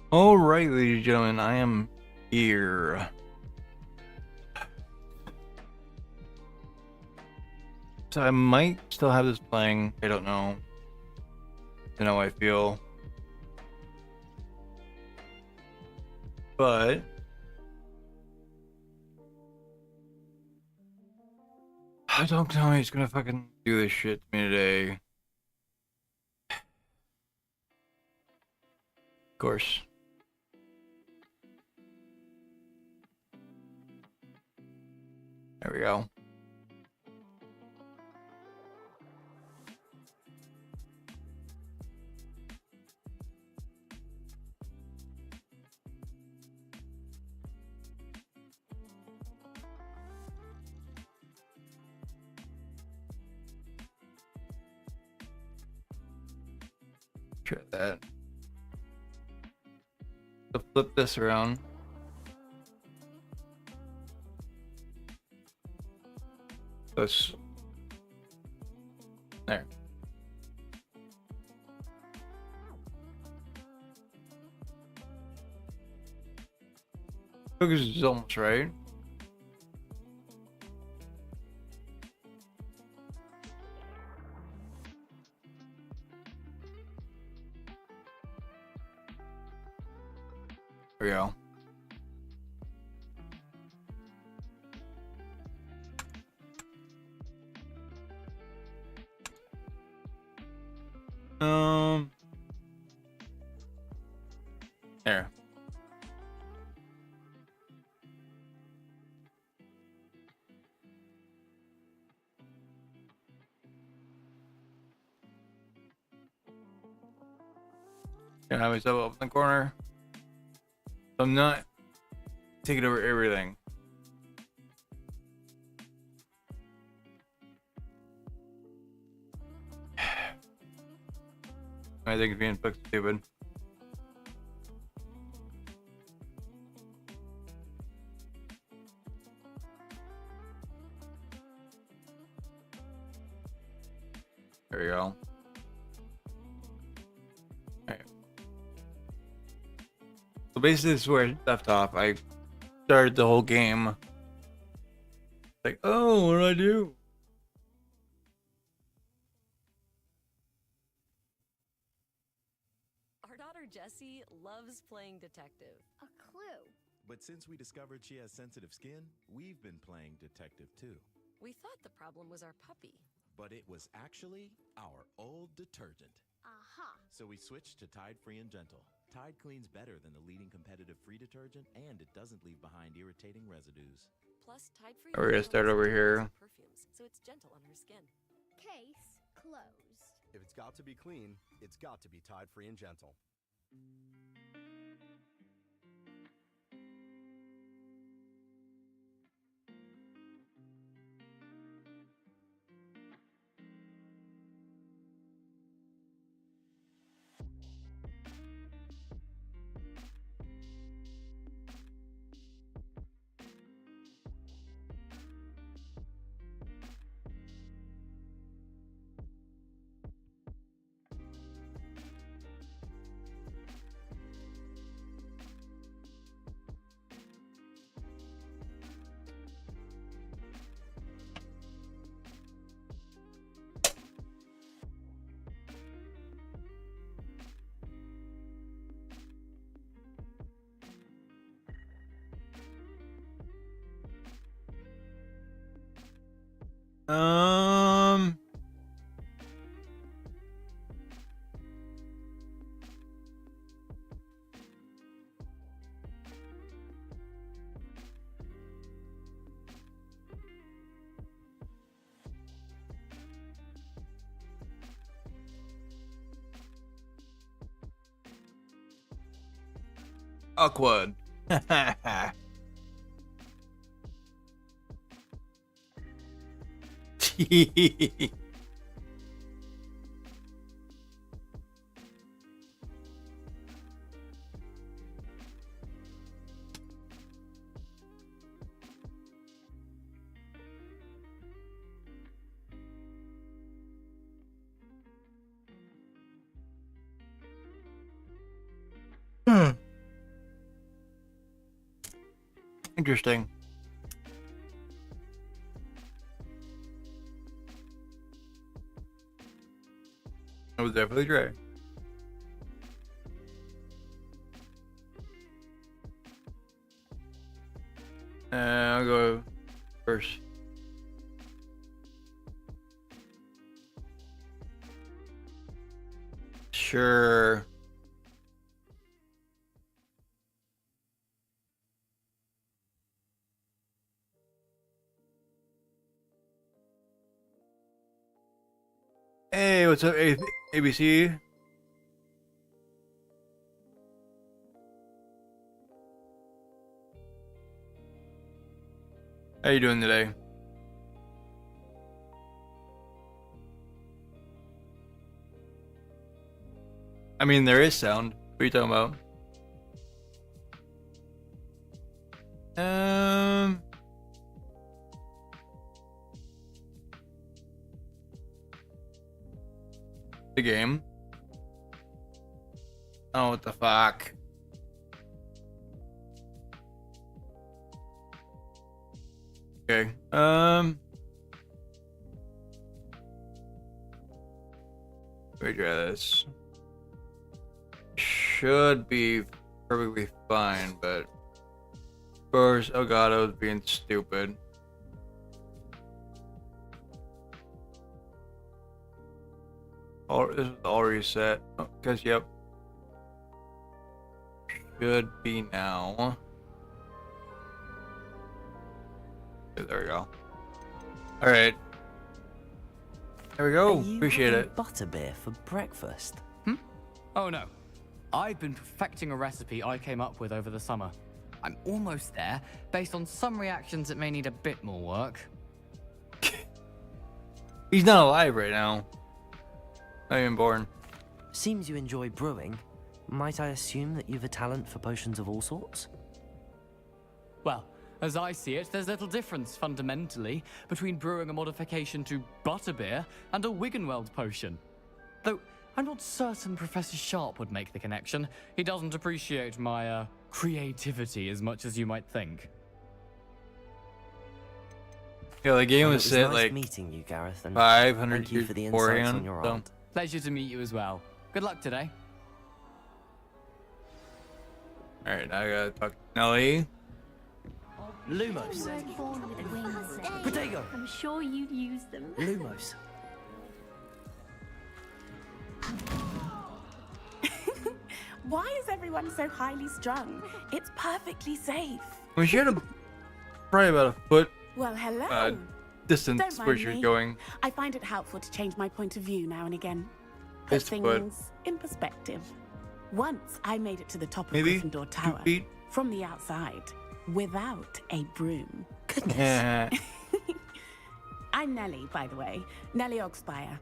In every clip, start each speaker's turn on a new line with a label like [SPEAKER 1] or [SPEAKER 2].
[SPEAKER 1] All right, ladies and gentlemen, I am here. So I might still have this playing. I don't know. I know how I feel, but don't tell me he's gonna fucking do this shit to me today. Of course. There we go. Try that. So flip this around. This. There. Focus is almost right. There we go. There. Gonna have myself up in the corner. So I'm not taking over everything. I think it's being fucking stupid. There we go. Alright. So basically this is where I left off. I started the whole game. Like, oh, what do I do?
[SPEAKER 2] Our daughter Jessie loves playing detective.
[SPEAKER 3] A clue.
[SPEAKER 4] But since we discovered she has sensitive skin, we've been playing detective too.
[SPEAKER 2] We thought the problem was our puppy.
[SPEAKER 4] But it was actually our old detergent.
[SPEAKER 3] Aha.
[SPEAKER 4] So we switched to Tide Free and Gentle. Tide cleans better than the leading competitive free detergent, and it doesn't leave behind irritating residues.
[SPEAKER 2] Plus, Tide-Free
[SPEAKER 1] We're gonna start over here.
[SPEAKER 2] perfumes, so it's gentle on her skin.
[SPEAKER 3] Case closed.
[SPEAKER 5] If it's got to be clean, it's got to be Tide Free and Gentle.
[SPEAKER 1] Um. Awkward. Interesting. It was definitely dry. I'll go first. Sure. Hey, what's up, ABC? How you doing today? I mean, there is sound. What are you talking about? The game. Oh, what the fuck? Okay. Let me try this. Should be perfectly fine, but of course Elgato's being stupid. This is all reset. Oh, cause yep. Should be now. Okay, there we go. Alright. There we go. Appreciate it.
[SPEAKER 6] Butterbeer for breakfast.
[SPEAKER 7] Oh no. I've been perfecting a recipe I came up with over the summer. I'm almost there. Based on some reactions, it may need a bit more work.
[SPEAKER 1] He's not alive right now. Not even born.
[SPEAKER 6] Seems you enjoy brewing. Might I assume that you've a talent for potions of all sorts?
[SPEAKER 7] Well, as I see it, there's little difference, fundamentally, between brewing a modification to butterbeer and a Wiggenweld potion. Though, I'm not certain Professor Sharp would make the connection. He doesn't appreciate my, creativity as much as you might think.
[SPEAKER 1] Yeah, the game
[SPEAKER 6] Well,
[SPEAKER 1] was
[SPEAKER 6] it
[SPEAKER 1] set
[SPEAKER 6] nice
[SPEAKER 1] like
[SPEAKER 6] meeting you, Gareth, and
[SPEAKER 1] 500
[SPEAKER 6] thank you
[SPEAKER 1] years
[SPEAKER 6] for the insights
[SPEAKER 1] beforehand.
[SPEAKER 6] on your
[SPEAKER 1] So.
[SPEAKER 6] art.
[SPEAKER 7] Pleasure to meet you as well. Good luck today.
[SPEAKER 1] Alright, I gotta talk to Nelly.
[SPEAKER 6] Lumos.
[SPEAKER 3] Born with wings.
[SPEAKER 6] Protego.
[SPEAKER 3] I'm sure you'd use them.
[SPEAKER 6] Lumos.
[SPEAKER 8] Why is everyone so highly strung? It's perfectly safe.
[SPEAKER 1] I mean, she had probably about a foot
[SPEAKER 8] Well, hello.
[SPEAKER 1] distance
[SPEAKER 8] Don't
[SPEAKER 1] where
[SPEAKER 8] mind
[SPEAKER 1] she was
[SPEAKER 8] me.
[SPEAKER 1] going.
[SPEAKER 8] I find it helpful to change my point of view now and again. Put
[SPEAKER 1] This foot.
[SPEAKER 8] things in perspective. Once I made it to the top of
[SPEAKER 1] Maybe
[SPEAKER 8] Gryffindor
[SPEAKER 1] 2
[SPEAKER 8] Tower
[SPEAKER 1] feet.
[SPEAKER 8] from the outside without a broom.
[SPEAKER 1] Yeah.
[SPEAKER 8] I'm Nellie, by the way. Nellie Ogspire.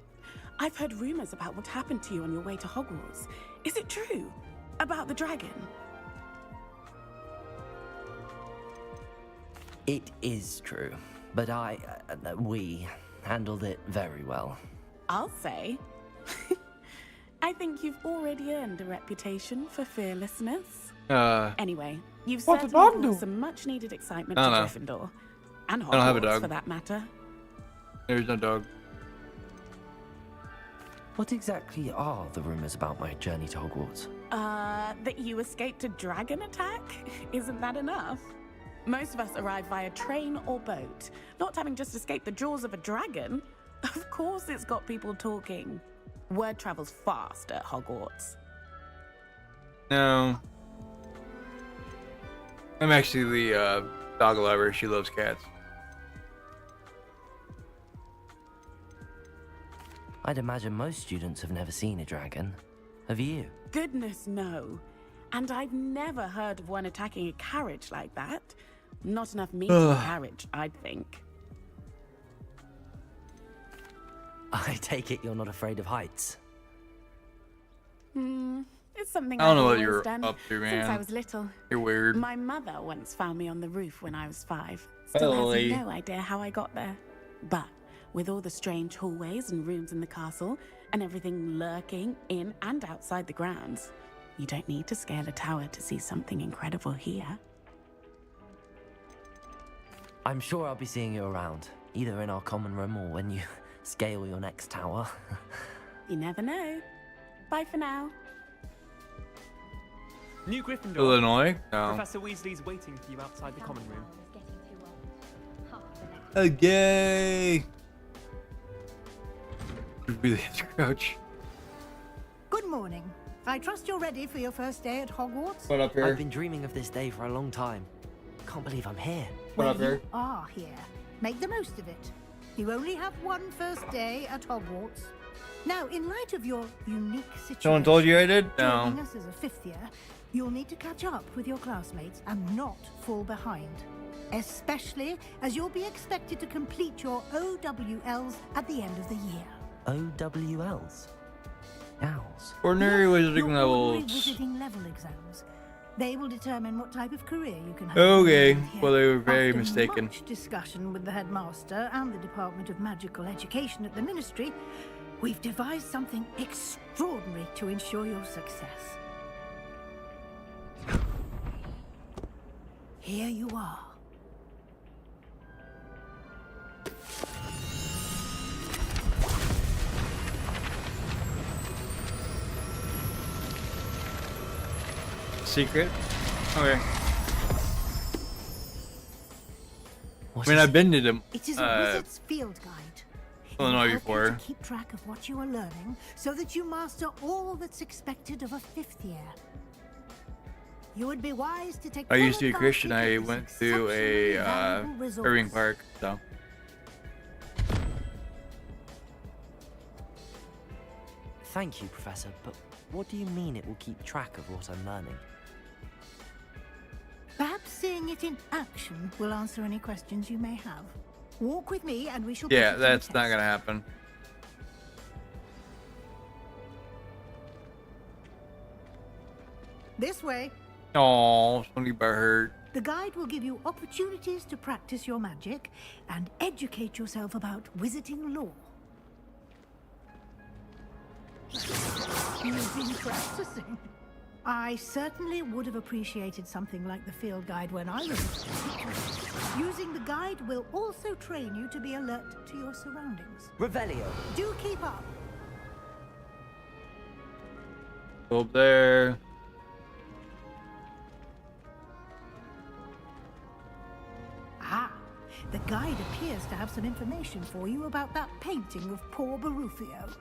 [SPEAKER 8] I've heard rumors about what happened to you on your way to Hogwarts. Is it true? About the dragon?
[SPEAKER 6] It is true, but we handled it very well.
[SPEAKER 8] I'll say. I think you've already earned a reputation for fearlessness. Anyway, you've
[SPEAKER 1] What's a
[SPEAKER 8] certainly
[SPEAKER 1] dog
[SPEAKER 8] brought
[SPEAKER 1] do?
[SPEAKER 8] some much-needed excitement
[SPEAKER 1] I
[SPEAKER 8] to
[SPEAKER 1] don't know.
[SPEAKER 8] Gryffindor. And Hogwarts,
[SPEAKER 1] I don't have a dog.
[SPEAKER 8] for that matter.
[SPEAKER 1] There's no dog.
[SPEAKER 6] What exactly are the rumors about my journey to Hogwarts?
[SPEAKER 8] That you escaped a dragon attack? Isn't that enough? Most of us arrive via train or boat. Not having just escaped the jaws of a dragon. Of course it's got people talking. Word travels fast at Hogwarts.
[SPEAKER 1] No. I'm actually the dog lover. She loves cats.
[SPEAKER 6] I'd imagine most students have never seen a dragon. Have you?
[SPEAKER 8] Goodness, no. And I've never heard of one attacking a carriage like that. Not enough meat in the carriage, I'd think.
[SPEAKER 6] I take it you're not afraid of heights.
[SPEAKER 8] It's something
[SPEAKER 1] I don't
[SPEAKER 8] I've
[SPEAKER 1] know what
[SPEAKER 8] always
[SPEAKER 1] you're
[SPEAKER 8] done
[SPEAKER 1] up to,
[SPEAKER 8] since I
[SPEAKER 1] man.
[SPEAKER 8] was little.
[SPEAKER 1] You're weird.
[SPEAKER 8] My mother once found me on the roof when I was 5. Still
[SPEAKER 1] Really?
[SPEAKER 8] has no idea how I got there. But with all the strange hallways and rooms in the castle, and everything lurking in and outside the grounds, you don't need to scale a tower to see something incredible here.
[SPEAKER 6] I'm sure I'll be seeing you around, either in our common room or when you scale your next tower.
[SPEAKER 8] You never know. Bye for now.
[SPEAKER 9] New Gryffindor.
[SPEAKER 1] Illinois? No.
[SPEAKER 9] Professor Weasley's waiting for you outside the common room.
[SPEAKER 1] Okay. You really have to crouch.
[SPEAKER 10] Good morning. I trust you're ready for your first day at Hogwarts.
[SPEAKER 1] What up here?
[SPEAKER 6] I've been dreaming of this day for a long time. Can't believe I'm here.
[SPEAKER 1] What up
[SPEAKER 10] Well,
[SPEAKER 1] here?
[SPEAKER 10] you are here. Make the most of it. You only have one first day at Hogwarts. Now, in light of your unique situation,
[SPEAKER 1] Someone told you I did?
[SPEAKER 10] joining
[SPEAKER 1] No.
[SPEAKER 10] us as a fifth year, you'll need to catch up with your classmates and not fall behind. Especially as you'll be expected to complete your OWLs at the end of the year.
[SPEAKER 6] OWLs? Owls.
[SPEAKER 1] Ordinary
[SPEAKER 10] Yes,
[SPEAKER 1] wizarding
[SPEAKER 10] your ordinary
[SPEAKER 1] levels.
[SPEAKER 10] wizarding level exams. They will determine what type of career you can have.
[SPEAKER 1] Okay.
[SPEAKER 10] here.
[SPEAKER 1] Well, they were very
[SPEAKER 10] After
[SPEAKER 1] mistaken.
[SPEAKER 10] Much discussion with the headmaster and the Department of Magical Education at the Ministry, we've devised something extraordinary to ensure your success. Here you are.
[SPEAKER 1] Secret? Okay.
[SPEAKER 6] What
[SPEAKER 1] I mean,
[SPEAKER 6] is
[SPEAKER 1] I've been to them.
[SPEAKER 10] It is a wizard's field guide. It will
[SPEAKER 1] Illinois
[SPEAKER 10] help you
[SPEAKER 1] before.
[SPEAKER 10] to keep track of what you are learning so that you master all that's expected of a fifth year. You would be wise to take
[SPEAKER 1] I used to be
[SPEAKER 10] full
[SPEAKER 1] Christian. I
[SPEAKER 10] advantage of
[SPEAKER 1] went
[SPEAKER 10] this
[SPEAKER 1] to a
[SPEAKER 10] exceptionally valuable resource.
[SPEAKER 1] Irving Park, so.
[SPEAKER 6] Thank you, Professor, but what do you mean it will keep track of what I'm learning?
[SPEAKER 10] Perhaps seeing it in action will answer any questions you may have. Walk with me and we shall put it
[SPEAKER 1] Yeah,
[SPEAKER 10] to the
[SPEAKER 1] that's not
[SPEAKER 10] test.
[SPEAKER 1] gonna happen.
[SPEAKER 10] This way.
[SPEAKER 1] Oh, somebody got hurt.
[SPEAKER 10] The guide will give you opportunities to practice your magic and educate yourself about wizarding lore. You've been practicing. I certainly would have appreciated something like the field guide when I was a student. Using the guide will also train you to be alert to your surroundings.
[SPEAKER 6] Revelio.
[SPEAKER 10] Do keep up.
[SPEAKER 1] Go up there.
[SPEAKER 10] Ah, the guide appears to have some information for you about that painting of poor Barufio.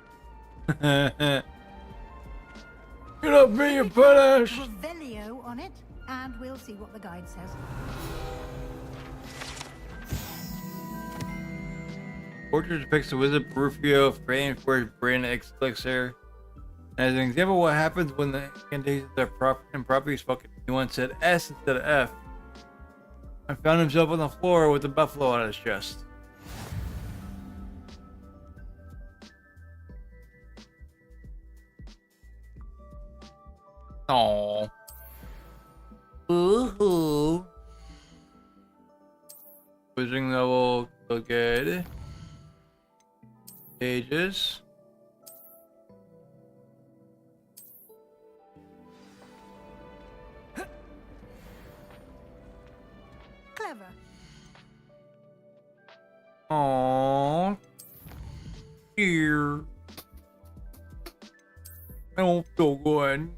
[SPEAKER 1] You're not being punished.
[SPEAKER 10] Revelio on it, and we'll see what the guide says.
[SPEAKER 1] Portrait depicts the wizard Rufio praying for his brain elixir. As an example of what happens when the incantations are improperly spoken, he once said S instead of F. And found himself on the floor with a buffalo on his chest. Aww. Ooh. Wizarding level, so good. Pages.
[SPEAKER 10] Clever.
[SPEAKER 1] Aww. Dear. I don't feel good.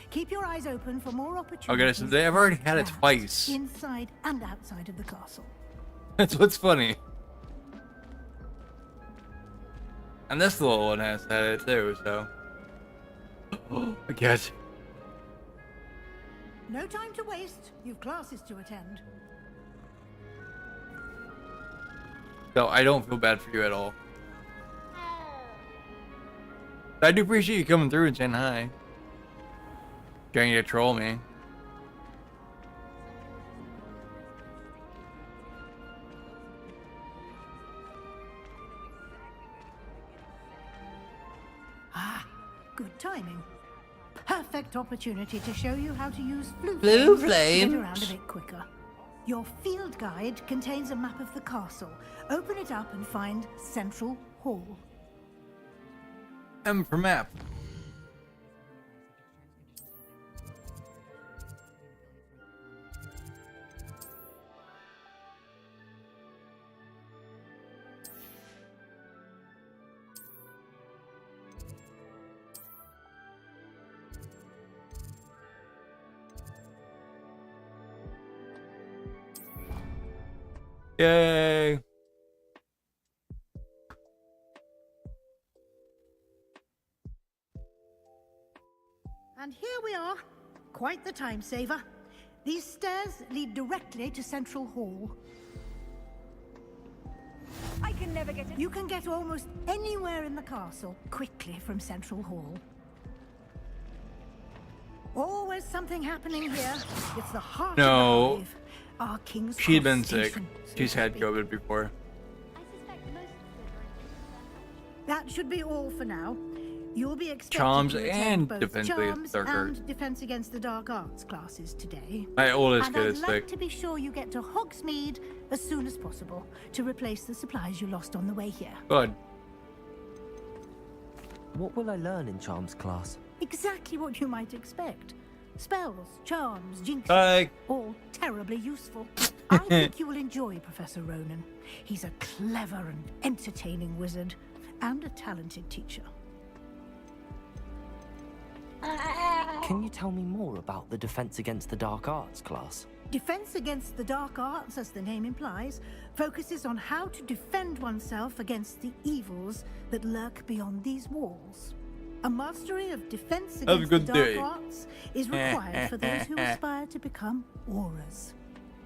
[SPEAKER 10] Keep your eyes open for more opportunities.
[SPEAKER 1] Okay, so they have already had it twice.
[SPEAKER 10] Inside and outside of the castle.
[SPEAKER 1] That's what's funny. And this little one has had it too, so. I guess.
[SPEAKER 10] No time to waste. You've classes to attend.
[SPEAKER 1] So I don't feel bad for you at all. I do appreciate you coming through and saying hi. Trying to troll me.
[SPEAKER 10] Ah, good timing. Perfect opportunity to show you how to use blue
[SPEAKER 1] Blue
[SPEAKER 10] flames to get around a
[SPEAKER 1] flames?
[SPEAKER 10] bit quicker. Your field guide contains a map of the castle. Open it up and find Central Hall.
[SPEAKER 1] M for map. Yay!
[SPEAKER 10] And here we are. Quite the time saver. These stairs lead directly to Central Hall.
[SPEAKER 3] I can never get it.
[SPEAKER 10] You can get almost anywhere in the castle quickly from Central Hall. Always something happening here. It's the heart
[SPEAKER 1] No.
[SPEAKER 10] of the hive. Our King's
[SPEAKER 1] She'd been
[SPEAKER 10] Cross
[SPEAKER 1] sick.
[SPEAKER 10] station, so
[SPEAKER 1] She's
[SPEAKER 10] to
[SPEAKER 1] had
[SPEAKER 10] speak.
[SPEAKER 1] COVID before.
[SPEAKER 3] I suspect most of
[SPEAKER 10] That should be all for now. You'll be expected
[SPEAKER 1] Charms
[SPEAKER 10] to attend
[SPEAKER 1] and
[SPEAKER 10] both
[SPEAKER 1] Defense
[SPEAKER 10] Charms
[SPEAKER 1] Against the Dark Arts.
[SPEAKER 10] and Defense Against the Dark Arts classes today.
[SPEAKER 1] My oldest
[SPEAKER 10] And
[SPEAKER 1] kid
[SPEAKER 10] I'd
[SPEAKER 1] is
[SPEAKER 10] like
[SPEAKER 1] sick.
[SPEAKER 10] to be sure you get to Hogsmeade as soon as possible to replace the supplies you lost on the way here.
[SPEAKER 1] Good.
[SPEAKER 6] What will I learn in Charms class?
[SPEAKER 10] Exactly what you might expect. Spells, charms, jinxes,
[SPEAKER 1] Bye.
[SPEAKER 10] all terribly useful. I think you will enjoy Professor Ronan. He's a clever and entertaining wizard and a talented teacher.
[SPEAKER 6] Can you tell me more about the Defense Against the Dark Arts class?
[SPEAKER 10] Defense Against the Dark Arts, as the name implies, focuses on how to defend oneself against the evils that lurk beyond these walls. A mastery of Defense
[SPEAKER 1] Have a
[SPEAKER 10] Against the
[SPEAKER 1] good
[SPEAKER 10] Dark
[SPEAKER 1] day.
[SPEAKER 10] Arts is required for those who aspire to become Aurors.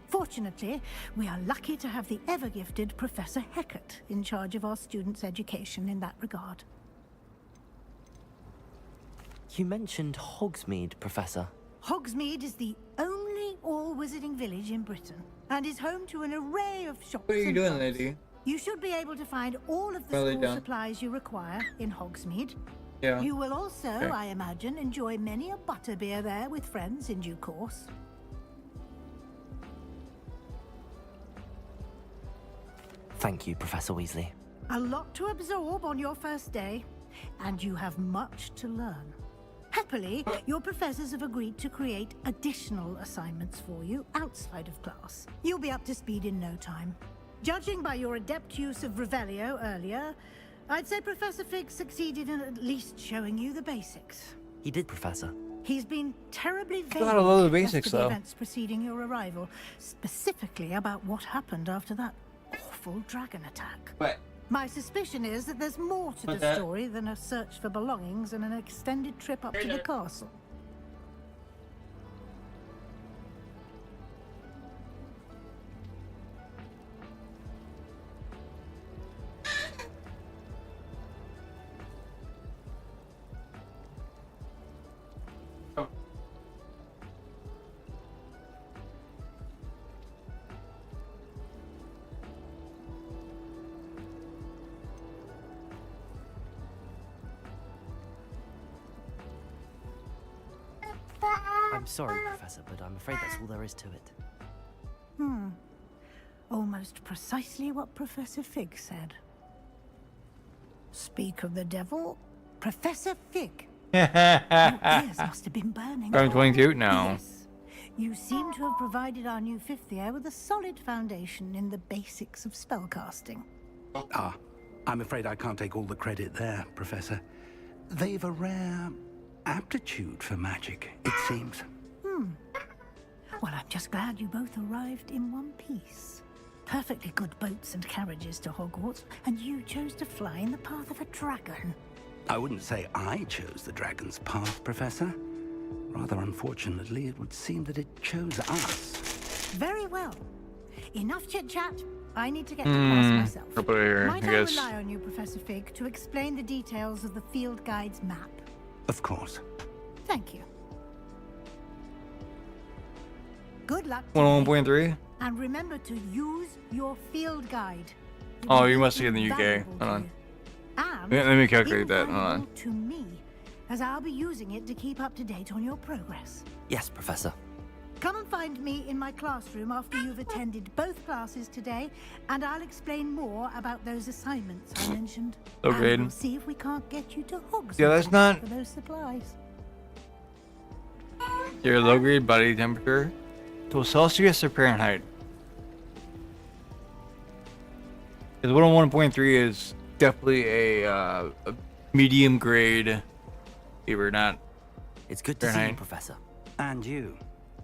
[SPEAKER 10] Fortunately, we are lucky to have the ever-gifted Professor Hecat in charge of our students' education in that regard.
[SPEAKER 6] You mentioned Hogsmeade, Professor.
[SPEAKER 10] Hogsmeade is the only all-wizarding village in Britain and is home to an array of shops
[SPEAKER 1] What are you
[SPEAKER 10] and
[SPEAKER 1] doing,
[SPEAKER 10] pubs.
[SPEAKER 1] lady?
[SPEAKER 10] You should be able to find all of the
[SPEAKER 1] Well, lay
[SPEAKER 10] school
[SPEAKER 1] down.
[SPEAKER 10] supplies you require in Hogsmeade.
[SPEAKER 1] Yeah.
[SPEAKER 10] You will also,
[SPEAKER 1] Okay.
[SPEAKER 10] I imagine, enjoy many a butterbeer there with friends in due course.
[SPEAKER 6] Thank you, Professor Weasley.
[SPEAKER 10] A lot to absorb on your first day, and you have much to learn. Happily, your professors have agreed to create additional assignments for you outside of class. You'll be up to speed in no time. Judging by your adept use of Revelio earlier, I'd say Professor Fig succeeded in at least showing you the basics.
[SPEAKER 6] He did, Professor.
[SPEAKER 10] He's been terribly vague
[SPEAKER 1] got a lot of the
[SPEAKER 10] with rest
[SPEAKER 1] basics,
[SPEAKER 10] the
[SPEAKER 1] though.
[SPEAKER 10] events preceding your arrival, specifically about what happened after that awful dragon attack.
[SPEAKER 1] What?
[SPEAKER 10] My suspicion is that there's more to
[SPEAKER 1] What's
[SPEAKER 10] the
[SPEAKER 1] that?
[SPEAKER 10] story than a search for belongings and an extended trip up to the castle.
[SPEAKER 6] I'm sorry, Professor, but I'm afraid that's all there is to it.
[SPEAKER 10] Almost precisely what Professor Fig said. Speak of the devil, Professor Fig. Your ears must have been burning.
[SPEAKER 1] I'm 22 now.
[SPEAKER 10] Yes. You seem to have provided our new fifth year with a solid foundation in the basics of spellcasting.
[SPEAKER 11] Ah, I'm afraid I can't take all the credit there, Professor. They've a rare aptitude for magic, it seems.
[SPEAKER 10] Well, I'm just glad you both arrived in one piece. Perfectly good boats and carriages to Hogwarts, and you chose to fly in the path of a dragon.
[SPEAKER 11] I wouldn't say I chose the dragon's path, Professor. Rather unfortunately, it would seem that it chose us.
[SPEAKER 10] Very well. Enough chit-chat. I need to get to class myself.
[SPEAKER 1] Up here,
[SPEAKER 10] Might
[SPEAKER 1] I
[SPEAKER 10] I
[SPEAKER 1] guess.
[SPEAKER 10] rely on you, Professor Fig, to explain the details of the field guide's map?
[SPEAKER 11] Of course.
[SPEAKER 10] Thank you. Good luck.
[SPEAKER 1] 101.3?
[SPEAKER 10] And remember to use your field guide. It
[SPEAKER 1] Oh,
[SPEAKER 10] will
[SPEAKER 1] you
[SPEAKER 10] be
[SPEAKER 1] must be in the UK.
[SPEAKER 10] invaluable
[SPEAKER 1] Hold
[SPEAKER 10] to
[SPEAKER 1] on.
[SPEAKER 10] you. And
[SPEAKER 1] Let me calculate that. Hold
[SPEAKER 10] invaluable
[SPEAKER 1] on.
[SPEAKER 10] to me, as I'll be using it to keep up to date on your progress.
[SPEAKER 6] Yes, Professor.
[SPEAKER 10] Come and find me in my classroom after you've attended both classes today, and I'll explain more about those assignments I mentioned.
[SPEAKER 1] So
[SPEAKER 10] and
[SPEAKER 1] great.
[SPEAKER 10] we'll see if we can't get you to Hogsmeade
[SPEAKER 1] Yeah, that's not-
[SPEAKER 10] for those supplies.
[SPEAKER 1] Your low grade body temperature to Celsius or Fahrenheit? Because 101.3 is definitely a medium grade fever, not
[SPEAKER 6] It's good to see you,
[SPEAKER 1] Fahrenheit.
[SPEAKER 6] Professor.
[SPEAKER 11] And you.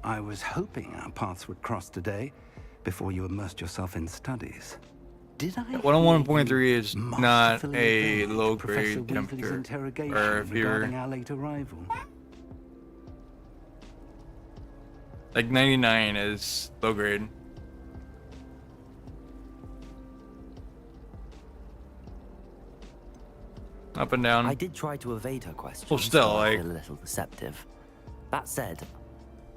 [SPEAKER 11] I was hoping our paths would cross today, before you immersed yourself in studies. Did I?
[SPEAKER 1] 101.3 is not
[SPEAKER 11] masterfully
[SPEAKER 1] a
[SPEAKER 11] evade
[SPEAKER 1] low
[SPEAKER 11] Professor
[SPEAKER 1] grade
[SPEAKER 11] Weasley's
[SPEAKER 1] temperature
[SPEAKER 11] interrogation
[SPEAKER 1] or fever.
[SPEAKER 11] regarding our late arrival?
[SPEAKER 1] Like 99 is low grade. Up and down.
[SPEAKER 6] I did try to evade her question.
[SPEAKER 1] Well, still,
[SPEAKER 6] so I
[SPEAKER 1] like-
[SPEAKER 6] feel a little deceptive. That said,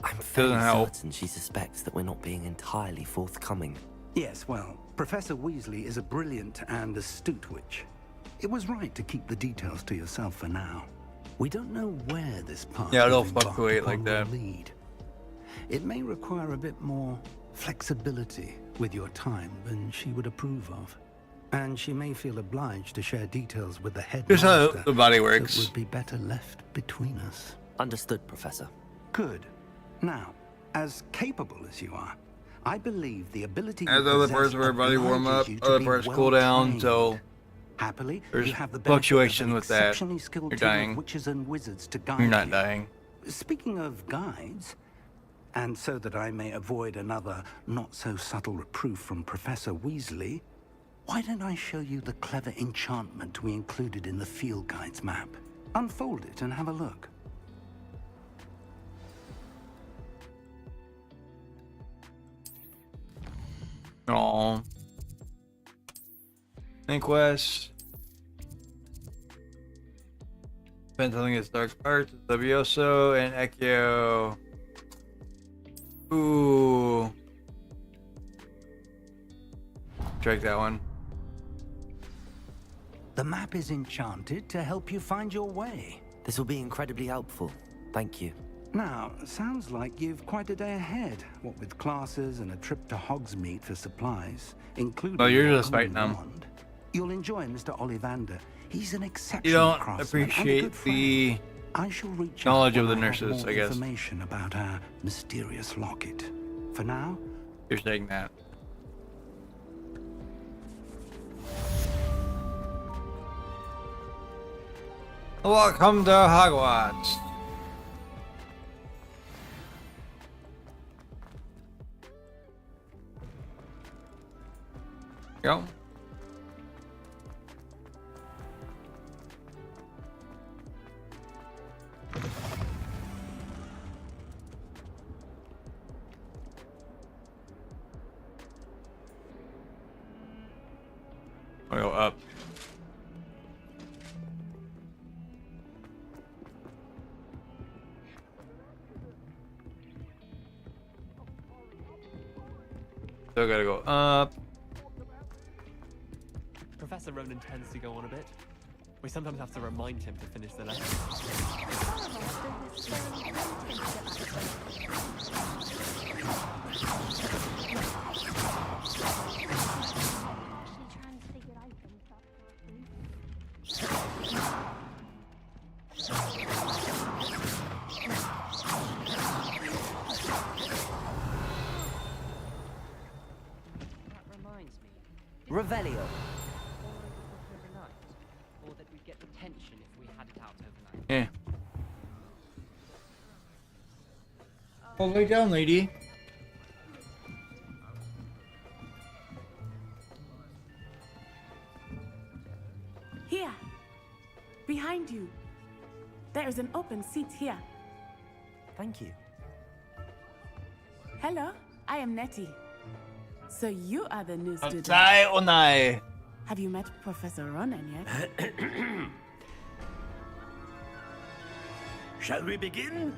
[SPEAKER 6] I'm
[SPEAKER 1] Doesn't
[SPEAKER 6] fairly
[SPEAKER 1] help.
[SPEAKER 6] certain she suspects that we're not being entirely forthcoming.
[SPEAKER 11] Yes, well, Professor Weasley is a brilliant and astute witch. It was right to keep the details to yourself for now. We don't know where this path
[SPEAKER 1] Yeah,
[SPEAKER 11] we've
[SPEAKER 1] don't
[SPEAKER 11] embarked
[SPEAKER 1] fluctuate like
[SPEAKER 11] upon
[SPEAKER 1] that.
[SPEAKER 11] will lead. It may require a bit more flexibility with your time than she would approve of. And she may feel obliged to share details with the
[SPEAKER 1] Here's how
[SPEAKER 11] headmaster
[SPEAKER 1] the body
[SPEAKER 11] that
[SPEAKER 1] works.
[SPEAKER 11] would be better left between us.
[SPEAKER 6] Understood, Professor.
[SPEAKER 11] Good. Now, as capable as you are, I believe the ability
[SPEAKER 1] As
[SPEAKER 11] you
[SPEAKER 1] other
[SPEAKER 11] possess
[SPEAKER 1] parts of our body warm up,
[SPEAKER 11] obliges you to
[SPEAKER 1] other
[SPEAKER 11] be
[SPEAKER 1] parts
[SPEAKER 11] well
[SPEAKER 1] cool down,
[SPEAKER 11] trained.
[SPEAKER 1] so
[SPEAKER 11] Happily,
[SPEAKER 1] there's
[SPEAKER 11] you have the benefit
[SPEAKER 1] fluctuation
[SPEAKER 11] of an
[SPEAKER 1] with that.
[SPEAKER 11] exceptionally skilled
[SPEAKER 1] You're
[SPEAKER 11] team of
[SPEAKER 1] dying.
[SPEAKER 11] witches and wizards to guide
[SPEAKER 1] You're not
[SPEAKER 11] you.
[SPEAKER 1] dying.
[SPEAKER 11] Speaking of guides, and so that I may avoid another not-so-subtle reproof from Professor Weasley, why don't I show you the clever enchantment we included in the field guide's map? Unfold it and have a look.
[SPEAKER 1] Aww. Inquest. Penciling is Dark Arts, Levioso, and Ekio. Ooh. Check that one.
[SPEAKER 11] The map is enchanted to help you find your way.
[SPEAKER 6] This will be incredibly helpful. Thank you.
[SPEAKER 11] Now, sounds like you've quite a day ahead, what with classes and a trip to Hogsmeade for supplies, including...
[SPEAKER 1] Oh, you're
[SPEAKER 11] your
[SPEAKER 1] just fighting
[SPEAKER 11] own
[SPEAKER 1] them.
[SPEAKER 11] wand. You'll enjoy Mr. Ollivander. He's an exceptional
[SPEAKER 1] You don't
[SPEAKER 11] craftsman and a
[SPEAKER 1] appreciate
[SPEAKER 11] good friend.
[SPEAKER 1] the
[SPEAKER 11] I shall reach
[SPEAKER 1] knowledge
[SPEAKER 11] out
[SPEAKER 1] of the
[SPEAKER 11] when I have
[SPEAKER 1] nurses,
[SPEAKER 11] more
[SPEAKER 1] I guess.
[SPEAKER 11] information about our mysterious locket. For now,
[SPEAKER 1] You're saying that. Welcome to Hogwarts. Go. I'll go up. Still gotta go up.
[SPEAKER 9] Professor Ronan tends to go on a bit. We sometimes have to remind him to finish the lesson.
[SPEAKER 6] Revelio.
[SPEAKER 12] Or that we'd get detention if we had it out overnight.
[SPEAKER 1] Yeah. Oh, lay down, lady.
[SPEAKER 8] Here. Behind you. There is an open seat here.
[SPEAKER 6] Thank you.
[SPEAKER 8] Hello, I am Nettie. So you are the new student.
[SPEAKER 1] Sai onai.
[SPEAKER 8] Have you met Professor Ronan yet?
[SPEAKER 13] Shall we begin?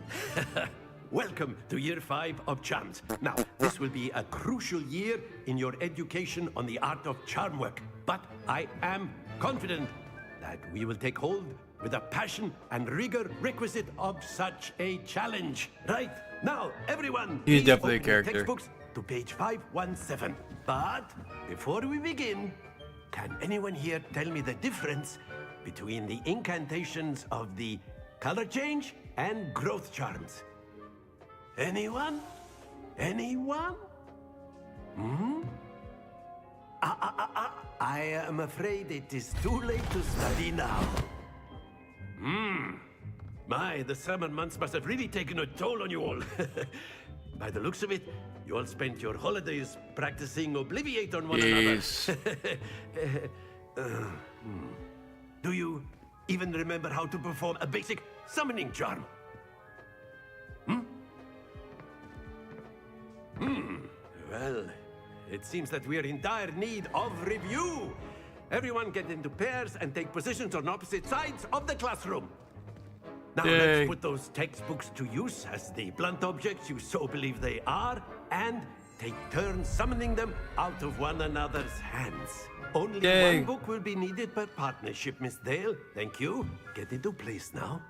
[SPEAKER 13] Welcome to Year 5 of Charms. Now, this will be a crucial year in your education on the art of charm work. But I am confident that we will take hold with the passion and rigor requisite of such a challenge. Right, now, everyone,
[SPEAKER 1] He's
[SPEAKER 13] please
[SPEAKER 1] definitely a
[SPEAKER 13] open your
[SPEAKER 1] character.
[SPEAKER 13] textbooks to page 517. But before we begin, can anyone here tell me the difference between the incantations of the color change and growth charms? Anyone? Anyone? Hmm? I am afraid it is too late to study now. My, the summer months must have really taken a toll on you all. By the looks of it, you all spent your holidays practicing Obliviate on one
[SPEAKER 1] Yes.
[SPEAKER 13] another. Do you even remember how to perform a basic summoning charm? Well, it seems that we are in dire need of review. Everyone get into pairs and take positions on opposite sides of the classroom. Now
[SPEAKER 1] Yay.
[SPEAKER 13] let's put those textbooks to use as the blunt objects you so believe they are, and take turns summoning them out of one another's hands. Only
[SPEAKER 1] Yay.
[SPEAKER 13] one book will be needed per partnership, Miss Dale. Thank you. Get into place now.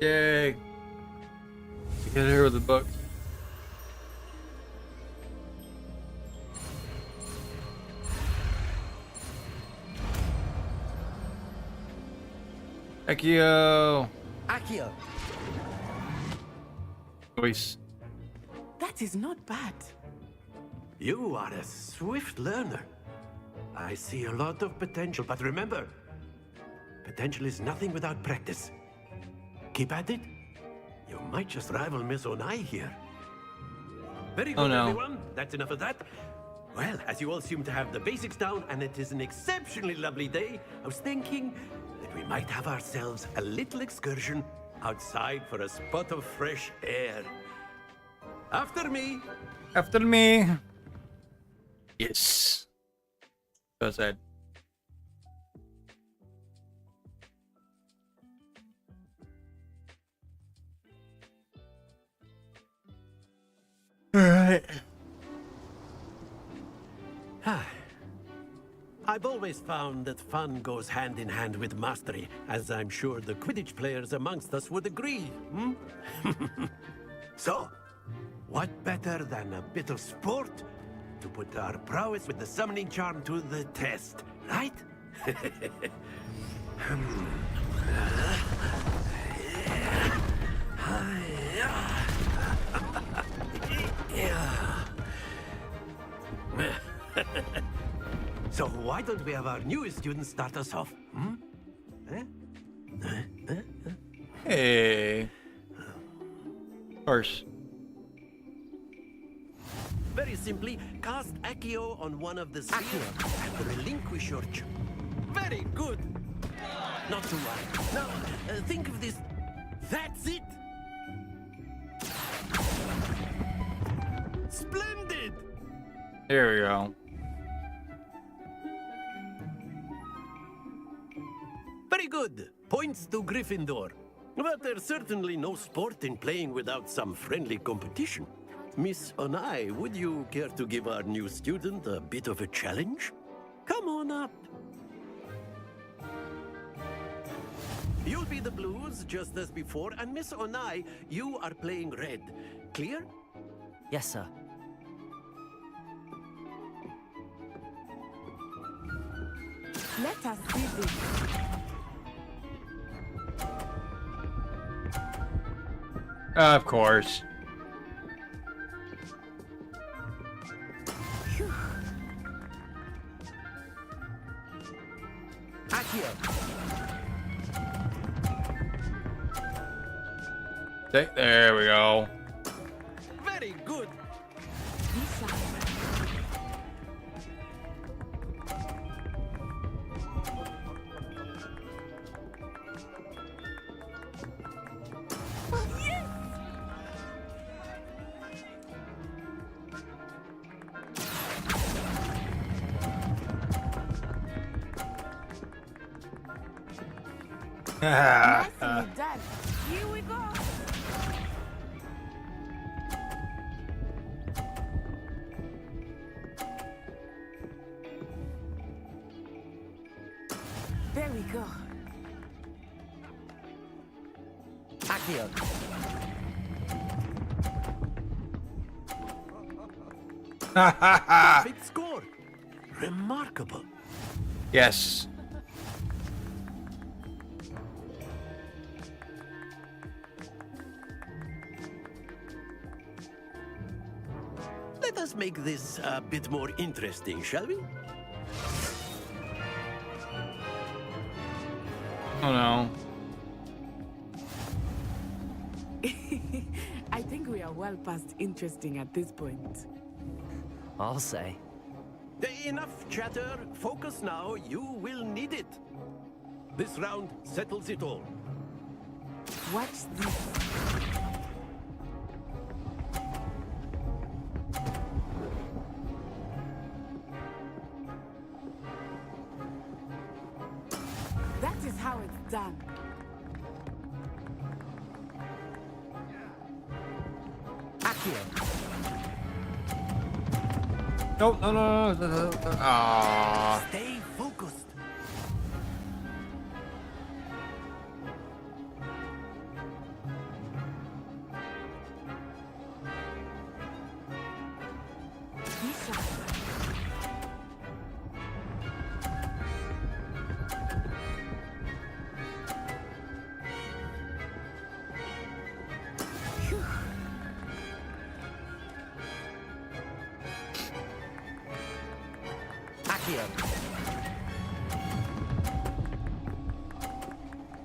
[SPEAKER 1] Yay. Get here with the book. Akio.
[SPEAKER 6] Accio!
[SPEAKER 1] Voice.
[SPEAKER 8] That is not bad.
[SPEAKER 13] You are a swift learner. I see a lot of potential, but remember, potential is nothing without practice. Keep at it. You might just rival Miss Onai here. Very good,
[SPEAKER 1] Oh, no.
[SPEAKER 13] everyone. That's enough of that. Well, as you all seem to have the basics down, and it is an exceptionally lovely day, I was thinking that we might have ourselves a little excursion outside for a spot of fresh air. After me.
[SPEAKER 1] After me. Yes. Go outside. Alright.
[SPEAKER 13] I've always found that fun goes hand in hand with mastery, as I'm sure the Quidditch players amongst us would agree. So, what better than a bit of sport to put our prowess with the summoning charm to the test, right? So why don't we have our newest student start us off?
[SPEAKER 1] Hey. Of course.
[SPEAKER 13] Very simply, cast Accio on one of the spheres and relinquish your Very good! Not to worry. Now, think of this. That's it! Splendid!
[SPEAKER 1] There we go.
[SPEAKER 13] Very good. Points to Gryffindor. But there's certainly no sport in playing without some friendly competition. Miss Onai, would you care to give our new student a bit of a challenge? Come on up. You'll be the blues, just as before, and Miss Onai, you are playing red. Clear?
[SPEAKER 6] Yes, sir.
[SPEAKER 8] Let us see this.
[SPEAKER 1] Of course.
[SPEAKER 6] Accio!
[SPEAKER 1] There we go.
[SPEAKER 13] Very good.
[SPEAKER 8] Nicely done. Here we go. There we go.
[SPEAKER 6] Accio!
[SPEAKER 13] Perfect score. Remarkable.
[SPEAKER 1] Yes.
[SPEAKER 13] Let us make this a bit more interesting, shall we?
[SPEAKER 1] Oh no.
[SPEAKER 8] I think we are well past interesting at this point.
[SPEAKER 6] I'll say.
[SPEAKER 13] Enough chatter. Focus now. You will need it. This round settles it all.
[SPEAKER 8] Watch this. That is how it's done.
[SPEAKER 1] Nope, no. Ah.
[SPEAKER 13] Stay focused.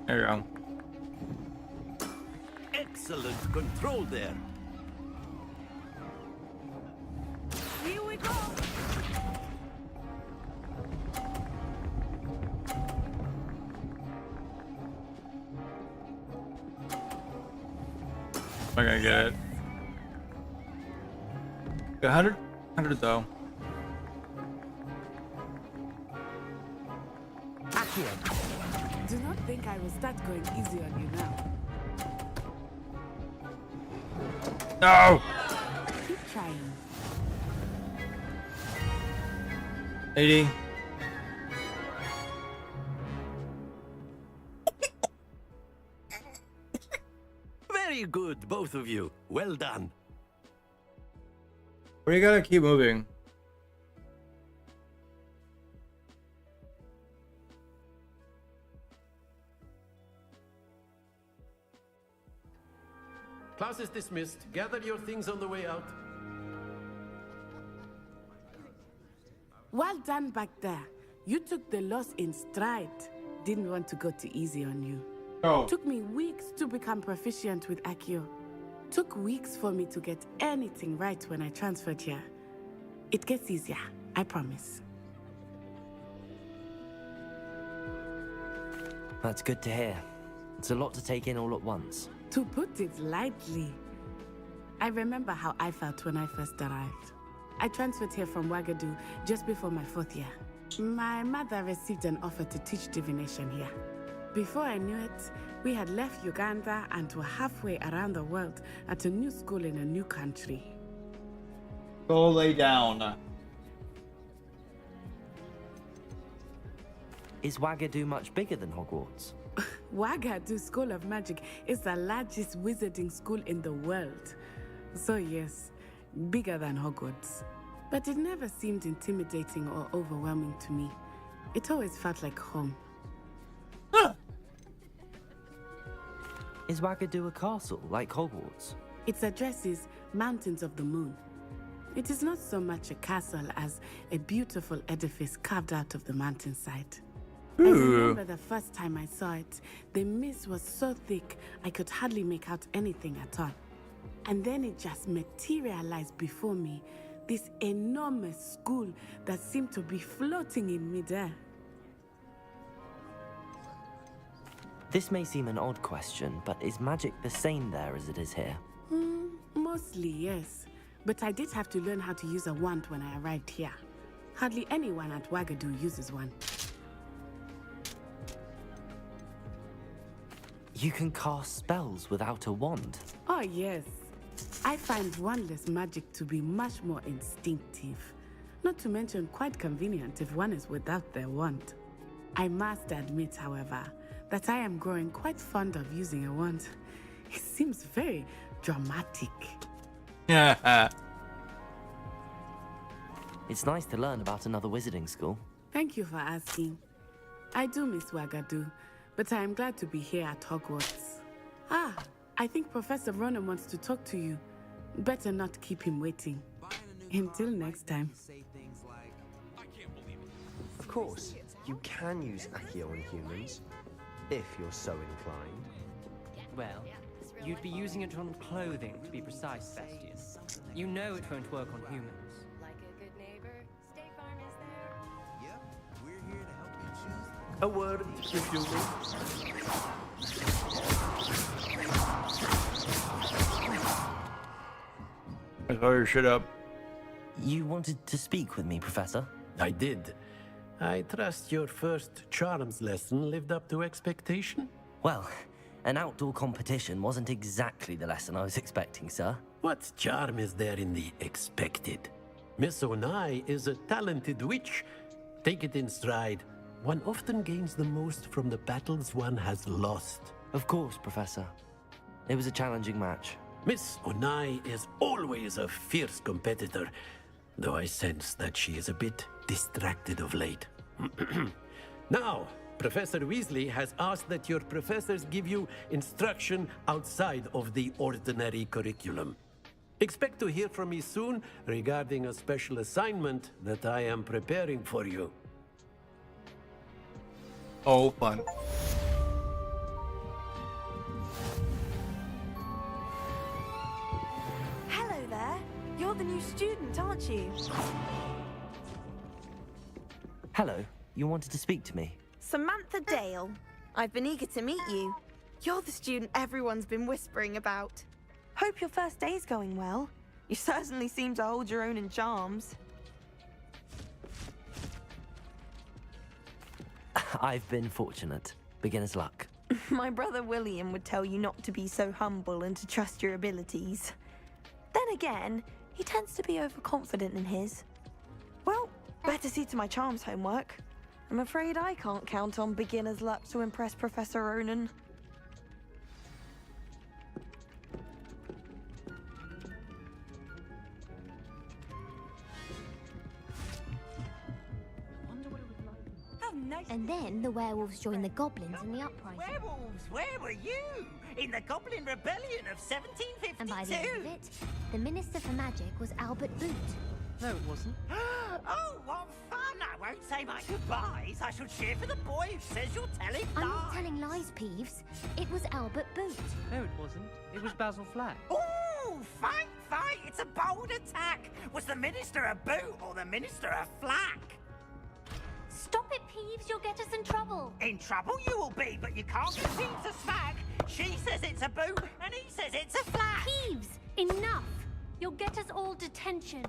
[SPEAKER 1] There you go.
[SPEAKER 13] Excellent control there.
[SPEAKER 8] Here we go.
[SPEAKER 1] I'm gonna get it. 100? 100 though.
[SPEAKER 8] Do not think I will start going easy on you now.
[SPEAKER 1] No!
[SPEAKER 8] Keep trying.
[SPEAKER 1] 80.
[SPEAKER 13] Very good, both of you. Well done.
[SPEAKER 1] Where you gotta keep moving?
[SPEAKER 13] Class is dismissed. Gather your things on the way out.
[SPEAKER 8] Well done back there. You took the loss in stride. Didn't want to go too easy on you.
[SPEAKER 1] Oh.
[SPEAKER 8] Took me weeks to become proficient with Accio. Took weeks for me to get anything right when I transferred here. It gets easier, I promise.
[SPEAKER 6] That's good to hear. It's a lot to take in all at once.
[SPEAKER 8] To put it lightly, I remember how I felt when I first arrived. I transferred here from Wagadu just before my 4th year. My mother received an offer to teach divination here. Before I knew it, we had left Uganda and were halfway around the world at a new school in a new country.
[SPEAKER 1] Go lay down.
[SPEAKER 6] Is Wagadu much bigger than Hogwarts?
[SPEAKER 8] Wagadu School of Magic is the largest wizarding school in the world. So yes, bigger than Hogwarts. But it never seemed intimidating or overwhelming to me. It always felt like home.
[SPEAKER 6] Is Wagadu a castle like Hogwarts?
[SPEAKER 8] Its address is Mountains of the Moon. It is not so much a castle as a beautiful edifice carved out of the mountainside. I remember the first time I saw it, the mist was so thick I could hardly make out anything at all. And then it just materialized before me, this enormous school that seemed to be floating in midair.
[SPEAKER 6] This may seem an odd question, but is magic the same there as it is here?
[SPEAKER 8] Mostly, yes. But I did have to learn how to use a wand when I arrived here. Hardly anyone at Wagadu uses one.
[SPEAKER 6] You can cast spells without a wand?
[SPEAKER 8] Oh, yes. I find wandless magic to be much more instinctive. Not to mention quite convenient if one is without their wand. I must admit, however, that I am growing quite fond of using a wand. It seems very dramatic.
[SPEAKER 1] Yeah.
[SPEAKER 6] It's nice to learn about another wizarding school.
[SPEAKER 8] Thank you for asking. I do miss Wagadu, but I am glad to be here at Hogwarts. Ah, I think Professor Ronan wants to talk to you. Better not keep him waiting. Until next time.
[SPEAKER 14] Of course, you can use Accio on humans, if you're so inclined.
[SPEAKER 12] Well, You'd be using it on clothing, to be precise, Bestius. You know it won't work on humans.
[SPEAKER 2] Like a good neighbor, State Farm is there.
[SPEAKER 4] Yep, we're here to help you choose.
[SPEAKER 13] A word, if you will.
[SPEAKER 1] Let's hold your shit up.
[SPEAKER 6] You wanted to speak with me, Professor?
[SPEAKER 13] I did. I trust your first charms lesson lived up to expectation?
[SPEAKER 6] Well, an outdoor competition wasn't exactly the lesson I was expecting, sir.
[SPEAKER 13] What charm is there in the expected? Miss Onai is a talented witch. Take it in stride. One often gains the most from the battles one has lost.
[SPEAKER 6] Of course, Professor. It was a challenging match.
[SPEAKER 13] Miss Onai is always a fierce competitor, though I sense that she is a bit distracted of late. Now, Professor Weasley has asked that your professors give you instruction outside of the ordinary curriculum. Expect to hear from me soon regarding a special assignment that I am preparing for you.
[SPEAKER 1] Oh, fun.
[SPEAKER 15] Hello there. You're the new student, aren't you?
[SPEAKER 6] Hello, you wanted to speak to me?
[SPEAKER 15] Samantha Dale. I've been eager to meet you. You're the student everyone's been whispering about. Hope your first day's going well. You certainly seem to hold your own in charms.
[SPEAKER 6] I've been fortunate. Beginner's luck.
[SPEAKER 15] My brother William would tell you not to be so humble and to trust your abilities. Then again, he tends to be overconfident in his. Well, better see to my charms homework. I'm afraid I can't count on beginner's luck to impress Professor Ronan.
[SPEAKER 3] And then the werewolves joined the goblins in the uprising.
[SPEAKER 16] Werewolves, where were you? In the Goblin Rebellion of 1752?
[SPEAKER 3] And by the end of it, the Minister for Magic was Albert Boot.
[SPEAKER 12] No, it wasn't.
[SPEAKER 16] Oh, what fun! I won't say my goodbyes. I shall cheer for the boy who says you're telling lies.
[SPEAKER 3] I'm not telling lies, Peeves. It was Albert Boot.
[SPEAKER 12] No, it wasn't. It was Basil Flack.
[SPEAKER 16] Ooh, fight, fight! It's a bold attack. Was the Minister a boot or the Minister a flack?
[SPEAKER 3] Stop it, Peeves. You'll get us in trouble.
[SPEAKER 16] In trouble you will be, but you can't get Peeves a smack. She says it's a boot, and he says it's a flack.
[SPEAKER 3] Peeves, enough. You'll get us all detention.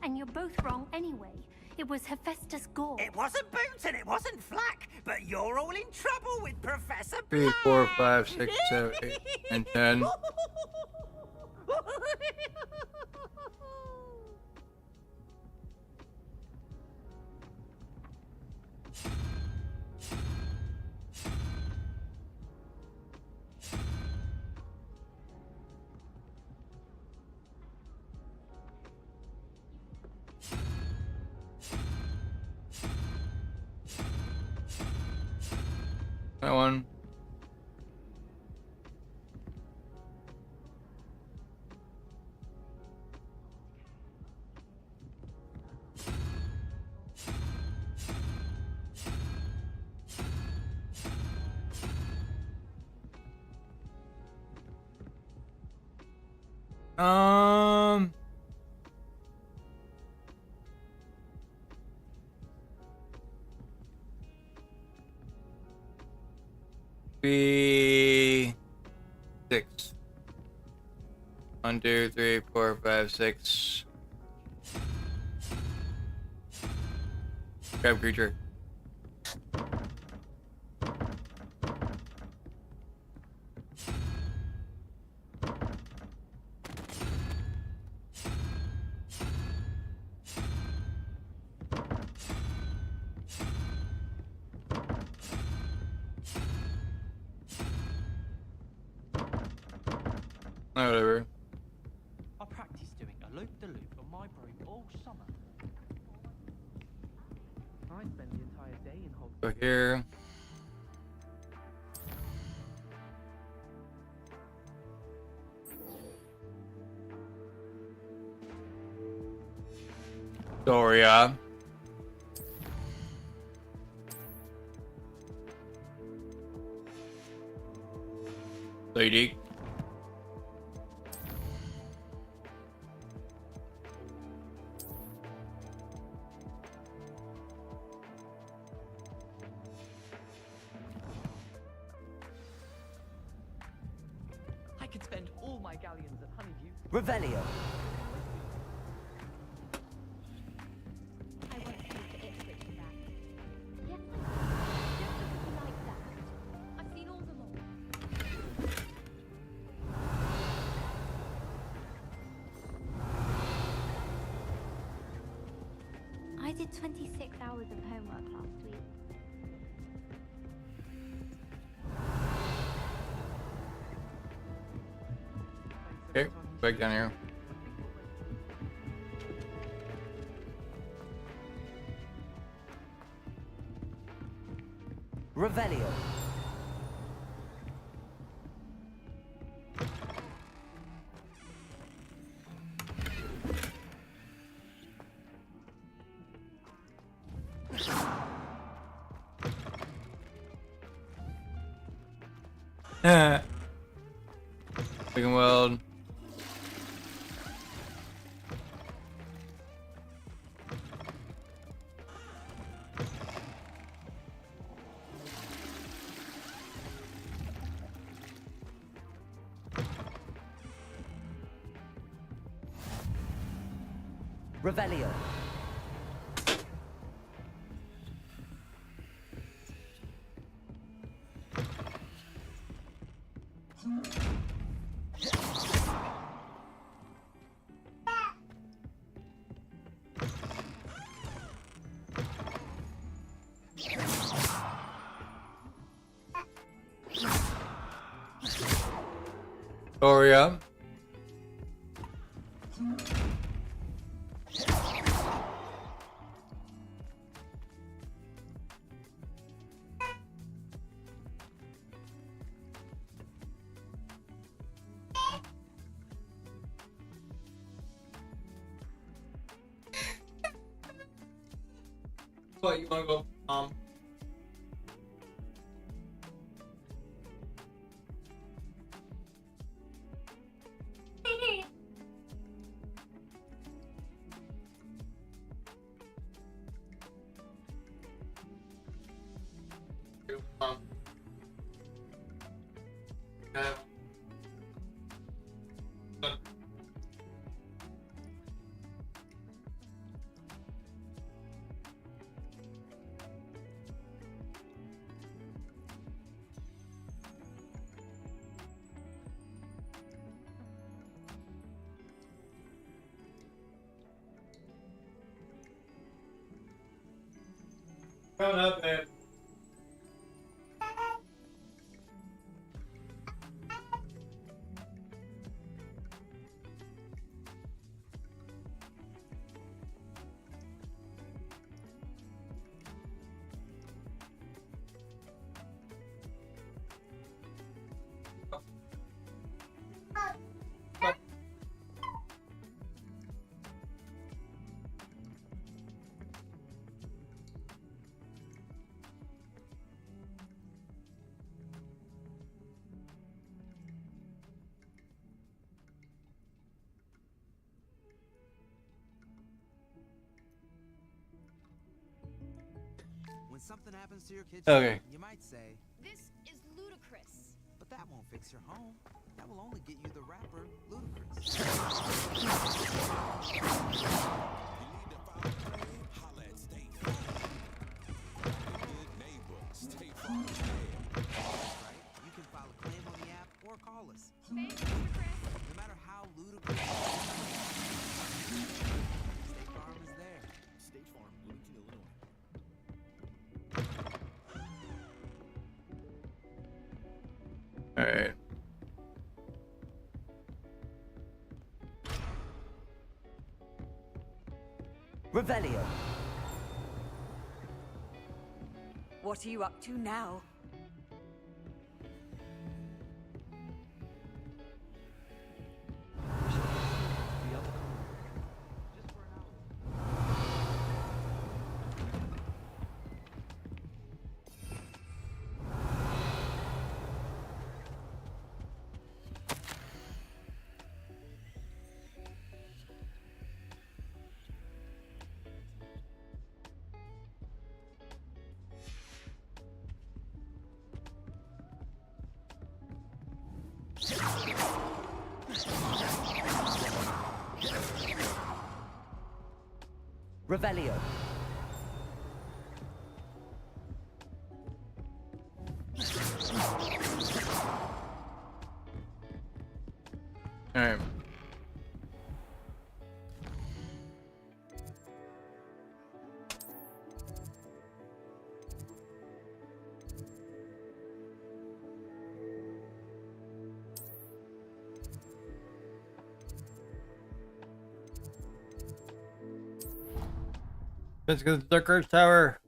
[SPEAKER 3] And you're both wrong anyway. It was Hephaestus Gore.
[SPEAKER 16] It wasn't boot and it wasn't flack, but you're all in trouble with Professor
[SPEAKER 1] 3, 4, 5, 6, 7, 8, and 10. That one. Be 6. 1, 2, 3, 4, 5, 6. Grab creature. Whatever.
[SPEAKER 12] I practiced doing a loop-the-loop on my broom all summer. I spent the entire day in Hogwarts.
[SPEAKER 1] Go here. Doria. lady.
[SPEAKER 7] I could spend all my galleons at Honeyview.
[SPEAKER 6] Revelio.
[SPEAKER 3] I won't speak to Ipswich for that. Yes, just like that. I've seen all the more. I did 26 hours of homework last week.
[SPEAKER 1] Okay, back down here.
[SPEAKER 6] Revelio.
[SPEAKER 1] Freaking world.
[SPEAKER 6] Revelio.
[SPEAKER 1] Gloria. What, you wanna go, Coming up, babe.
[SPEAKER 17] When something happens to your kitchen,
[SPEAKER 1] Okay.
[SPEAKER 17] you might say,
[SPEAKER 2] This is ludicrous.
[SPEAKER 17] but that won't fix your home. That will only get you the rapper, Ludacris. Right? You can file a claim on the app or call us.
[SPEAKER 2] Thanks, Mr. Chris.
[SPEAKER 17] No matter how ludicrous, State Farm is there.
[SPEAKER 4] State Farm, Bloomington, Illinois.
[SPEAKER 1] All right.
[SPEAKER 6] Revelio.
[SPEAKER 18] What are you up to now?
[SPEAKER 12] Revelio.
[SPEAKER 1] All right. Let's go to the Dark Arts Tower.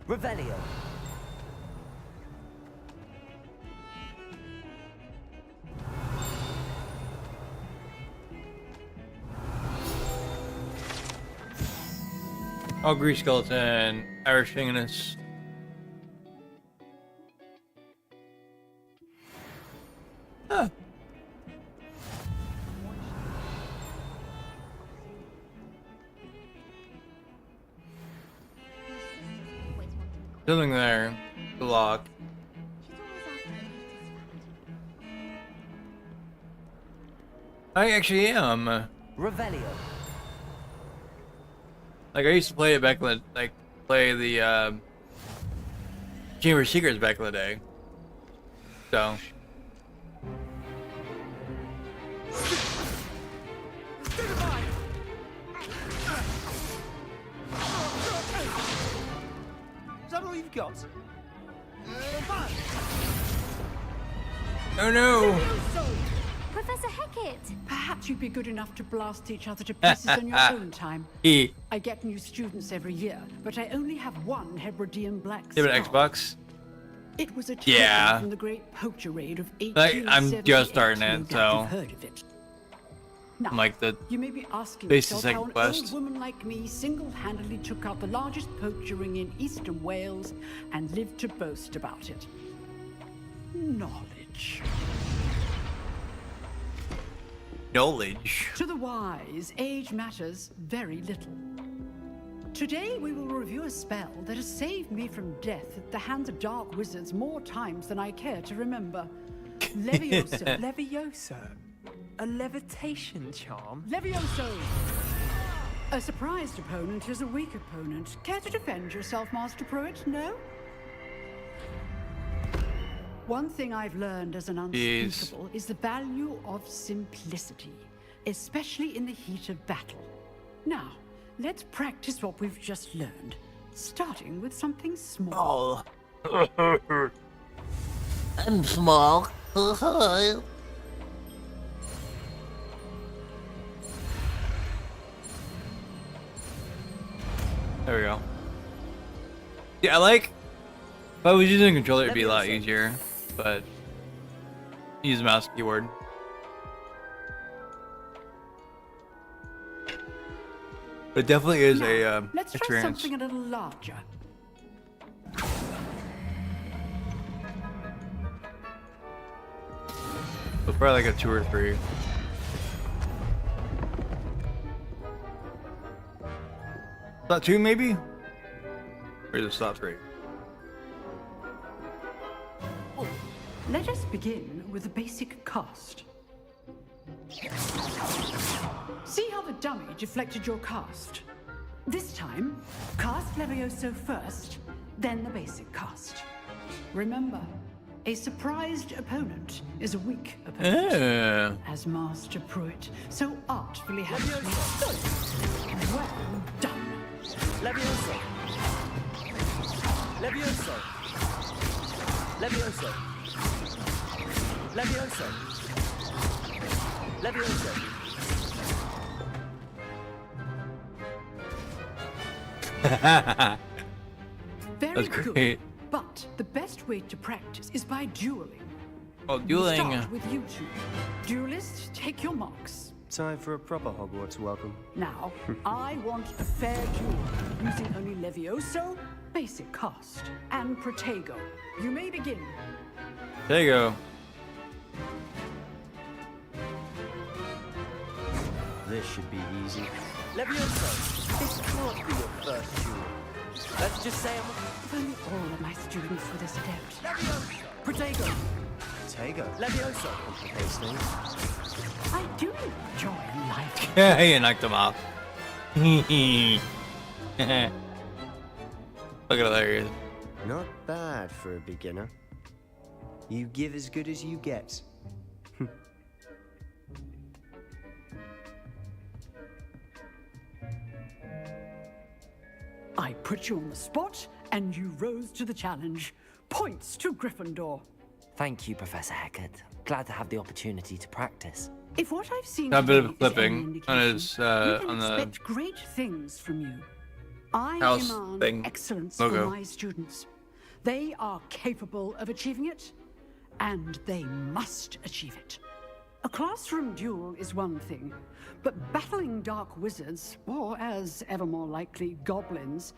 [SPEAKER 12] Revelio.
[SPEAKER 1] Oh, Grease Skeleton, Irish Finginus. Huh. Something there. The lock. I actually am.
[SPEAKER 12] Revelio.
[SPEAKER 1] Like I used to play it back when, like, play the Chamber of Secrets back in the day. So.
[SPEAKER 17] Is that all you've got?
[SPEAKER 1] Oh no!
[SPEAKER 3] Professor Hecat!
[SPEAKER 19] Perhaps you'd be good enough to blast each other to pieces on your own time. I get new students every year, but I only have one Hebridean black
[SPEAKER 1] You have an
[SPEAKER 19] skull.
[SPEAKER 1] Xbox?
[SPEAKER 19] It was a token
[SPEAKER 1] Yeah.
[SPEAKER 19] from the great poacher raid of
[SPEAKER 1] Like,
[SPEAKER 19] 1878.
[SPEAKER 1] I'm just starting
[SPEAKER 19] No
[SPEAKER 1] it,
[SPEAKER 19] doubt
[SPEAKER 1] so.
[SPEAKER 19] you've heard of it. Now,
[SPEAKER 1] I'm like the
[SPEAKER 19] you may be asking
[SPEAKER 1] base
[SPEAKER 19] yourself
[SPEAKER 1] second
[SPEAKER 19] how an
[SPEAKER 1] quest.
[SPEAKER 19] old woman like me single-handedly took out the largest poacher ring in eastern Wales and lived to boast about it. Knowledge.
[SPEAKER 1] Knowledge.
[SPEAKER 19] To the wise, age matters very little. Today we will review a spell that has saved me from death at the hands of dark wizards more times than I care to remember. Levioso.
[SPEAKER 14] Levioso? A levitation charm?
[SPEAKER 19] Levioso! A surprised opponent is a weak opponent. Care to defend yourself, Master Pruitt? No? One thing I've learned as an unspeakable is the value of simplicity, especially in the heat of battle. Now, let's practice what we've just learned, starting with something small.
[SPEAKER 20] I'm small.
[SPEAKER 1] There we go. Yeah, I like. If I was using a controller, it'd be a lot easier. But use the mouse keyboard. But it definitely is a
[SPEAKER 19] Let's try
[SPEAKER 1] experience.
[SPEAKER 19] something a little larger.
[SPEAKER 1] It's probably like a 2 or 3. Slot 2 maybe? Or is it slot 3?
[SPEAKER 19] Let us begin with the basic cast. See how the dummy deflected your cast? This time, cast Levioso first, then the basic cast. Remember, a surprised opponent is a weak opponent. As Master Pruitt so artfully has me. Well done.
[SPEAKER 12] Levioso. Levioso. Levioso. Levioso. Levioso.
[SPEAKER 19] Very
[SPEAKER 1] That's
[SPEAKER 19] good.
[SPEAKER 1] great.
[SPEAKER 19] But the best way to practice is by dueling.
[SPEAKER 1] Oh,
[SPEAKER 19] We'll
[SPEAKER 1] dueling.
[SPEAKER 19] start with you two. Duelists, take your marks.
[SPEAKER 14] Time for a proper Hogwarts welcome.
[SPEAKER 19] Now, I want a fair duel, using only Levioso, basic cast, and Protego. You may begin.
[SPEAKER 1] There you go.
[SPEAKER 12] This should be easy. Levioso, this can't be your first duel. Let's just say
[SPEAKER 19] If only all of my students were this adept.
[SPEAKER 12] Levioso!
[SPEAKER 19] Protego!
[SPEAKER 12] Protego? Levioso complicates things.
[SPEAKER 19] I do enjoy life.
[SPEAKER 1] Yeah, you knocked him off. Look at hilarious.
[SPEAKER 12] Not bad for a beginner. You give as good as you get.
[SPEAKER 19] I put you on the spot, and you rose to the challenge. Points to Gryffindor.
[SPEAKER 6] Thank you, Professor Hecat. Glad to have the opportunity to practice.
[SPEAKER 19] If what I've seen
[SPEAKER 1] Got a bit of a
[SPEAKER 19] today is any
[SPEAKER 1] clipping on
[SPEAKER 19] indication,
[SPEAKER 1] his
[SPEAKER 19] we can
[SPEAKER 1] on the
[SPEAKER 19] expect great things from you. I
[SPEAKER 1] house
[SPEAKER 19] demand
[SPEAKER 1] thing
[SPEAKER 19] excellence
[SPEAKER 1] logo.
[SPEAKER 19] from my students. They are capable of achieving it, and they must achieve it. A classroom duel is one thing, but battling dark wizards, or as ever more likely, goblins,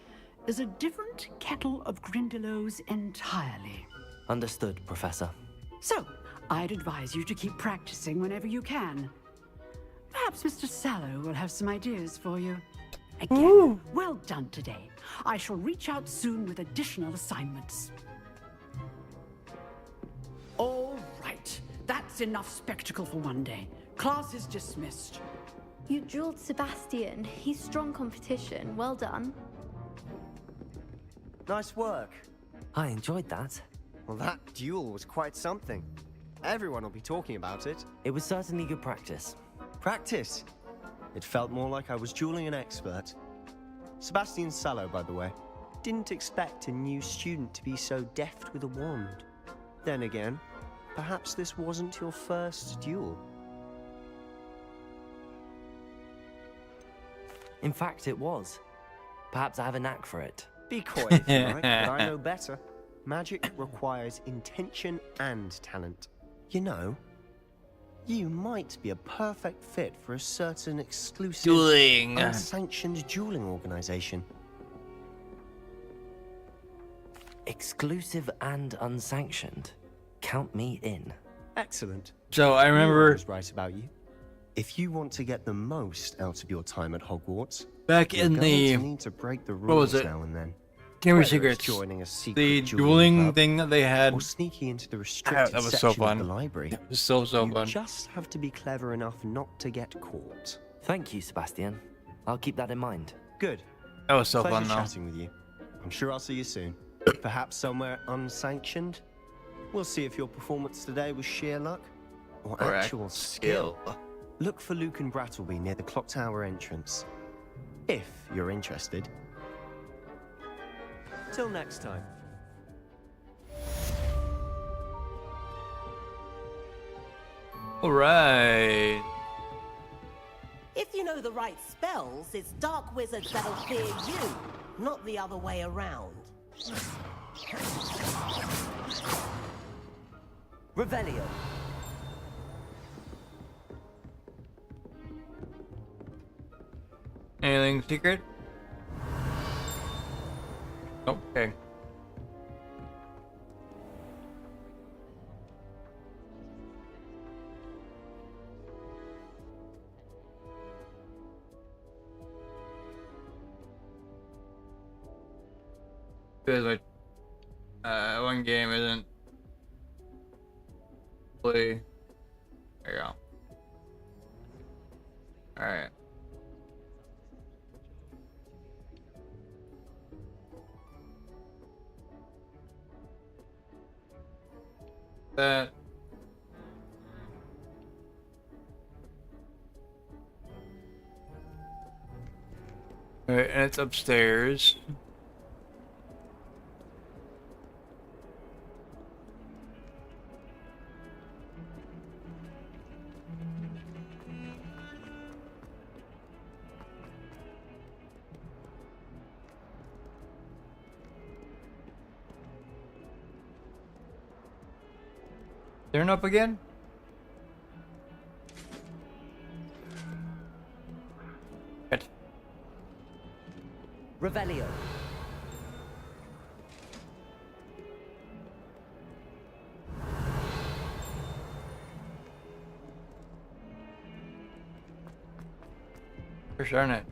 [SPEAKER 19] is a different kettle of Grindylows entirely.
[SPEAKER 6] Understood, Professor.
[SPEAKER 19] So, I'd advise you to keep practicing whenever you can. Perhaps Mr. Sallow will have some ideas for you. Again, well done today. I shall reach out soon with additional assignments. All right. That's enough spectacle for one day. Class is dismissed.
[SPEAKER 20] You drilled Sebastian. He's strong competition. Well done.
[SPEAKER 12] Nice work.
[SPEAKER 6] I enjoyed that.
[SPEAKER 12] Well, that duel was quite something. Everyone will be talking about it.
[SPEAKER 6] It was certainly good practice.
[SPEAKER 12] Practice? It felt more like I was dueling an expert. Sebastian Sallow, by the way. Didn't expect a new student to be so deft with a wand. Then again, perhaps this wasn't your first duel.
[SPEAKER 6] In fact, it was. Perhaps I have a knack for it.
[SPEAKER 12] Be coy if you like, but I know better. Magic requires intention and talent. You know, you might be a perfect fit for a certain exclusive,
[SPEAKER 1] Dueling.
[SPEAKER 12] unsanctioned dueling organization.
[SPEAKER 6] Exclusive and unsanctioned. Count me in.
[SPEAKER 12] Excellent.
[SPEAKER 1] So I remember
[SPEAKER 12] I was right about you. If you want to get the most out of your time at Hogwarts,
[SPEAKER 1] back
[SPEAKER 12] you're
[SPEAKER 1] in
[SPEAKER 12] going
[SPEAKER 1] the
[SPEAKER 12] to need to break the rules
[SPEAKER 1] what was it?
[SPEAKER 12] now and then.
[SPEAKER 1] Chamber
[SPEAKER 12] Whether it's
[SPEAKER 1] Secrets.
[SPEAKER 12] joining a secret
[SPEAKER 1] The
[SPEAKER 12] dueling
[SPEAKER 1] dueling
[SPEAKER 12] club
[SPEAKER 1] thing that they had.
[SPEAKER 12] or sneaking into the restricted
[SPEAKER 1] That was
[SPEAKER 12] section
[SPEAKER 1] so fun.
[SPEAKER 12] of the library.
[SPEAKER 1] It was so
[SPEAKER 12] you
[SPEAKER 1] fun.
[SPEAKER 12] just have to be clever enough not to get caught.
[SPEAKER 6] Thank you, Sebastian. I'll keep that in mind.
[SPEAKER 12] Good.
[SPEAKER 1] That was so
[SPEAKER 12] Pleasure
[SPEAKER 1] fun though.
[SPEAKER 12] chatting with you. I'm sure I'll see you soon. Perhaps somewhere unsanctioned. We'll see if your performance today was sheer luck or actual skill. Look for Luke and Brattleby near the clock tower entrance. If you're interested. Till next time.
[SPEAKER 1] Alright.
[SPEAKER 21] If you know the right spells, it's dark wizards that'll fear you, not the other way around.
[SPEAKER 6] Revelio.
[SPEAKER 1] Anything secret? Okay. Feels like one game isn't fully. There you go. All right. That. All right, and it's upstairs. Turn up again? Good.
[SPEAKER 6] Revelio.
[SPEAKER 1] For sure, it.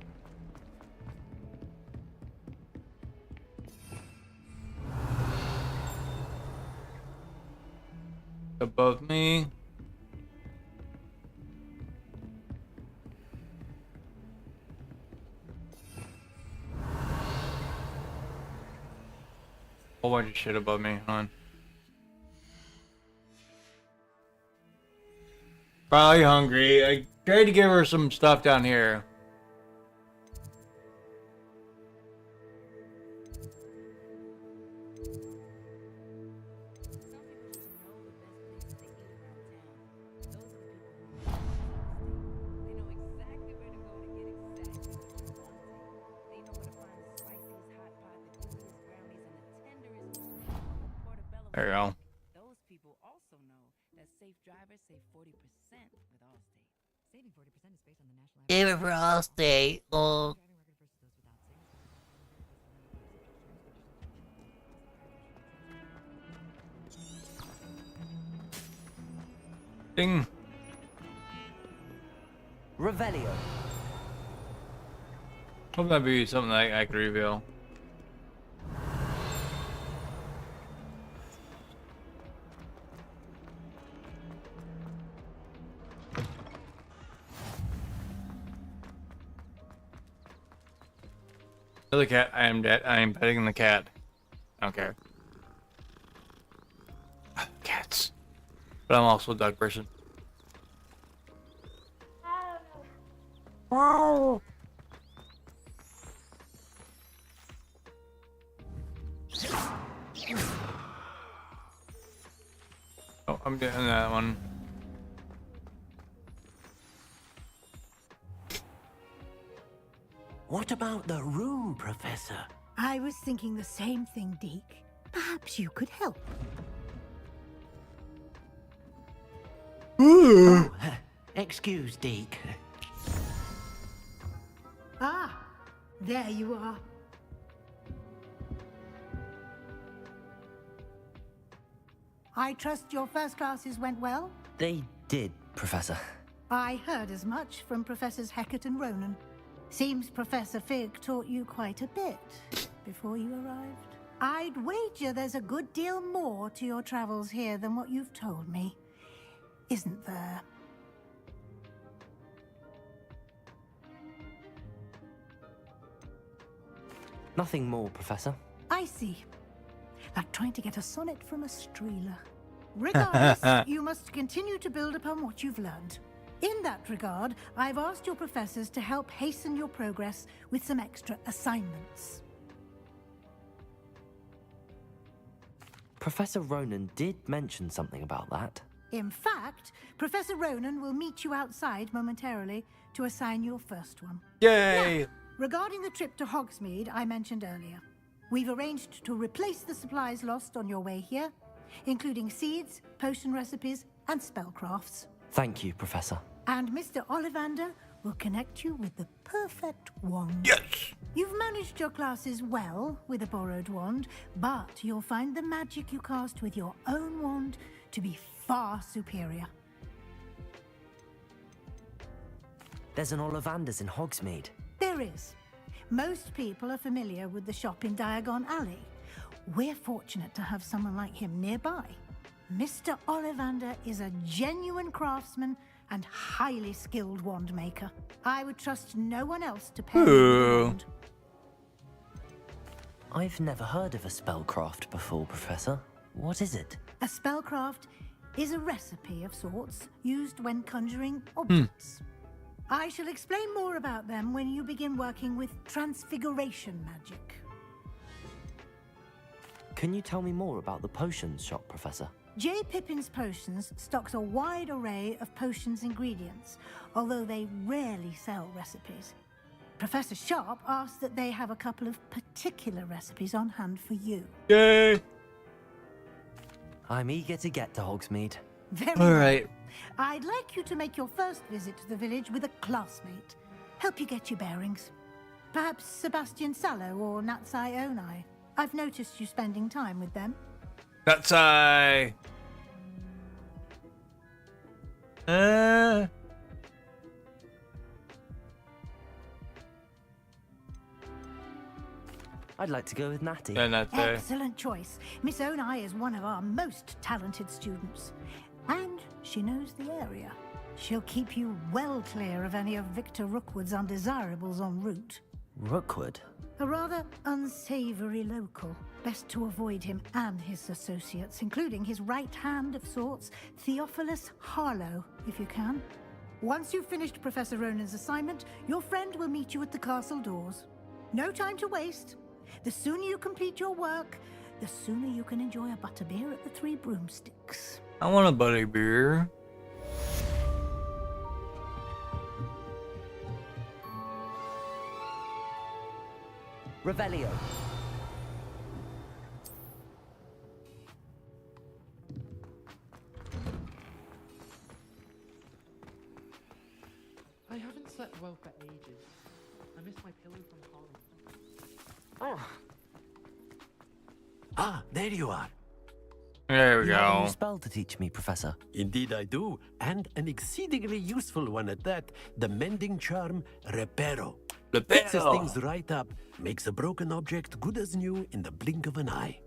[SPEAKER 1] Above me. Whole bunch of shit above me. Hold on. Probably hungry. I tried to give her some stuff down here. There you go.
[SPEAKER 5] Those people also know that safe drivers save 40% with Allstate. Saving 40% is based on the national
[SPEAKER 22] Save it for Allstate. Oh.
[SPEAKER 1] Ding.
[SPEAKER 6] Revelio.
[SPEAKER 1] Hope that'd be something I could reveal. The cat. I am dead. I am petting the cat. Okay. Cats. But I'm also a dog person.
[SPEAKER 22] Wow.
[SPEAKER 1] Oh, I'm getting that one.
[SPEAKER 11] What about the room, Professor?
[SPEAKER 10] I was thinking the same thing, Deke. Perhaps you could help.
[SPEAKER 11] Oh, excuse, Deke.
[SPEAKER 10] Ah, there you are. I trust your first classes went well?
[SPEAKER 6] They did, Professor.
[SPEAKER 10] I heard as much from Professors Hecat and Ronan. Seems Professor Fig taught you quite a bit before you arrived. I'd wager there's a good deal more to your travels here than what you've told me. Isn't there?
[SPEAKER 6] Nothing more, Professor.
[SPEAKER 10] I see. Like trying to get a sonnet from a streeler. Regardless, you must continue to build upon what you've learned. In that regard, I've asked your professors to help hasten your progress with some extra assignments.
[SPEAKER 6] Professor Ronan did mention something about that.
[SPEAKER 10] In fact, Professor Ronan will meet you outside momentarily to assign your first one.
[SPEAKER 1] Yay!
[SPEAKER 10] Now, regarding the trip to Hogsmeade I mentioned earlier, we've arranged to replace the supplies lost on your way here, including seeds, potion recipes, and spellcrafts.
[SPEAKER 6] Thank you, Professor.
[SPEAKER 10] And Mr. Ollivander will connect you with the perfect wand.
[SPEAKER 1] Yes!
[SPEAKER 10] You've managed your classes well with a borrowed wand, but you'll find the magic you cast with your own wand to be far superior.
[SPEAKER 6] There's an Ollivander's in Hogsmeade.
[SPEAKER 10] There is. Most people are familiar with the shop in Diagon Alley. We're fortunate to have someone like him nearby. Mr. Ollivander is a genuine craftsman and highly skilled wand maker. I would trust no one else to pair with the wand.
[SPEAKER 6] I've never heard of a spellcraft before, Professor. What is it?
[SPEAKER 10] A spellcraft is a recipe of sorts used when conjuring objects. I shall explain more about them when you begin working with transfiguration magic.
[SPEAKER 6] Can you tell me more about the potions shop, Professor?
[SPEAKER 10] J. Pippin's Potions stocks a wide array of potions ingredients, although they rarely sell recipes. Professor Sharp asked that they have a couple of particular recipes on hand for you.
[SPEAKER 1] Yay!
[SPEAKER 6] I'm eager to get to Hogsmeade.
[SPEAKER 10] Very
[SPEAKER 1] All right.
[SPEAKER 10] well. I'd like you to make your first visit to the village with a classmate. Help you get your bearings. Perhaps Sebastian Sallow or Natsai Onai. I've noticed you spending time with them.
[SPEAKER 1] That's I.
[SPEAKER 6] I'd like to go with Natty.
[SPEAKER 10] Excellent choice. Miss Onai is one of our most talented students. And she knows the area. She'll keep you well clear of any of Victor Rookwood's undesirables en route.
[SPEAKER 6] Rookwood?
[SPEAKER 10] A rather unsavory local. Best to avoid him and his associates, including his right hand of sorts, Theophilus Harlow, if you can. Once you've finished Professor Ronan's assignment, your friend will meet you at the castle doors. No time to waste. The sooner you complete your work, the sooner you can enjoy a butterbeer at the Three Broomsticks.
[SPEAKER 1] I want a butterbeer.
[SPEAKER 6] Revelio.
[SPEAKER 8] I haven't slept well for ages. I miss my pillow from home.
[SPEAKER 13] Ah, there you are.
[SPEAKER 1] There we
[SPEAKER 6] You have a
[SPEAKER 1] go.
[SPEAKER 6] new spell to teach me, Professor.
[SPEAKER 13] Indeed I do, and an exceedingly useful one at that. The mending charm, Reparo. Fixes things right up, makes a broken object good as new in the blink of an eye.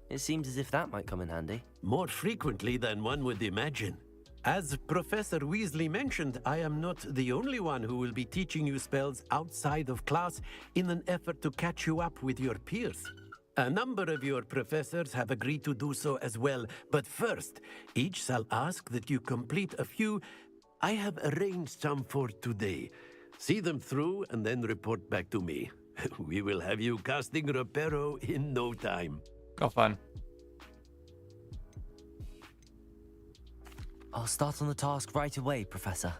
[SPEAKER 6] It seems as if that might come in handy.
[SPEAKER 13] More frequently than one would imagine. As Professor Weasley mentioned, I am not the only one who will be teaching you spells outside of class in an effort to catch you up with your peers. A number of your professors have agreed to do so as well, but first, each shall ask that you complete a few. I have arranged some for today. See them through and then report back to me. We will have you casting Reparo in no time.
[SPEAKER 1] Go fun.
[SPEAKER 6] I'll start on the task right away, Professor.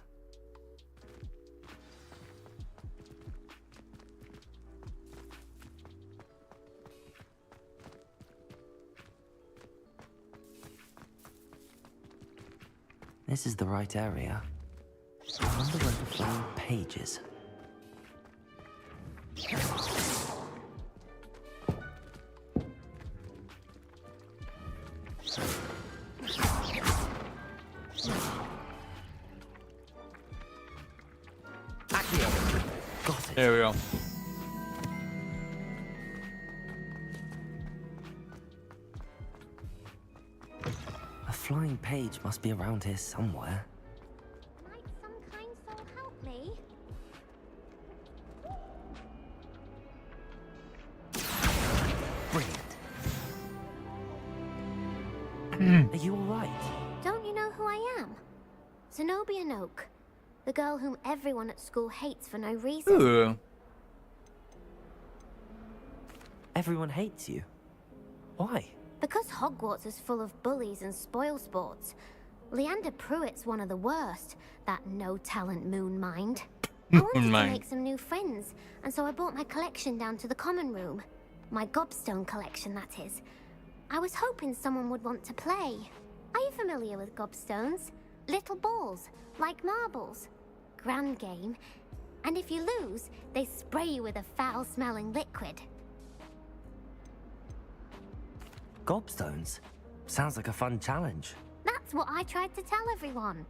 [SPEAKER 6] This is the right area. I wonder where the flying page is. Got it.
[SPEAKER 1] There we go.
[SPEAKER 6] A flying page must be around here somewhere.
[SPEAKER 3] Might some kind soul help me?
[SPEAKER 6] Brilliant. Are you alright?
[SPEAKER 3] Don't you know who I am? Zenobia Noak. The girl whom everyone at school hates for no reason.
[SPEAKER 1] Ooh.
[SPEAKER 6] Everyone hates you. Why?
[SPEAKER 3] Because Hogwarts is full of bullies and spoilsports. Leander Pruitt's one of the worst. That no-talent moon mind. I wanted to make some new friends, and so I brought my collection down to the common room. My gobstone collection, that is. I was hoping someone would want to play. Are you familiar with gobstones? Little balls, like marbles. Grand game. And if you lose, they spray you with a foul-smelling liquid.
[SPEAKER 6] Gobstones? Sounds like a fun challenge.
[SPEAKER 3] That's what I tried to tell everyone.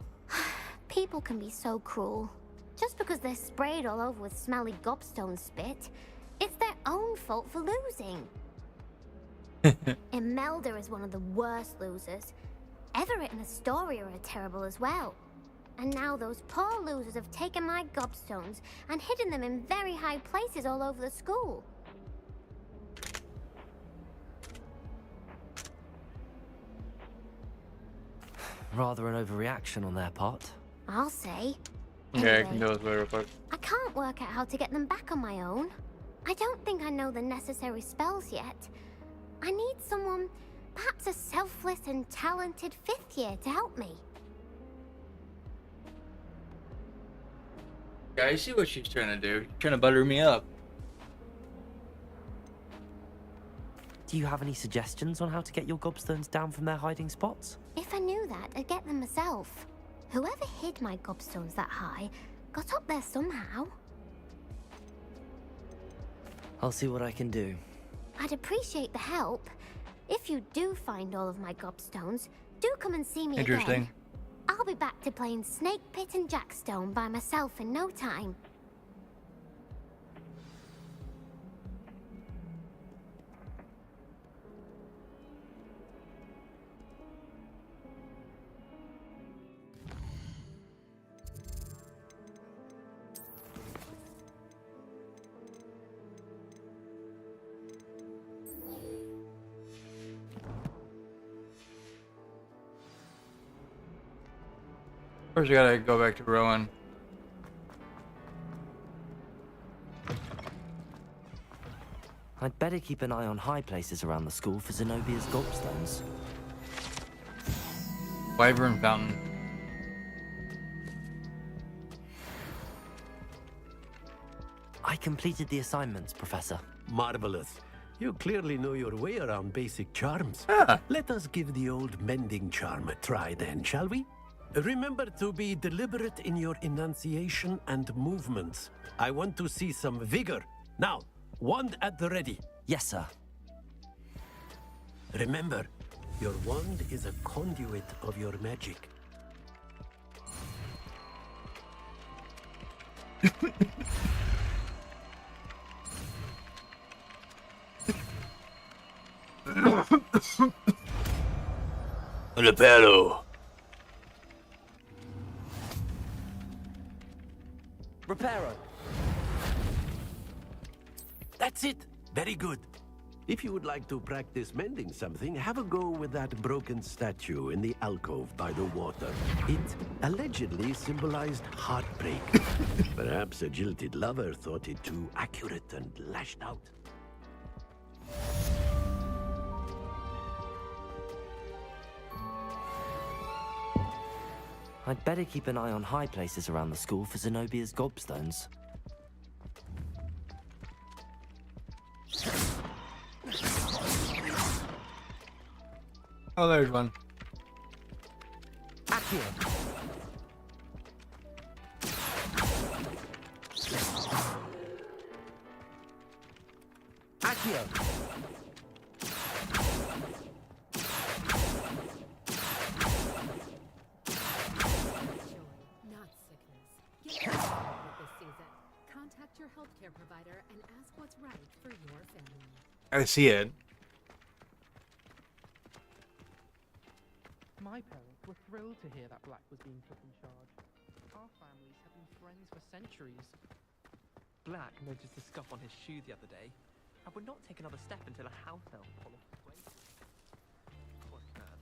[SPEAKER 3] People can be so cruel. Just because they're sprayed all over with smelly gobstone spit, it's their own fault for losing. Imelda is one of the worst losers. Everett and Astoria are terrible as well. And now those poor losers have taken my gobstones and hidden them in very high places all over the school.
[SPEAKER 6] Rather an overreaction on their part.
[SPEAKER 3] I'll say.
[SPEAKER 1] Okay, I can do this real quick.
[SPEAKER 3] I can't work out how to get them back on my own. I don't think I know the necessary spells yet. I need someone, perhaps a selfless and talented 5th year to help me.
[SPEAKER 1] Yeah, I see what she's trying to do. She's trying to butter me up.
[SPEAKER 6] Do you have any suggestions on how to get your gobstones down from their hiding spots?
[SPEAKER 3] If I knew that, I'd get them myself. Whoever hid my gobstones that high got up there somehow.
[SPEAKER 6] I'll see what I can do.
[SPEAKER 3] I'd appreciate the help. If you do find all of my gobstones, do come and see me
[SPEAKER 1] Interesting.
[SPEAKER 3] again. I'll be back to playing Snake Pit and Jackstone by myself in no time.
[SPEAKER 1] First, I gotta go back to Rowan.
[SPEAKER 6] I'd better keep an eye on high places around the school for Zenobia's gobstones.
[SPEAKER 1] Wyvern Fountain.
[SPEAKER 6] I completed the assignments, Professor.
[SPEAKER 13] Marvelous. You clearly know your way around basic charms. Let us give the old mending charm a try then, shall we? Remember to be deliberate in your enunciation and movements. I want to see some vigor. Now, wand at the ready.
[SPEAKER 6] Yes, sir.
[SPEAKER 13] Remember, your wand is a conduit of your magic.
[SPEAKER 1] Reparo.
[SPEAKER 6] Reparo.
[SPEAKER 13] That's it. Very good. If you would like to practice mending something, have a go with that broken statue in the alcove by the water. It allegedly symbolized heartbreak. Perhaps a jilted lover thought it too accurate and lashed out.
[SPEAKER 6] I'd better keep an eye on high places around the school for Zenobia's gobstones.
[SPEAKER 1] Oh, there's one.
[SPEAKER 6] Accio. Accio.
[SPEAKER 5] Not sickness. Get ready with this season. Contact your healthcare provider and ask what's right for your family.
[SPEAKER 1] I see it.
[SPEAKER 8] My parents were thrilled to hear that Black was being put in charge. Our families have been friends for centuries.
[SPEAKER 14] Black noticed a scuff on his shoe the other day and would not take another step until a house elf polished his way. Poor man.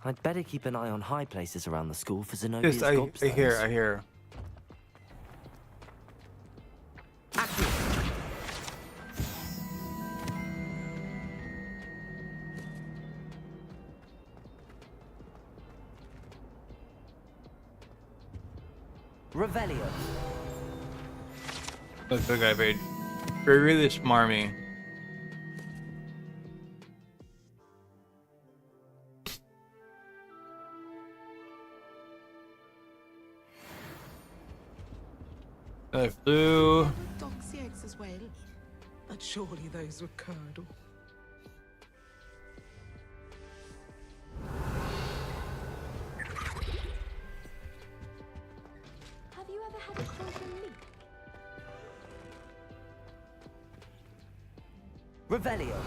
[SPEAKER 6] I'd better keep an eye on high places around the school for Zenobia's
[SPEAKER 1] Just, I
[SPEAKER 6] gobstones.
[SPEAKER 1] I hear.
[SPEAKER 6] Revelio.
[SPEAKER 1] Look, the guy made really smarmy. I flew.
[SPEAKER 9] Doxy eggs as well. But surely those were curdle.
[SPEAKER 20] Have you ever had a cauldron leak?
[SPEAKER 6] Revelio.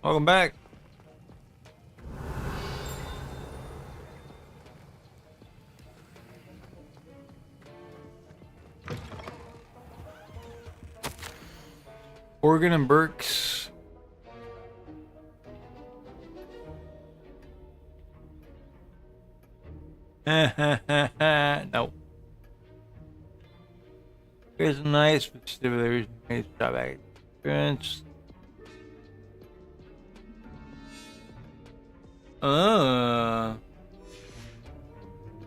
[SPEAKER 1] Welcome back. Morgan and Burks. No. Here's a nice festivities, nice job experience.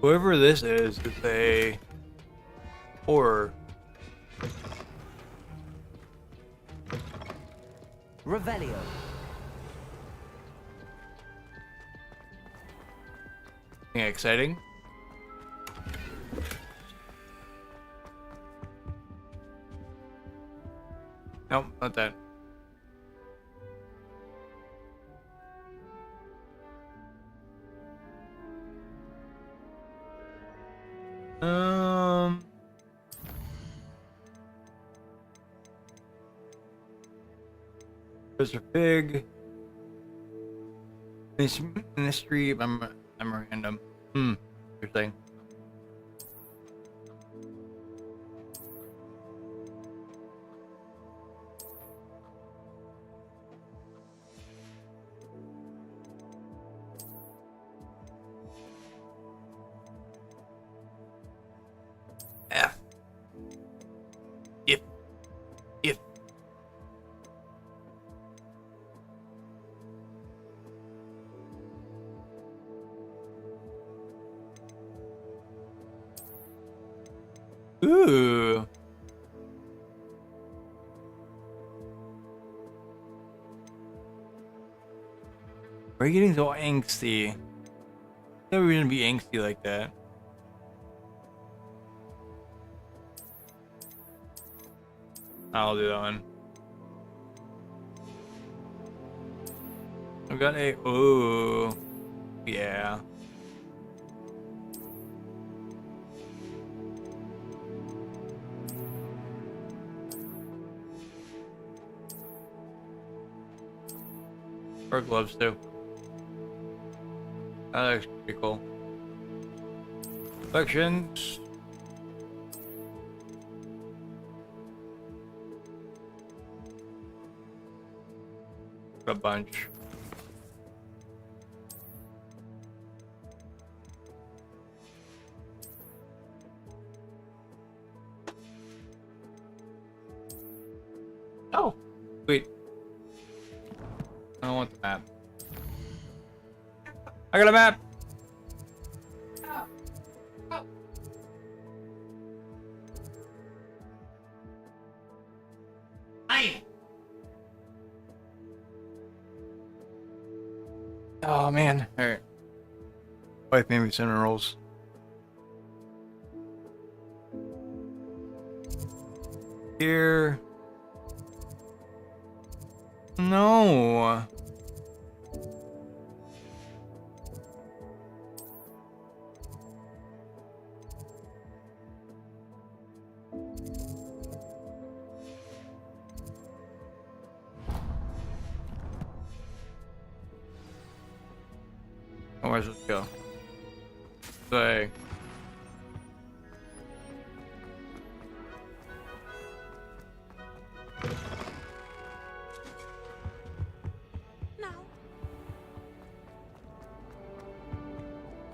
[SPEAKER 1] Whoever this is a horror.
[SPEAKER 6] Revelio.
[SPEAKER 1] Yeah, exciting. Nope, not that. Mr. Pig. Ministry. I'm random. Interesting. Ooh. Why are you getting so angsty? Never gonna be angsty like that. I'll do that one. I've got a ooh. Yeah. Or gloves too. That looks pretty cool. Collections. A bunch. Oh, wait. I don't want the map. I got a map. Hi. Oh man. All right. Wife made me cinnamon rolls. Here. No. Oh, where's this go? Say.
[SPEAKER 21] No.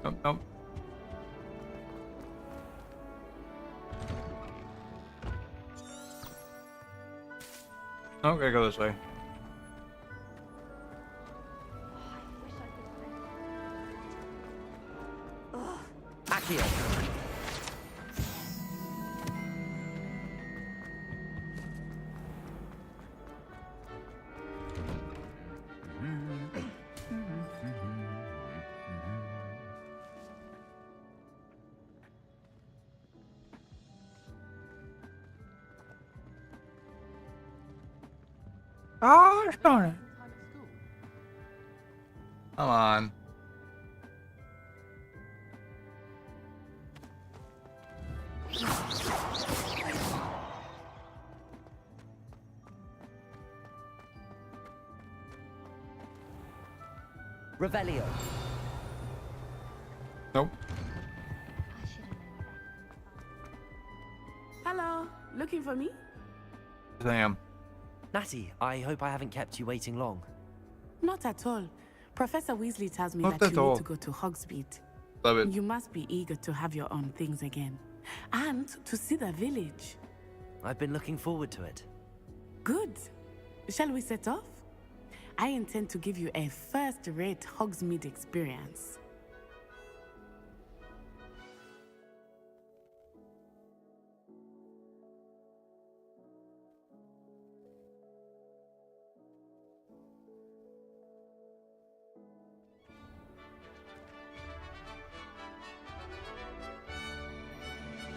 [SPEAKER 1] Nope, nope. Okay, go this way.
[SPEAKER 6] Accio.
[SPEAKER 1] Oh, darn it. Come on.
[SPEAKER 6] Revelio.
[SPEAKER 1] Nope.
[SPEAKER 15] Hello, looking for me?
[SPEAKER 1] Yes, I am.
[SPEAKER 6] Natty, I hope I haven't kept you waiting long.
[SPEAKER 15] Not at all. Professor Weasley tells me
[SPEAKER 1] Not
[SPEAKER 15] that
[SPEAKER 1] at
[SPEAKER 15] you
[SPEAKER 1] all.
[SPEAKER 15] need to go to Hogsmeade.
[SPEAKER 1] Love it.
[SPEAKER 15] You must be eager to have your own things again. And to see the village.
[SPEAKER 6] I've been looking forward to it.
[SPEAKER 15] Good. Shall we set off? I intend to give you a first-rate Hogsmeade experience.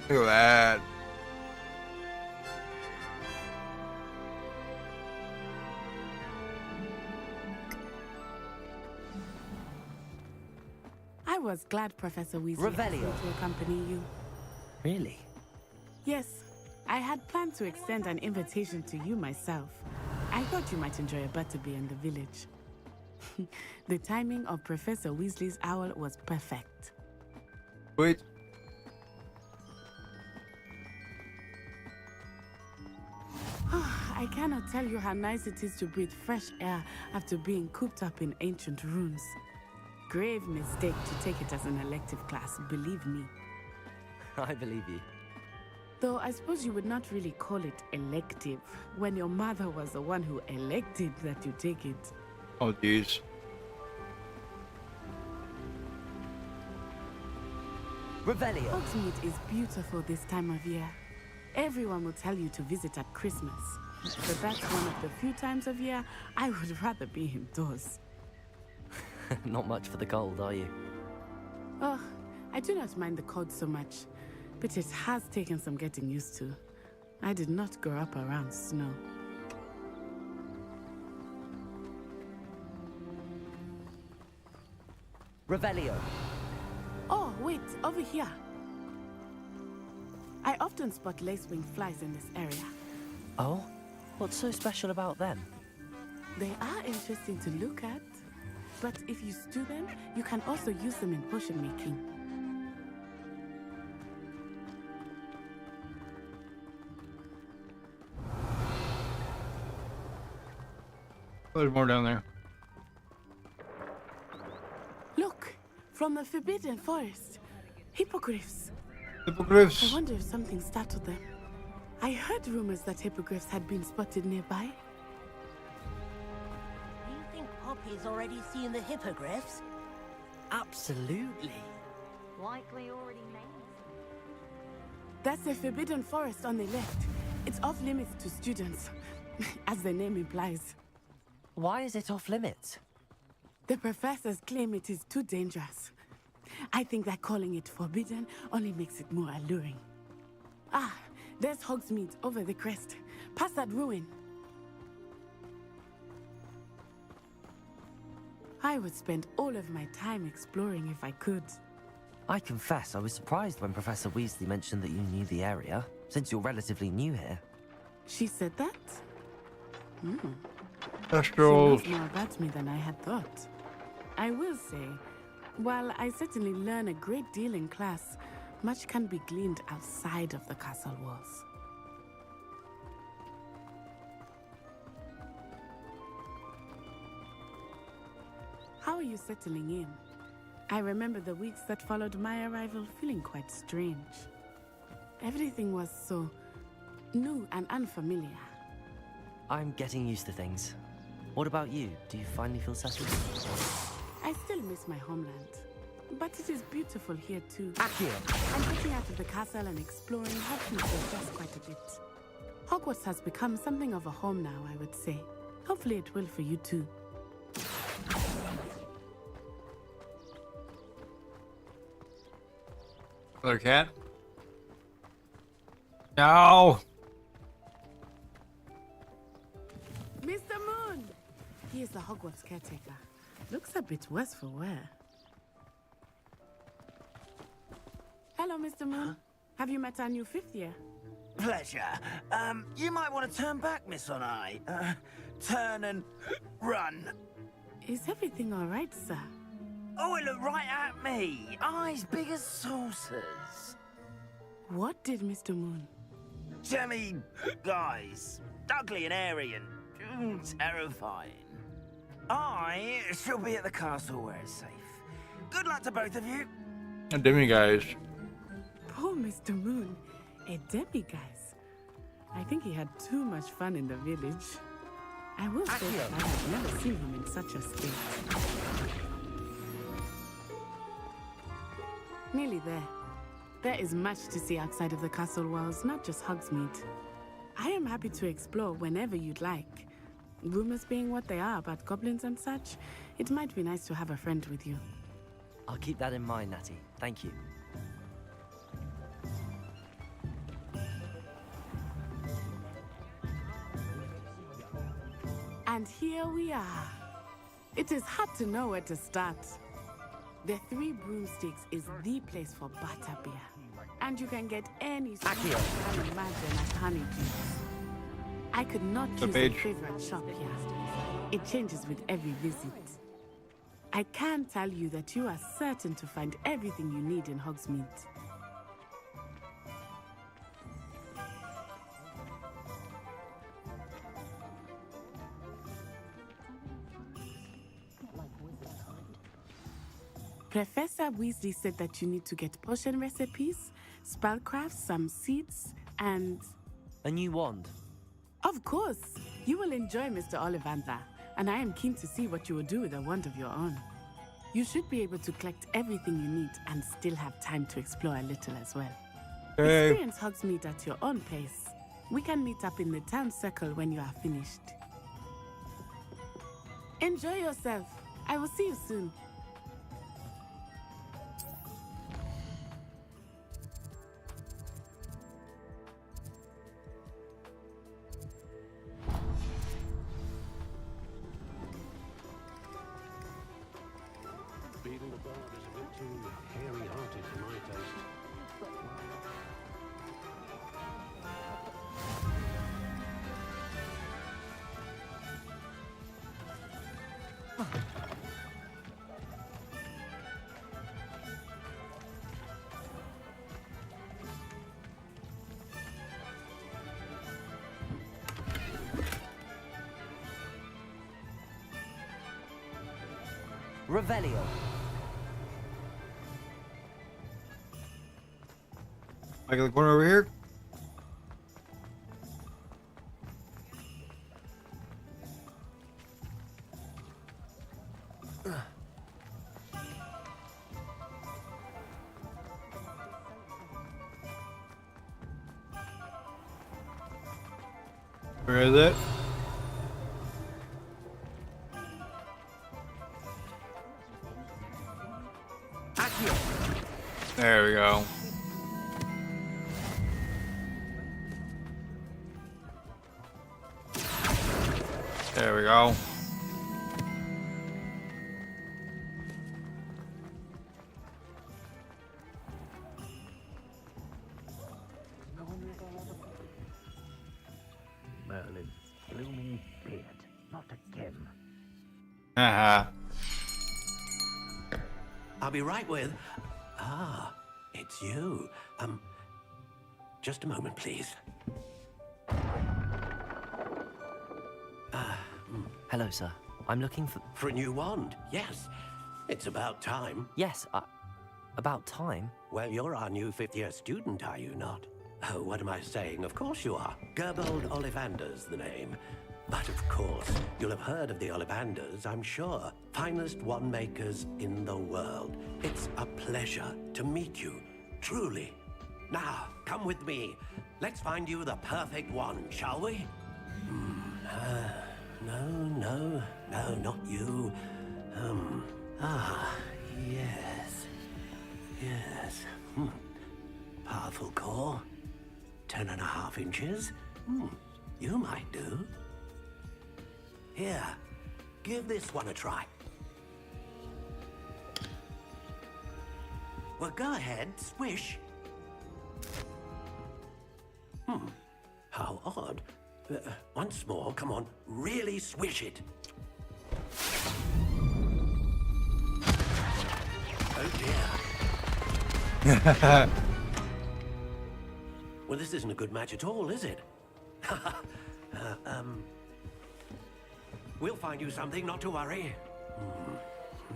[SPEAKER 1] Look at that.
[SPEAKER 15] I was glad Professor Weasley asked me
[SPEAKER 6] Revelio.
[SPEAKER 15] to accompany you.
[SPEAKER 6] Really?
[SPEAKER 15] Yes, I had planned to extend an invitation to you myself. I thought you might enjoy a butterbeer in the village. The timing of Professor Weasley's owl was perfect.
[SPEAKER 1] Wait.
[SPEAKER 15] I cannot tell you how nice it is to breathe fresh air after being cooped up in ancient rooms. Grave mistake to take it as an elective class, believe me.
[SPEAKER 6] I believe you.
[SPEAKER 15] Though I suppose you would not really call it elective when your mother was the one who elected that you take it.
[SPEAKER 1] Oh, jeez.
[SPEAKER 6] Revelio.
[SPEAKER 15] Hogsmeade is beautiful this time of year. Everyone will tell you to visit at Christmas. But that's one of the few times of year I would rather be indoors.
[SPEAKER 6] Not much for the cold, are you?
[SPEAKER 15] Oh, I do not mind the cold so much, but it has taken some getting used to. I did not grow up around snow.
[SPEAKER 6] Revelio.
[SPEAKER 15] Oh, wait, over here. I often spot lacewing flies in this area.
[SPEAKER 6] Oh? What's so special about them?
[SPEAKER 15] They are interesting to look at, but if you stew them, you can also use them in potion making.
[SPEAKER 1] There's more down there.
[SPEAKER 15] Look, from the Forbidden Forest. Hippogriffs.
[SPEAKER 1] Hippogriffs.
[SPEAKER 15] I wonder if something startled them. I heard rumors that hippogriffs had been spotted nearby.
[SPEAKER 21] You think Poppy's already seen the hippogriffs?
[SPEAKER 6] Absolutely.
[SPEAKER 2] Likely already named.
[SPEAKER 15] That's the Forbidden Forest on the left. It's off limits to students, as the name implies.
[SPEAKER 6] Why is it off limits?
[SPEAKER 15] The professors claim it is too dangerous. I think that calling it forbidden only makes it more alluring. Ah, there's Hogsmeade over the crest, past that ruin. I would spend all of my time exploring if I could.
[SPEAKER 6] I confess I was surprised when Professor Weasley mentioned that you knew the area, since you're relatively new here.
[SPEAKER 15] She said that?
[SPEAKER 1] That's
[SPEAKER 15] She
[SPEAKER 1] gross.
[SPEAKER 15] knows more about me than I had thought. I will say, while I certainly learn a great deal in class, much can be gleaned outside of the castle walls. How are you settling in? I remember the weeks that followed my arrival feeling quite strange. Everything was so new and unfamiliar.
[SPEAKER 6] I'm getting used to things. What about you? Do you finally feel settled?
[SPEAKER 15] I still miss my homeland, but it is beautiful here too.
[SPEAKER 6] Accio.
[SPEAKER 15] And getting out of the castle and exploring helped me to adjust quite a bit. Hogwarts has become something of a home now, I would say. Hopefully it will for you too.
[SPEAKER 1] Other cat? No!
[SPEAKER 15] Mr. Moon! He is the Hogwarts caretaker. Looks a bit worse for wear. Hello, Mr. Moon. Have you met our new fifth year?
[SPEAKER 7] Pleasure. You might want to turn back, Miss Onai. Turn and run.
[SPEAKER 15] Is everything all right, sir?
[SPEAKER 7] Oh, it looked right at me. Eyes big as saucers.
[SPEAKER 15] What did Mr. Moon?
[SPEAKER 7] Jemmy guys. Ugly and airy and terrifying. I shall be at the castle where it's safe. Good luck to both of you.
[SPEAKER 1] A demiguise.
[SPEAKER 15] Poor Mr. Moon. A demiguise. I think he had too much fun in the village. I will say that I have never seen him in such a state. Nearly there. There is much to see outside of the castle walls, not just Hogsmeade. I am happy to explore whenever you'd like. Rumors being what they are about goblins and such, it might be nice to have a friend with you.
[SPEAKER 6] I'll keep that in mind, Natty. Thank you.
[SPEAKER 15] And here we are. It is hard to know where to start. The Three Broomsticks is the place for butterbeer. And you can get any sweet you can imagine at Honeydew. I could not choose a favorite shop here. It changes with every visit. I can tell you that you are certain to find everything you need in Hogsmeade. Professor Weasley said that you need to get potion recipes, spellcrafts, some seeds, and...
[SPEAKER 6] A new wand?
[SPEAKER 15] Of course! You will enjoy Mr. Ollivander, and I am keen to see what you will do with a wand of your own. You should be able to collect everything you need and still have time to explore a little as well.
[SPEAKER 1] Hey.
[SPEAKER 15] Experience Hogsmeade at your own pace. We can meet up in the town circle when you are finished. Enjoy yourself. I will see you soon.
[SPEAKER 13] Beating the Bard is a bit too hairy-hearted for my taste.
[SPEAKER 6] Revelio.
[SPEAKER 1] Like the corner over here? Where is it? There we go. There we go.
[SPEAKER 11] Merlin's blooming beard. Not again.
[SPEAKER 1] Haha.
[SPEAKER 13] I'll be right with... Ah, it's you. Just a moment, please.
[SPEAKER 6] Hello, sir. I'm looking for...
[SPEAKER 13] For a new wand, yes. It's about time.
[SPEAKER 6] Yes, about time?
[SPEAKER 13] Well, you're our new fifth-year student, are you not? Oh, what am I saying? Of course you are. Gerbold Ollivander's the name. But of course, you'll have heard of the Ollivanders, I'm sure. Finest wand makers in the world. It's a pleasure to meet you, truly. Now, come with me. Let's find you the perfect wand, shall we? No, not you. Yes. Powerful core. 10.5 inches. You might do. Here, give this one a try. Well, go ahead, swish. How odd. Once more, come on, really swish it. Oh dear. Well, this isn't a good match at all, is it? We'll find you something, not to worry.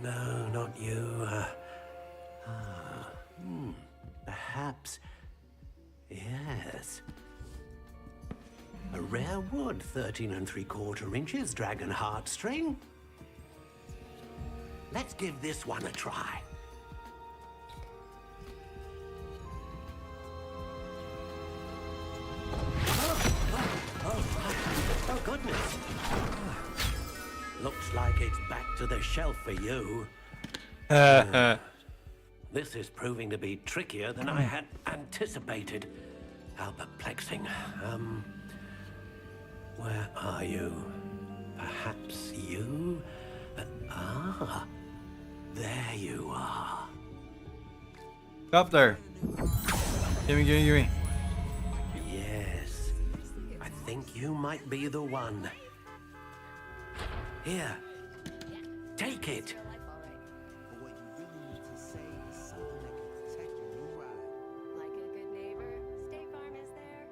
[SPEAKER 13] No, not you. Perhaps... Yes. A rare wood, 13 3/4 inches, dragon heartstring. Let's give this one a try. Oh, goodness. Looks like it's back to the shelf for you. This is proving to be trickier than I had anticipated. How perplexing. Where are you? Perhaps you? There you are.
[SPEAKER 1] Up there. Gimme.
[SPEAKER 13] Yes. I think you might be the one. Here. Take it.
[SPEAKER 2] Like a good neighbor, State Farm is there.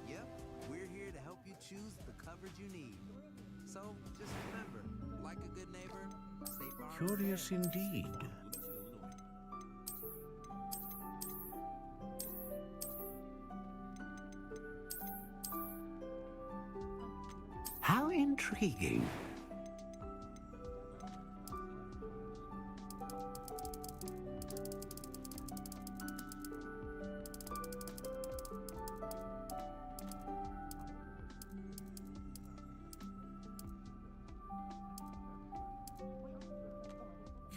[SPEAKER 17] Yep, we're here to help you choose the coverage you need. So just remember, like a good neighbor, State Farm.
[SPEAKER 11] Curious indeed. How intriguing.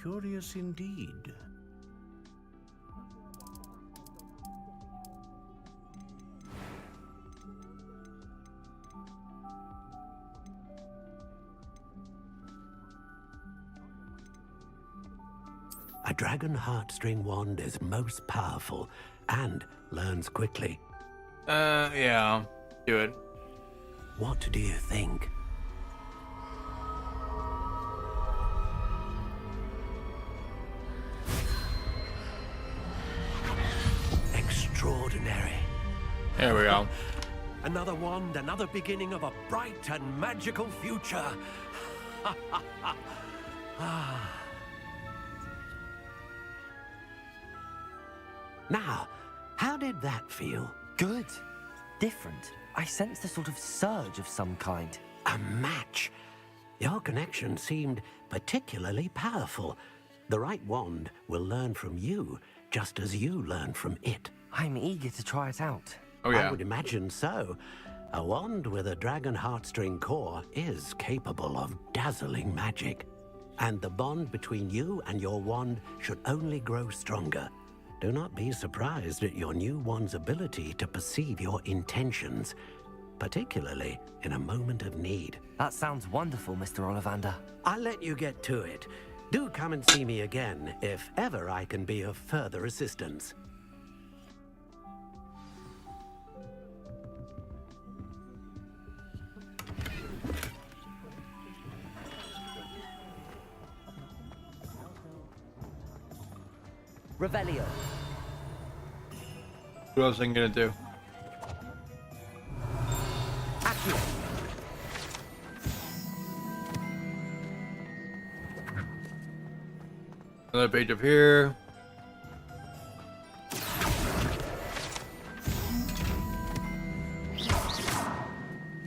[SPEAKER 11] Curious indeed.
[SPEAKER 13] A dragon heartstring wand is most powerful and learns quickly.
[SPEAKER 1] Yeah, do it.
[SPEAKER 13] What do you think? Extraordinary.
[SPEAKER 1] There we go.
[SPEAKER 13] Another wand, another beginning of a bright and magical future. Now, how did that feel?
[SPEAKER 6] Good. Different. I sensed a sort of surge of some kind.
[SPEAKER 13] A match. Your connection seemed particularly powerful. The right wand will learn from you, just as you learn from it.
[SPEAKER 6] I'm eager to try it out.
[SPEAKER 1] Oh, yeah.
[SPEAKER 13] I would imagine so. A wand with a dragon heartstring core is capable of dazzling magic. And the bond between you and your wand should only grow stronger. Do not be surprised at your new wand's ability to perceive your intentions, particularly in a moment of need.
[SPEAKER 6] That sounds wonderful, Mr. Ollivander.
[SPEAKER 13] I'll let you get to it. Do come and see me again if ever I can be of further assistance.
[SPEAKER 6] Revelio.
[SPEAKER 1] What else am I gonna do?
[SPEAKER 6] Accio.
[SPEAKER 1] Another page up here.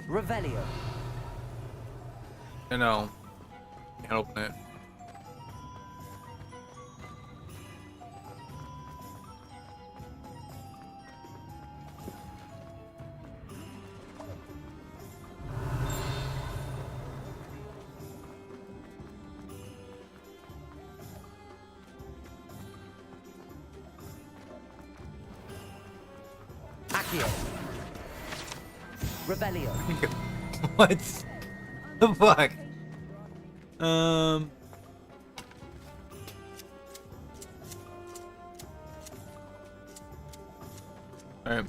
[SPEAKER 6] Revelio.
[SPEAKER 1] I know. Can't open it.
[SPEAKER 6] Revelio.
[SPEAKER 1] What the fuck? Alright.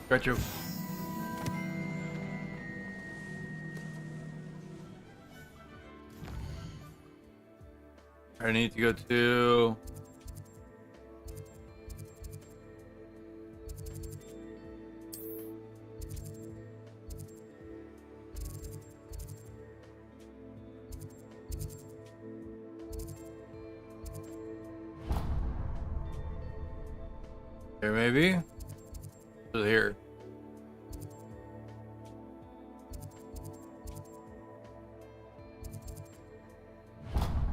[SPEAKER 1] Got you. I need to go to here, maybe? Here.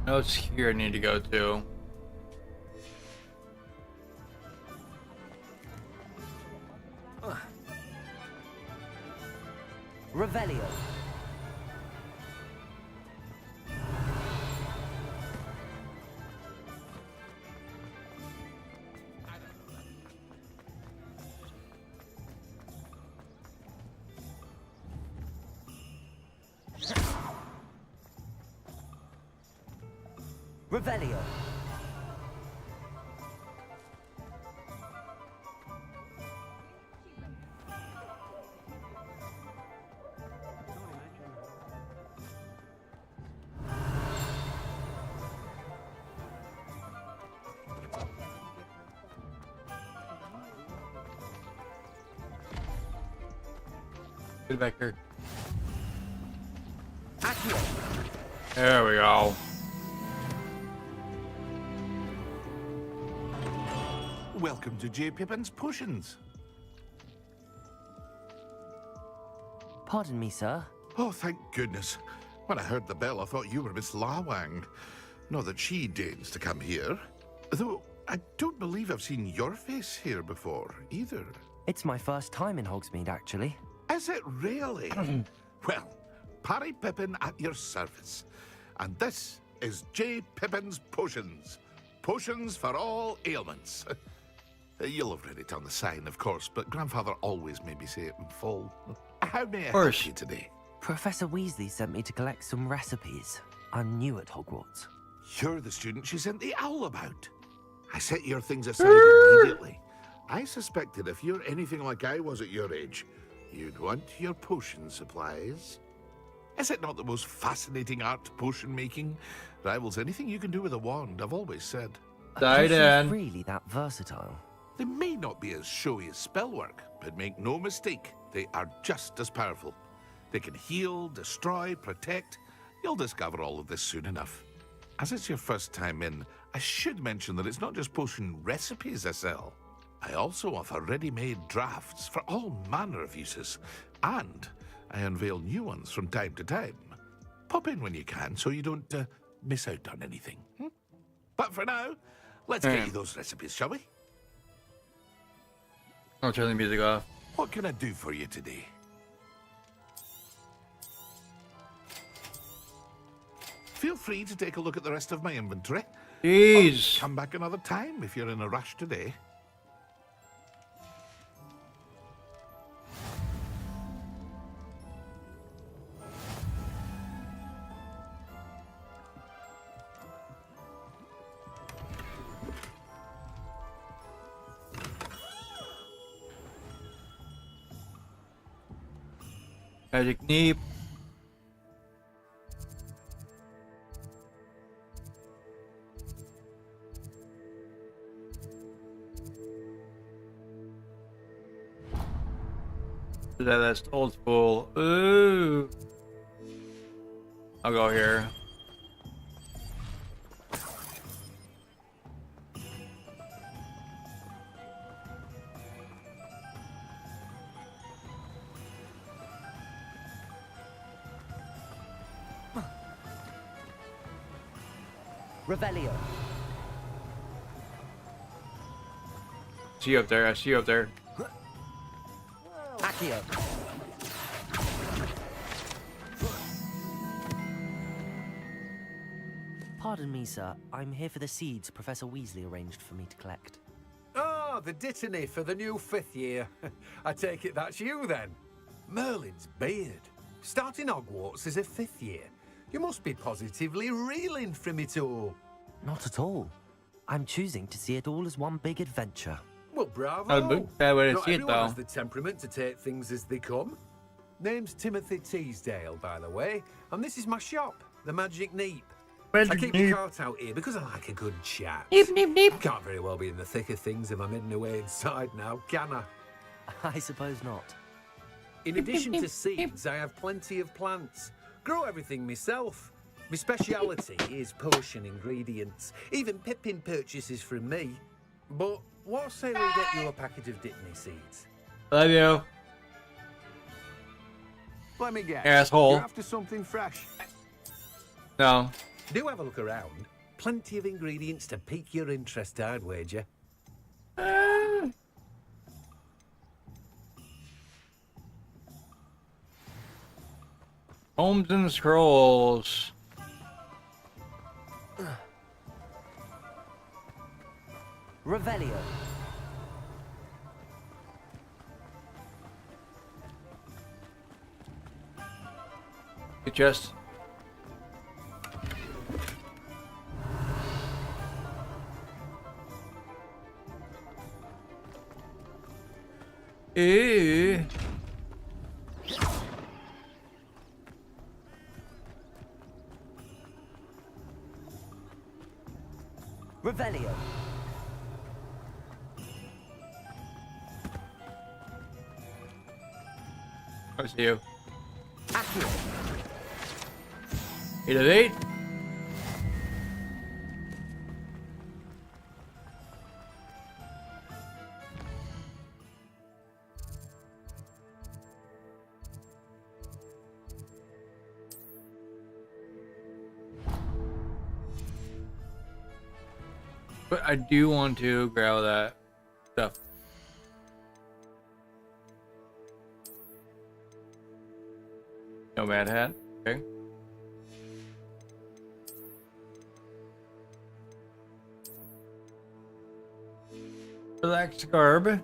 [SPEAKER 1] No, it's here I need to go to.
[SPEAKER 6] Revelio. Revelio.
[SPEAKER 1] Get back here. There we go.
[SPEAKER 4] Welcome to J. Pippin's Potions.
[SPEAKER 6] Pardon me, sir.
[SPEAKER 4] Oh, thank goodness. When I heard the bell, I thought you were Miss Lawang. Not that she deigns to come here. Though I don't believe I've seen your face here before, either.
[SPEAKER 6] It's my first time in Hogsmeade, actually.
[SPEAKER 4] Is it really? Well, Parry Pippin at your service. And this is J. Pippin's Potions. Potions for all ailments. You'll have read it on the sign, of course, but Grandfather always made me say it in full. How may I help you today?
[SPEAKER 6] Professor Weasley sent me to collect some recipes. I'm new at Hogwarts.
[SPEAKER 4] You're the student she sent the owl about. I set your things aside immediately. I suspected if you're anything like I was at your age, you'd want your potion supplies. Is it not the most fascinating art, potion making? Rivals anything you can do with a wand, I've always said.
[SPEAKER 6] Are potions really that versatile?
[SPEAKER 4] They may not be as showy as spellwork, but make no mistake, they are just as powerful. They can heal, destroy, protect. You'll discover all of this soon enough. As it's your first time in, I should mention that it's not just potion recipes I sell. I also offer ready-made drafts for all manner of uses, and I unveil new ones from time to time. Pop in when you can so you don't miss out on anything. But for now, let's get you those recipes, shall we?
[SPEAKER 1] I'll turn the music off.
[SPEAKER 4] What can I do for you today? Feel free to take a look at the rest of my inventory.
[SPEAKER 1] Jeez.
[SPEAKER 4] Or come back another time if you're in a rush today.
[SPEAKER 1] Magic Neep. That's old school. Ooh. I'll go here.
[SPEAKER 6] Revelio.
[SPEAKER 1] See you up there. I see you up there.
[SPEAKER 6] Accio. Pardon me, sir. I'm here for the seeds Professor Weasley arranged for me to collect.
[SPEAKER 16] Ah, the dittany for the new 5th year. I take it that's you, then. Merlin's beard. Starting Hogwarts as a 5th year. You must be positively reeling from it all.
[SPEAKER 6] Not at all. I'm choosing to see it all as one big adventure.
[SPEAKER 16] Well, bravo.
[SPEAKER 1] Bad way to
[SPEAKER 16] Not
[SPEAKER 1] see it,
[SPEAKER 16] everyone
[SPEAKER 1] though.
[SPEAKER 16] has the temperament to take things as they come. Name's Timothy Teasdale, by the way, and this is my shop, the Magic Neep. I keep my cart out here because I like a good chat.
[SPEAKER 1] Neep.
[SPEAKER 16] Can't very well be in the thick of things if I'm hidden away inside now, can I?
[SPEAKER 6] I suppose not.
[SPEAKER 16] In addition to seeds, I have plenty of plants. Grow everything myself. My speciality is potion ingredients. Even Pippin purchases from me. But what say we get you a packet of Dittany seeds?
[SPEAKER 1] Love you.
[SPEAKER 16] Let me guess.
[SPEAKER 1] Asshole.
[SPEAKER 16] You're after something fresh.
[SPEAKER 1] No.
[SPEAKER 16] Do have a look around. Plenty of ingredients to pique your interest, I'd wager.
[SPEAKER 1] Homes and Scrolls.
[SPEAKER 6] Revelio.
[SPEAKER 1] Good chest. Ew.
[SPEAKER 6] Revelio.
[SPEAKER 1] I see you.
[SPEAKER 6] Accio.
[SPEAKER 1] 8 of 8. But I do want to grab that stuff. No Mad Hat. Okay. Relax garb.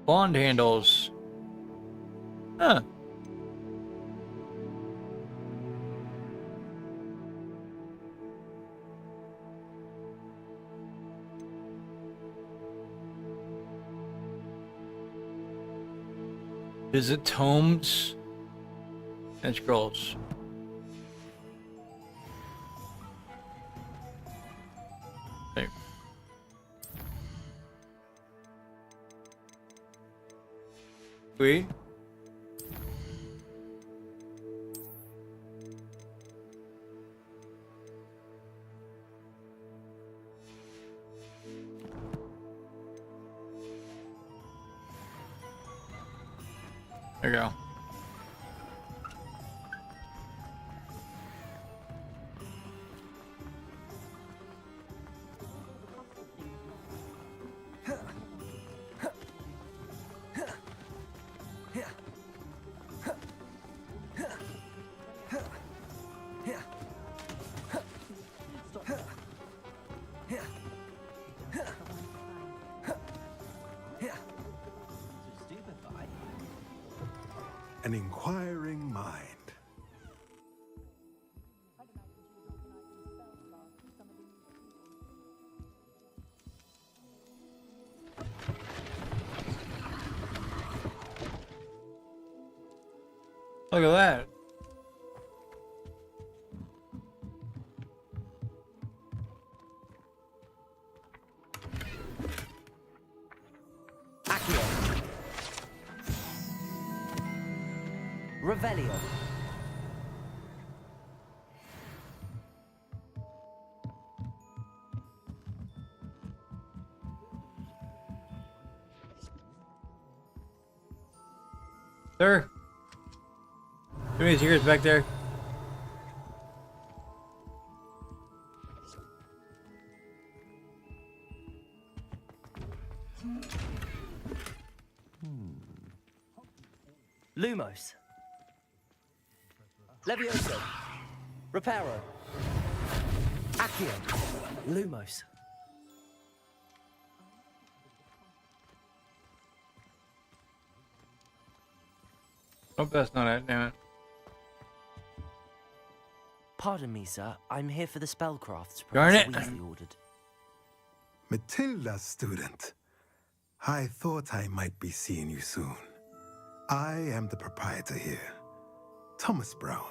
[SPEAKER 1] Bond handles. Huh. Visit tomes and scrolls. There. Sweet. There you go.
[SPEAKER 18] An inquiring mind.
[SPEAKER 1] Look at that.
[SPEAKER 6] Revelio.
[SPEAKER 1] Sir. Too many secrets back there.
[SPEAKER 6] Lumos. Levioso. Reparo. Accio. Lumos.
[SPEAKER 1] Oh, that's not it, damn it.
[SPEAKER 6] Pardon me, sir. I'm here for the spellcrafts
[SPEAKER 1] Darn
[SPEAKER 6] Professor
[SPEAKER 1] it.
[SPEAKER 6] Weasley ordered.
[SPEAKER 18] Matilda, student. I thought I might be seeing you soon. I am the proprietor here, Thomas Brown.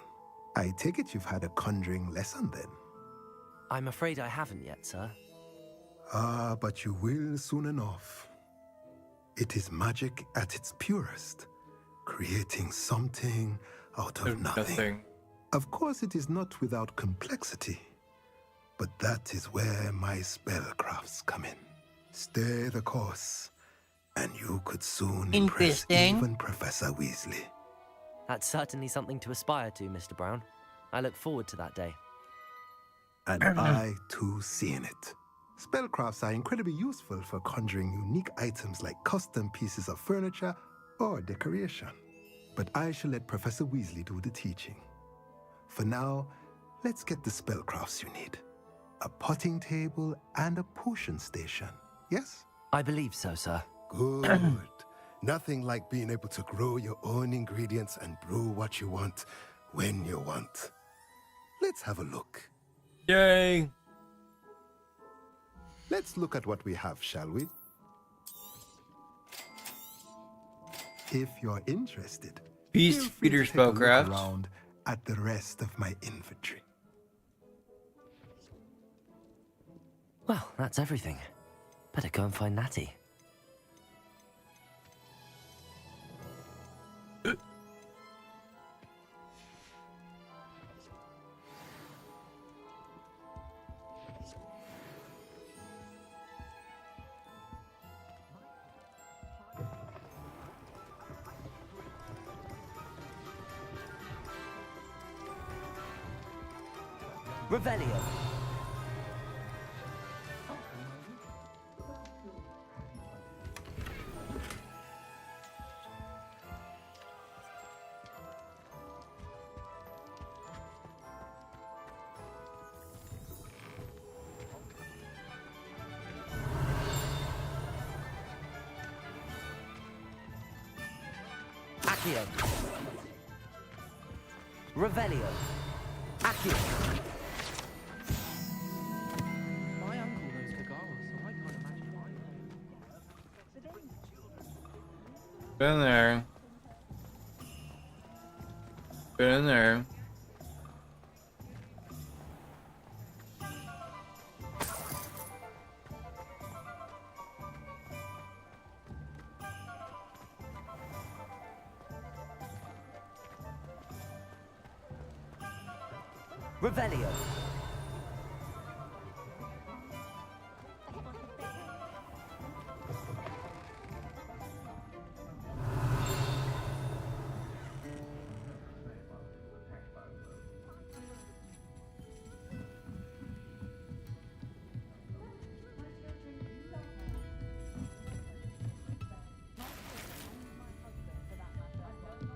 [SPEAKER 18] I take it you've had a conjuring lesson then?
[SPEAKER 6] I'm afraid I haven't yet, sir.
[SPEAKER 18] Ah, but you will soon enough. It is magic at its purest, creating something out of nothing. Of course, it is not without complexity, but that is where my spellcrafts come in. Stay the course, and you could soon impress even Professor Weasley.
[SPEAKER 6] That's certainly something to aspire to, Mr. Brown. I look forward to that day.
[SPEAKER 18] And I, too, seeing it. Spellcrafts are incredibly useful for conjuring unique items like custom pieces of furniture or decoration. But I shall let Professor Weasley do the teaching. For now, let's get the spellcrafts you need. A potting table and a potion station, yes?
[SPEAKER 6] I believe so, sir.
[SPEAKER 18] Good. Nothing like being able to grow your own ingredients and brew what you want when you want. Let's have a look.
[SPEAKER 1] Yay!
[SPEAKER 18] Let's look at what we have, shall we? If you're interested,
[SPEAKER 1] Beast Feeder Spellcraft.
[SPEAKER 18] Around at the rest of my inventory.
[SPEAKER 6] Well, that's everything. Better go and find Natty. Revelio. Accio. Revelio. Accio.
[SPEAKER 8] My uncle knows Kagawa, so I can't imagine why.
[SPEAKER 1] Been there. Been there.
[SPEAKER 6] Revelio.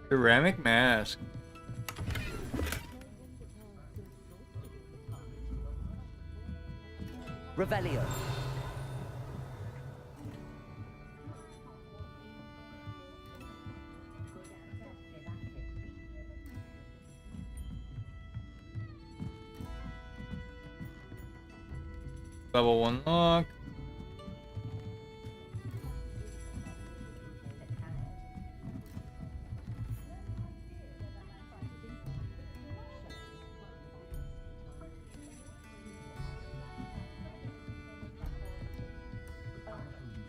[SPEAKER 1] Ceramic mask.
[SPEAKER 6] Revelio.
[SPEAKER 1] Level 1 lock.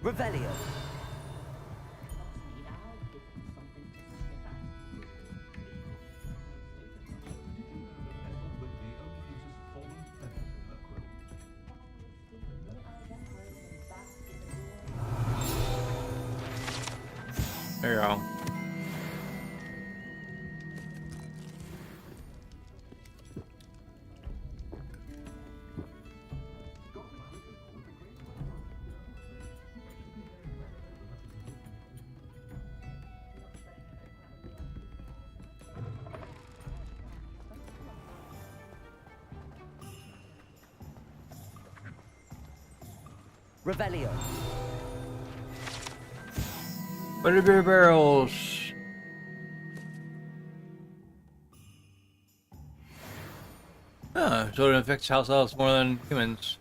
[SPEAKER 6] Revelio.
[SPEAKER 1] There you go.
[SPEAKER 6] Revelio.
[SPEAKER 1] Butterbeer barrels. So it affects house elves more than humans.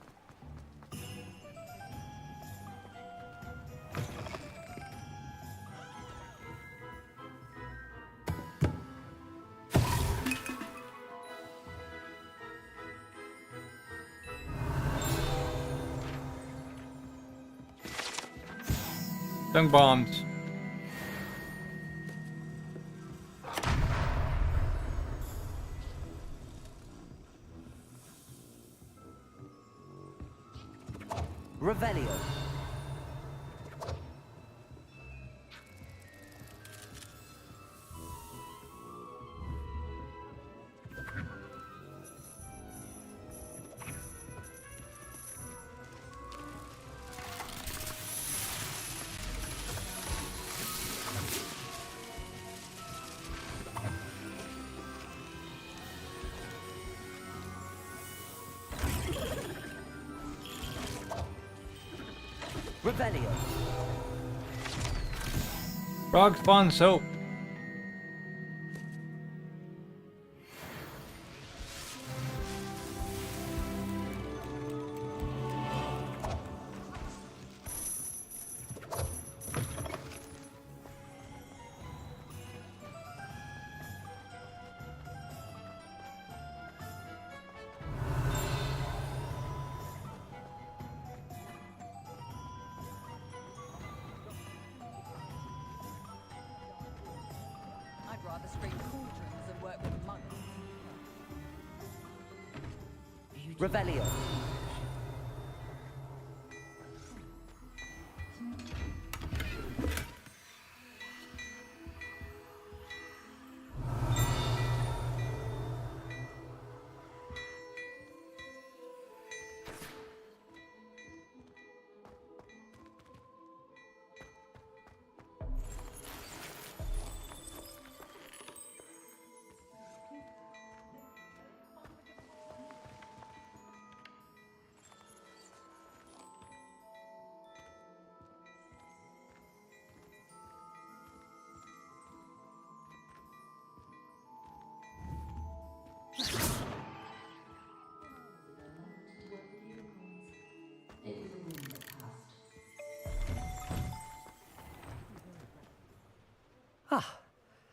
[SPEAKER 1] Dung bombs.
[SPEAKER 6] Revelio. Revelio.
[SPEAKER 1] Frog spawn soap.
[SPEAKER 5] I'd rather scrape cauldrons than work with monks.
[SPEAKER 6] Revelio.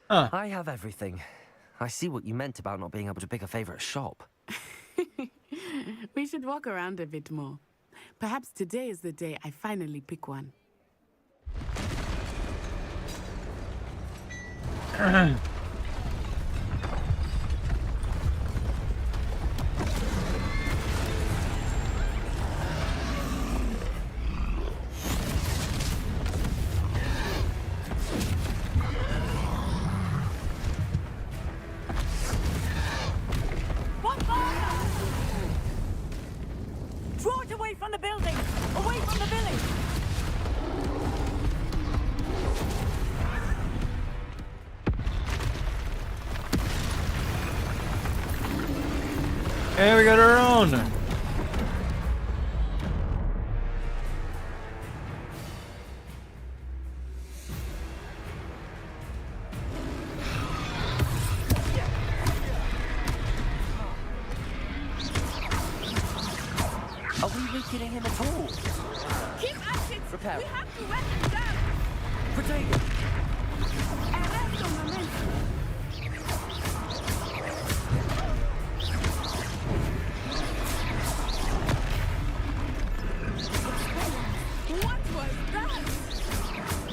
[SPEAKER 6] I have everything. I see what you meant about not being able to pick a favorite shop.
[SPEAKER 15] We should walk around a bit more. Perhaps today is the day I finally pick one.
[SPEAKER 5] Draw it away from the building! Away from the village!
[SPEAKER 1] Hey, we got our own!
[SPEAKER 6] Are we weakening him at all?
[SPEAKER 5] Keep at it!
[SPEAKER 6] Repair.
[SPEAKER 5] We have to let him down!
[SPEAKER 6] Protego!
[SPEAKER 5] Arresto momento! What was that?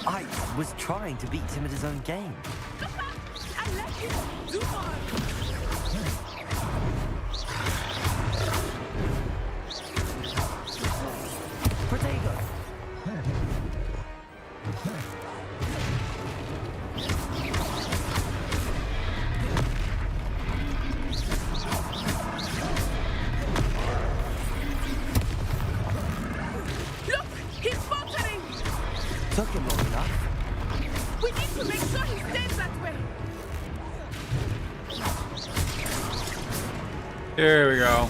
[SPEAKER 6] I was trying to beat him at his own game.
[SPEAKER 5] I let him do more!
[SPEAKER 6] Protego!
[SPEAKER 5] Look! He's faltering!
[SPEAKER 6] Took him long enough.
[SPEAKER 5] We need to make sure he stays that way!
[SPEAKER 1] Here we go.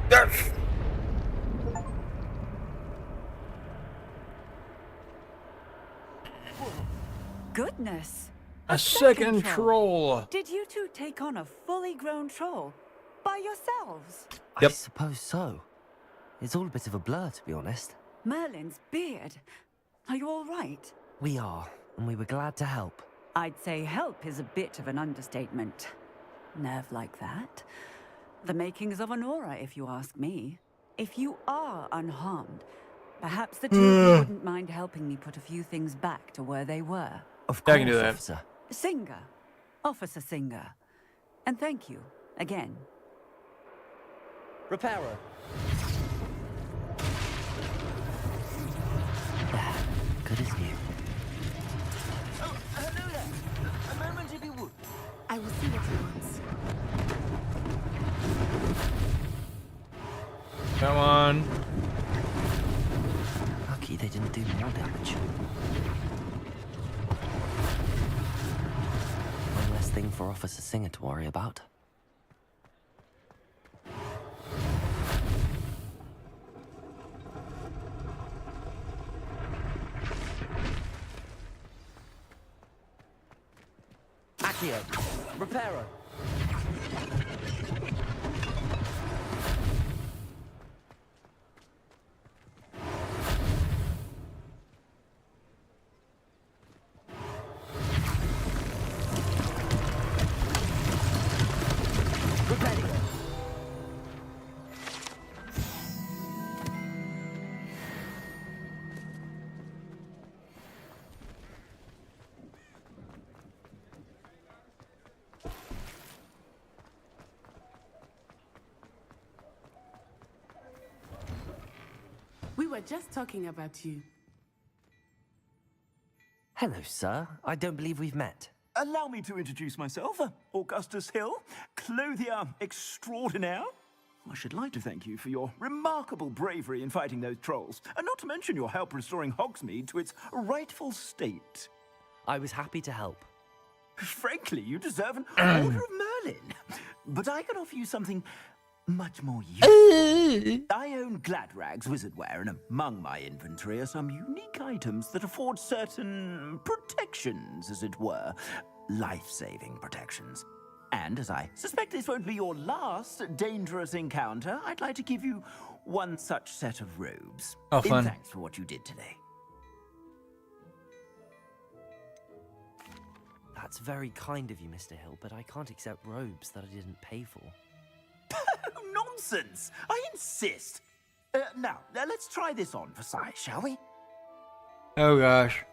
[SPEAKER 1] Yes!
[SPEAKER 12] Goodness.
[SPEAKER 1] A second troll.
[SPEAKER 12] Did you two take on a fully grown troll? By yourselves?
[SPEAKER 6] I suppose so. It's all a bit of a blur, to be honest.
[SPEAKER 12] Merlin's beard. Are you all right?
[SPEAKER 6] We are, and we were glad to help.
[SPEAKER 12] I'd say help is a bit of an understatement. Nerve like that. The makings of an aura, if you ask me. If you are unharmed, perhaps the two of you wouldn't mind helping me put a few things back to where they were.
[SPEAKER 6] Of
[SPEAKER 1] course, I can do that.
[SPEAKER 6] Officer.
[SPEAKER 12] Singer. Officer Singer. And thank you, again.
[SPEAKER 6] Repairer. Good as new.
[SPEAKER 7] Oh, hello there. A moment if you would.
[SPEAKER 15] I will see what he wants.
[SPEAKER 1] Come on.
[SPEAKER 6] Lucky they didn't do more damage. One less thing for Officer Singer to worry about. Repadio. Reparo.
[SPEAKER 15] We were just talking about you.
[SPEAKER 6] Hello, sir. I don't believe we've met.
[SPEAKER 19] Allow me to introduce myself, Augustus Hill, clothier extraordinaire. I should like to thank you for your remarkable bravery in fighting those trolls, and not to mention your help restoring Hogsmeade to its rightful state.
[SPEAKER 6] I was happy to help.
[SPEAKER 19] Frankly, you deserve an Order of Merlin. But I can offer you something much more useful. I own Gladrag's wizardware, and among my inventory are some unique items that afford certain protections, as it were. Life-saving protections. And as I suspect this won't be your last dangerous encounter, I'd like to give you one such set of robes.
[SPEAKER 1] Oh, fun.
[SPEAKER 19] In thanks for what you did today.
[SPEAKER 6] That's very kind of you, Mr. Hill, but I can't accept robes that I didn't pay for.
[SPEAKER 19] Nonsense! I insist. Now, let's try this on for size, shall we?
[SPEAKER 1] Oh gosh.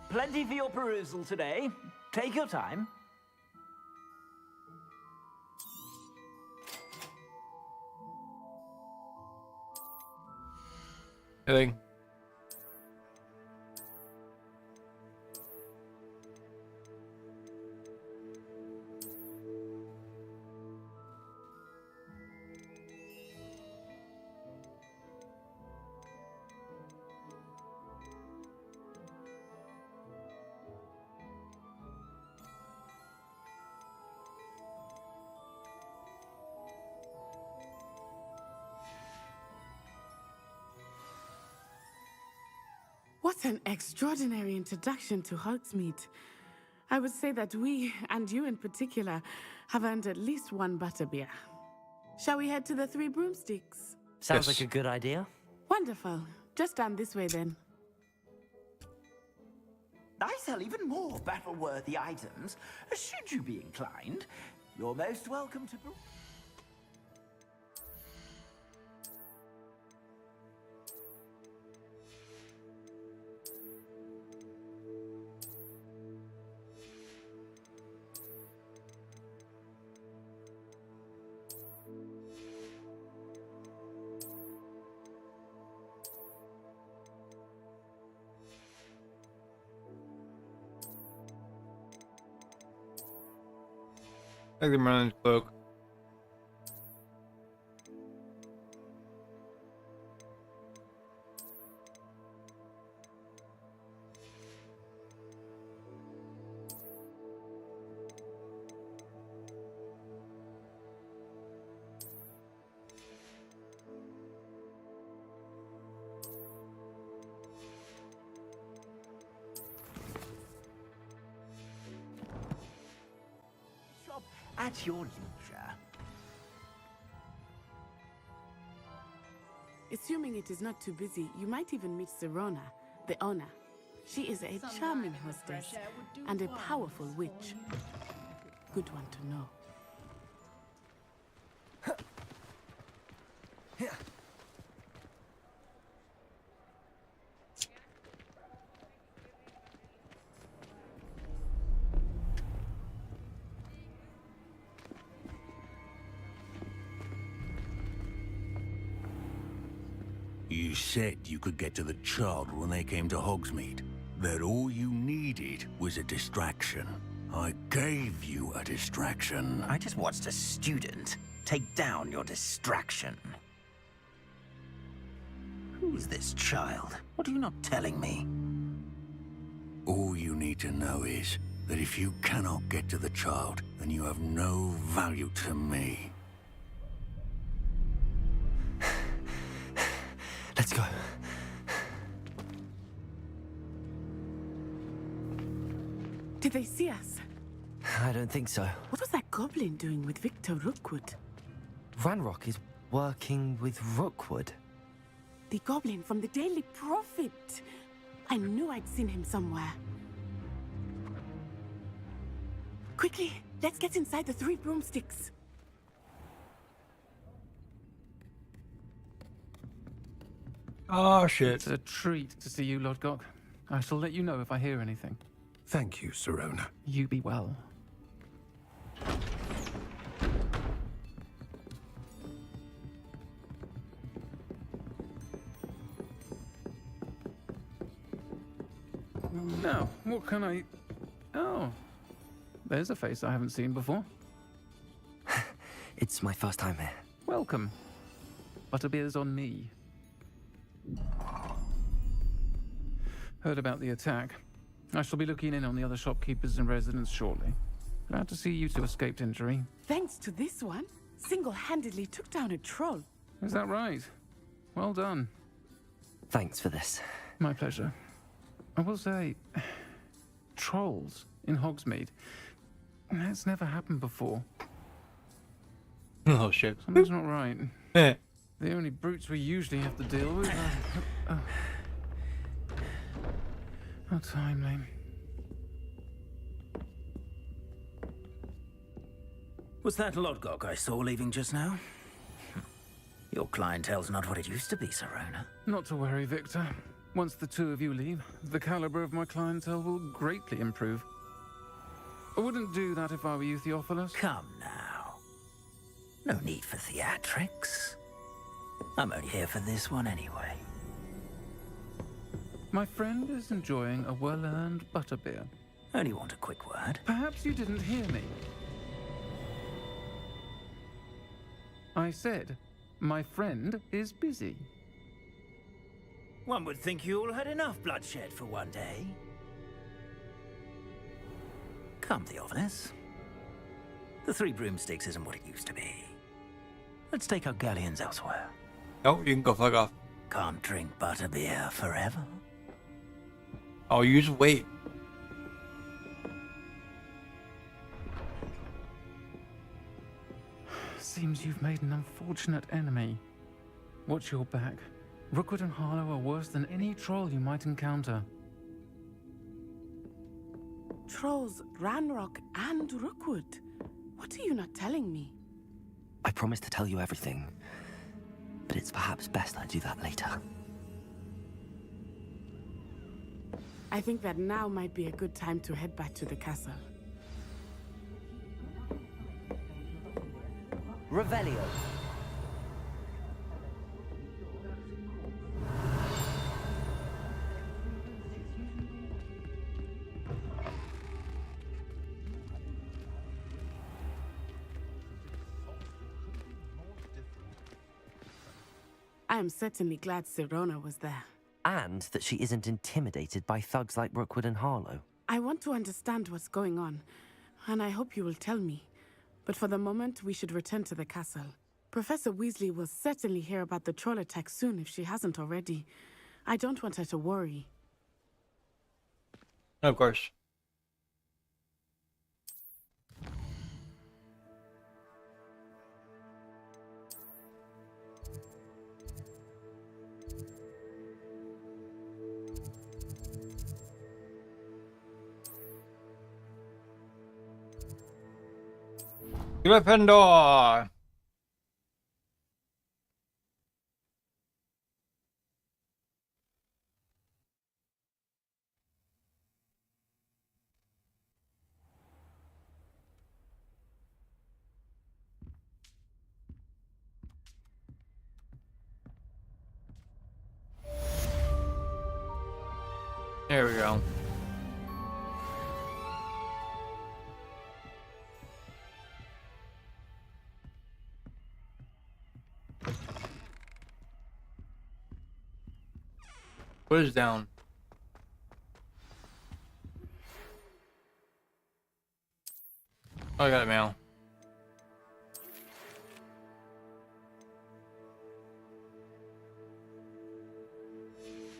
[SPEAKER 19] Plenty for your perusal today. Take your time.
[SPEAKER 1] Anything?
[SPEAKER 15] What an extraordinary introduction to Hogsmeade. I would say that we, and you in particular, have earned at least one butterbeer. Shall we head to the Three Broomsticks?
[SPEAKER 6] Sounds like a good idea.
[SPEAKER 15] Wonderful. Just down this way then.
[SPEAKER 19] I sell even more battle-worthy items. Should you be inclined, you're most welcome to...
[SPEAKER 1] Like the Merlin's cloak.
[SPEAKER 19] At your leisure.
[SPEAKER 15] Assuming it is not too busy, you might even meet Serona, the owner. She is a charming hostess and a powerful witch. Good one to know.
[SPEAKER 22] You said you could get to the child when they came to Hogsmeade. That all you needed was a distraction. I gave you a distraction.
[SPEAKER 19] I just watched a student take down your distraction. Who is this child? What are you not telling me?
[SPEAKER 22] All you need to know is that if you cannot get to the child, then you have no value to me.
[SPEAKER 6] Let's go.
[SPEAKER 15] Did they see us?
[SPEAKER 6] I don't think so.
[SPEAKER 15] What was that goblin doing with Victor Rookwood?
[SPEAKER 6] Ranrock is working with Rookwood.
[SPEAKER 15] The goblin from the Daily Prophet. I knew I'd seen him somewhere. Quickly, let's get inside the 3 broomsticks.
[SPEAKER 1] Oh, shit.
[SPEAKER 3] It's a treat to see you, Lodgok. I shall let you know if I hear anything.
[SPEAKER 22] Thank you, Sirona.
[SPEAKER 3] You be well. Now, what can I... Oh, there's a face I haven't seen before.
[SPEAKER 6] It's my first time here.
[SPEAKER 3] Welcome. Butterbeer's on me. Heard about the attack. I shall be looking in on the other shopkeepers and residents shortly. Glad to see you two escaped injury.
[SPEAKER 15] Thanks to this one, single-handedly took down a troll.
[SPEAKER 3] Is that right? Well done.
[SPEAKER 6] Thanks for this.
[SPEAKER 3] My pleasure. I will say, trolls in Hogsmeade. That's never happened before.
[SPEAKER 1] Oh, shit.
[SPEAKER 3] Something's not right.
[SPEAKER 1] Eh.
[SPEAKER 3] The only brutes we usually have to deal with are... How timely.
[SPEAKER 7] Was that Lodgok I saw leaving just now? Your clientele's not what it used to be, Sirona.
[SPEAKER 3] Not to worry, Victor. Once the two of you leave, the caliber of my clientele will greatly improve. I wouldn't do that if I were you, Theophilus.
[SPEAKER 7] Come now. No need for theatrics. I'm only here for this one anyway.
[SPEAKER 3] My friend is enjoying a well-earned butterbeer.
[SPEAKER 7] Only want a quick word.
[SPEAKER 3] Perhaps you didn't hear me. I said, my friend is busy.
[SPEAKER 7] One would think you all had enough bloodshed for one day. Come, Theophilus. The 3 broomsticks isn't what it used to be. Let's take our galleons elsewhere.
[SPEAKER 1] No, you can go fuck off.
[SPEAKER 7] Can't drink butterbeer forever.
[SPEAKER 1] Oh, you just wait.
[SPEAKER 3] Seems you've made an unfortunate enemy. Watch your back. Rookwood and Harlow are worse than any troll you might encounter.
[SPEAKER 15] Trolls, Ranrock, and Rookwood. What are you not telling me?
[SPEAKER 6] I promise to tell you everything, but it's perhaps best I do that later.
[SPEAKER 15] I think that now might be a good time to head back to the castle.
[SPEAKER 6] Revelio.
[SPEAKER 15] I am certainly glad Sirona was there.
[SPEAKER 6] And that she isn't intimidated by thugs like Rookwood and Harlow.
[SPEAKER 15] I want to understand what's going on, and I hope you will tell me. But for the moment, we should return to the castle. Professor Weasley will certainly hear about the troll attack soon if she hasn't already. I don't want her to worry.
[SPEAKER 1] Of course. Gryffindor! There we go. What is down? Oh, I got it, mail.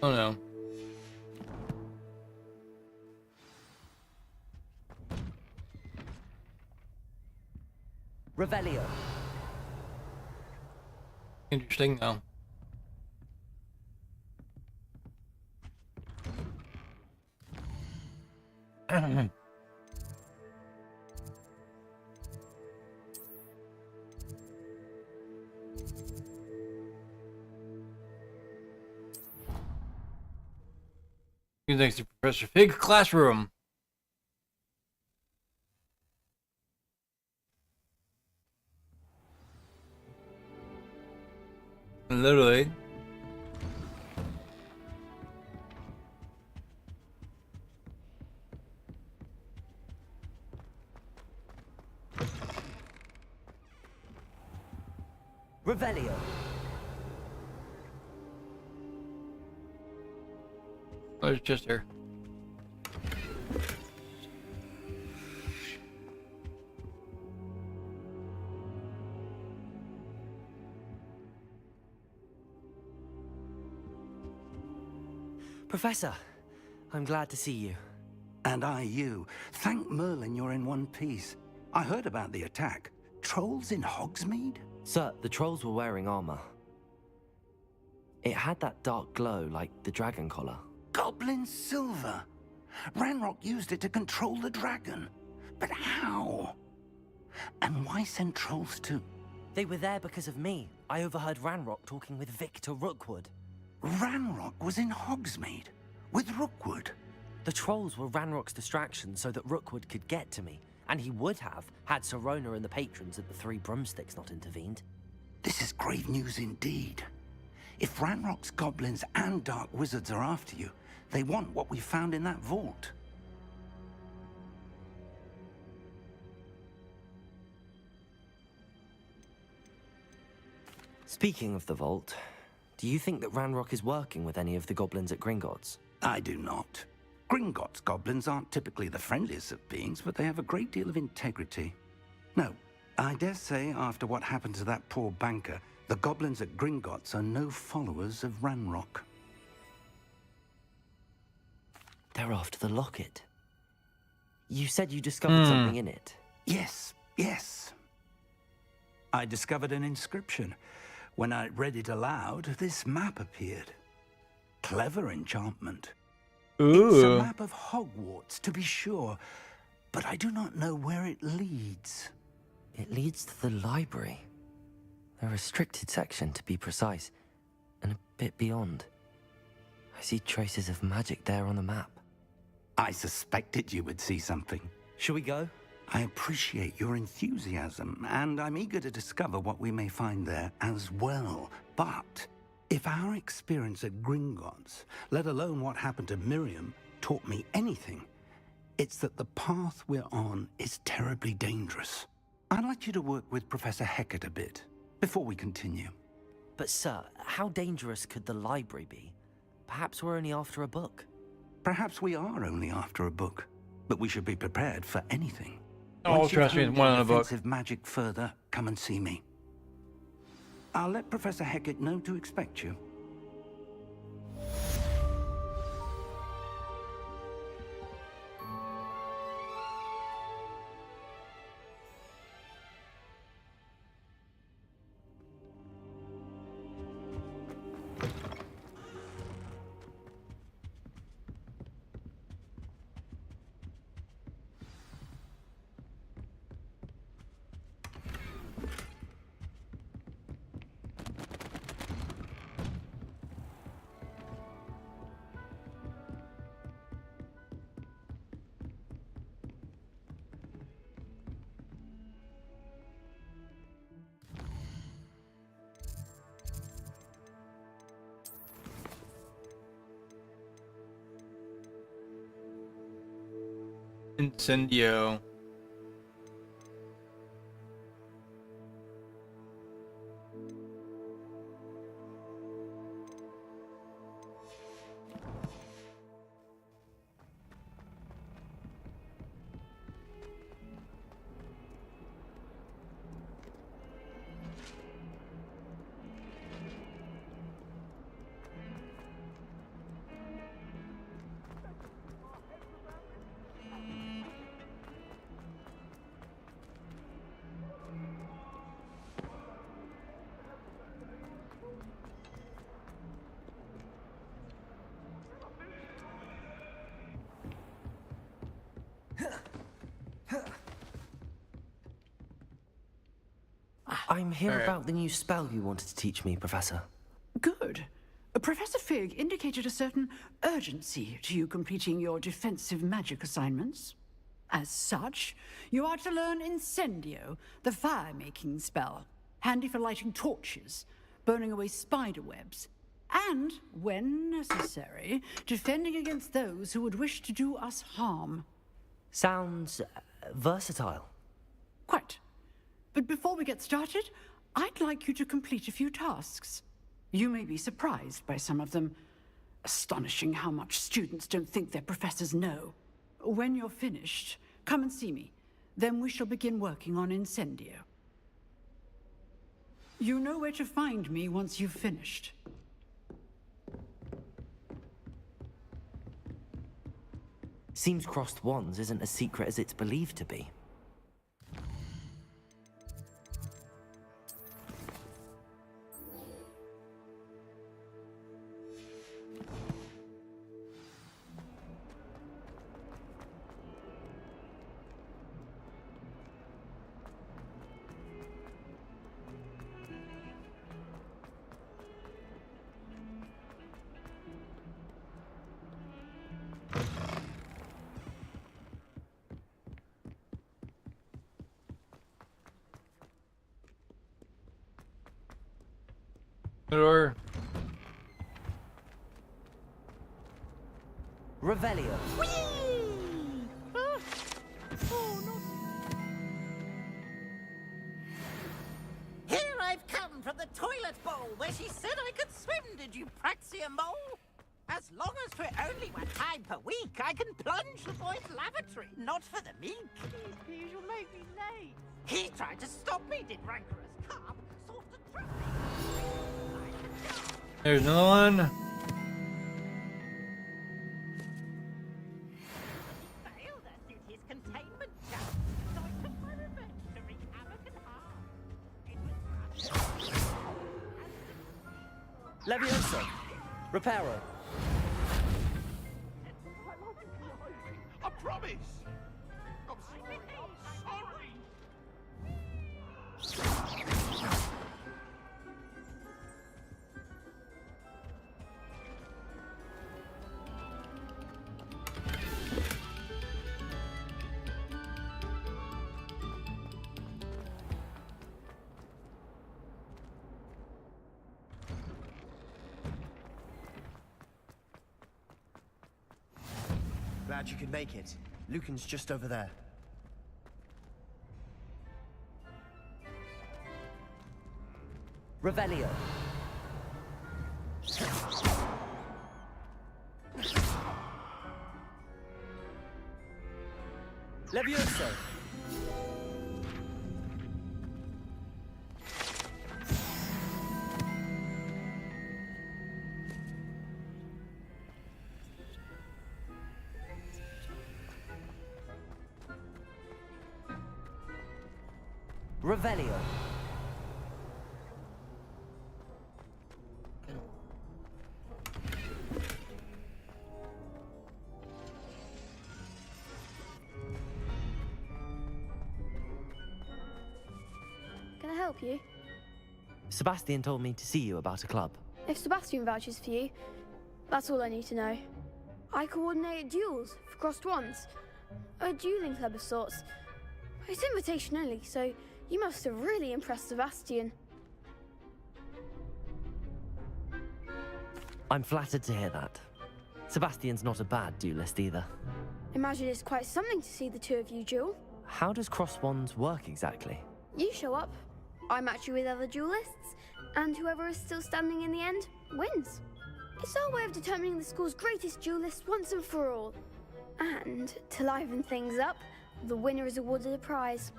[SPEAKER 1] Oh no.
[SPEAKER 6] Revelio.
[SPEAKER 1] Interesting though. Thanks to Professor Fig classroom. Literally.
[SPEAKER 6] Revelio.
[SPEAKER 1] Oh, it's just here.
[SPEAKER 6] Professor, I'm glad to see you.
[SPEAKER 11] And I you. Thank Merlin you're in one piece. I heard about the attack. Trolls in Hogsmeade?
[SPEAKER 6] Sir, the trolls were wearing armor. It had that dark glow like the dragon collar.
[SPEAKER 11] Goblin silver. Ranrock used it to control the dragon. But how? And why send trolls to...
[SPEAKER 6] They were there because of me. I overheard Ranrock talking with Victor Rookwood.
[SPEAKER 11] Ranrock was in Hogsmeade with Rookwood.
[SPEAKER 6] The trolls were Ranrock's distraction so that Rookwood could get to me, and he would have had Sirona and the patrons at the Three Broomsticks not intervened.
[SPEAKER 11] This is grave news indeed. If Ranrock's goblins and dark wizards are after you, they want what we found in that vault.
[SPEAKER 6] Speaking of the vault, do you think that Ranrock is working with any of the goblins at Gringotts?
[SPEAKER 11] I do not. Gringotts goblins aren't typically the friendliest of beings, but they have a great deal of integrity. No, I dare say after what happened to that poor banker, the goblins at Gringotts are no followers of Ranrock.
[SPEAKER 6] They're after the locket. You said you discovered something in it.
[SPEAKER 11] Yes, yes. I discovered an inscription. When I read it aloud, this map appeared. Clever enchantment.
[SPEAKER 1] Ooh.
[SPEAKER 11] It's a map of Hogwarts, to be sure, but I do not know where it leads.
[SPEAKER 6] It leads to the library. A restricted section, to be precise, and a bit beyond. I see traces of magic there on the map.
[SPEAKER 11] I suspected you would see something.
[SPEAKER 6] Shall we go?
[SPEAKER 11] I appreciate your enthusiasm, and I'm eager to discover what we may find there as well. But if our experience at Gringotts, let alone what happened to Miriam, taught me anything, it's that the path we're on is terribly dangerous. I'd like you to work with Professor Hecat a bit before we continue.
[SPEAKER 6] But sir, how dangerous could the library be? Perhaps we're only after a book.
[SPEAKER 11] Perhaps we are only after a book, but we should be prepared for anything.
[SPEAKER 1] Oh, trust me, it's one in a book.
[SPEAKER 11] Offensive magic further, come and see me. I'll let Professor Hecat know to expect you.
[SPEAKER 1] Incendio.
[SPEAKER 6] I'm here
[SPEAKER 1] All right.
[SPEAKER 6] about the new spell you wanted to teach me, Professor.
[SPEAKER 10] Good. Professor Fig indicated a certain urgency to you completing your defensive magic assignments. As such, you are to learn Incendio, the fire-making spell, handy for lighting torches, burning away spider webs, and, when necessary, defending against those who would wish to do us harm.
[SPEAKER 6] Sounds versatile.
[SPEAKER 10] Quite. But before we get started, I'd like you to complete a few tasks. You may be surprised by some of them. Astonishing how much students don't think their professors know. When you're finished, come and see me. Then we shall begin working on Incendio. You know where to find me once you've finished.
[SPEAKER 6] Seems crossed wands isn't as secret as it's believed to be.
[SPEAKER 1] Or
[SPEAKER 6] Revelio.
[SPEAKER 7] Here I've come from the toilet bowl where she said I could swim, did you praxia mole? As long as for only 1 time per week, I can plunge the boy's lavatory, not for the meek.
[SPEAKER 8] Please, you'll make me late.
[SPEAKER 7] He tried to stop me, did rancorous carp, sought to trap me.
[SPEAKER 1] there's another one.
[SPEAKER 7] Failed us in his containment jump, so I took my revenge to wreak havoc and harm. It was
[SPEAKER 6] Levioso. Reparo.
[SPEAKER 4] I promise. I'm sorry.
[SPEAKER 14] Glad you could make it. Lucan's just over there.
[SPEAKER 6] Revelio. Levioso. Revelio.
[SPEAKER 20] Can I help you?
[SPEAKER 6] Sebastian told me to see you about a club.
[SPEAKER 20] If Sebastian vouches for you, that's all I need to know. I coordinate duels for crossed wands. A dueling club of sorts. It's invitation only, so you must have really impressed Sebastian.
[SPEAKER 6] I'm flattered to hear that. Sebastian's not a bad duelist either.
[SPEAKER 20] Imagine it's quite something to see the two of you duel.
[SPEAKER 6] How does cross wands work exactly?
[SPEAKER 20] You show up, I match you with other duelists, and whoever is still standing in the end wins. It's our way of determining the school's greatest duelist once and for all. And to liven things up, the winner is awarded a prize.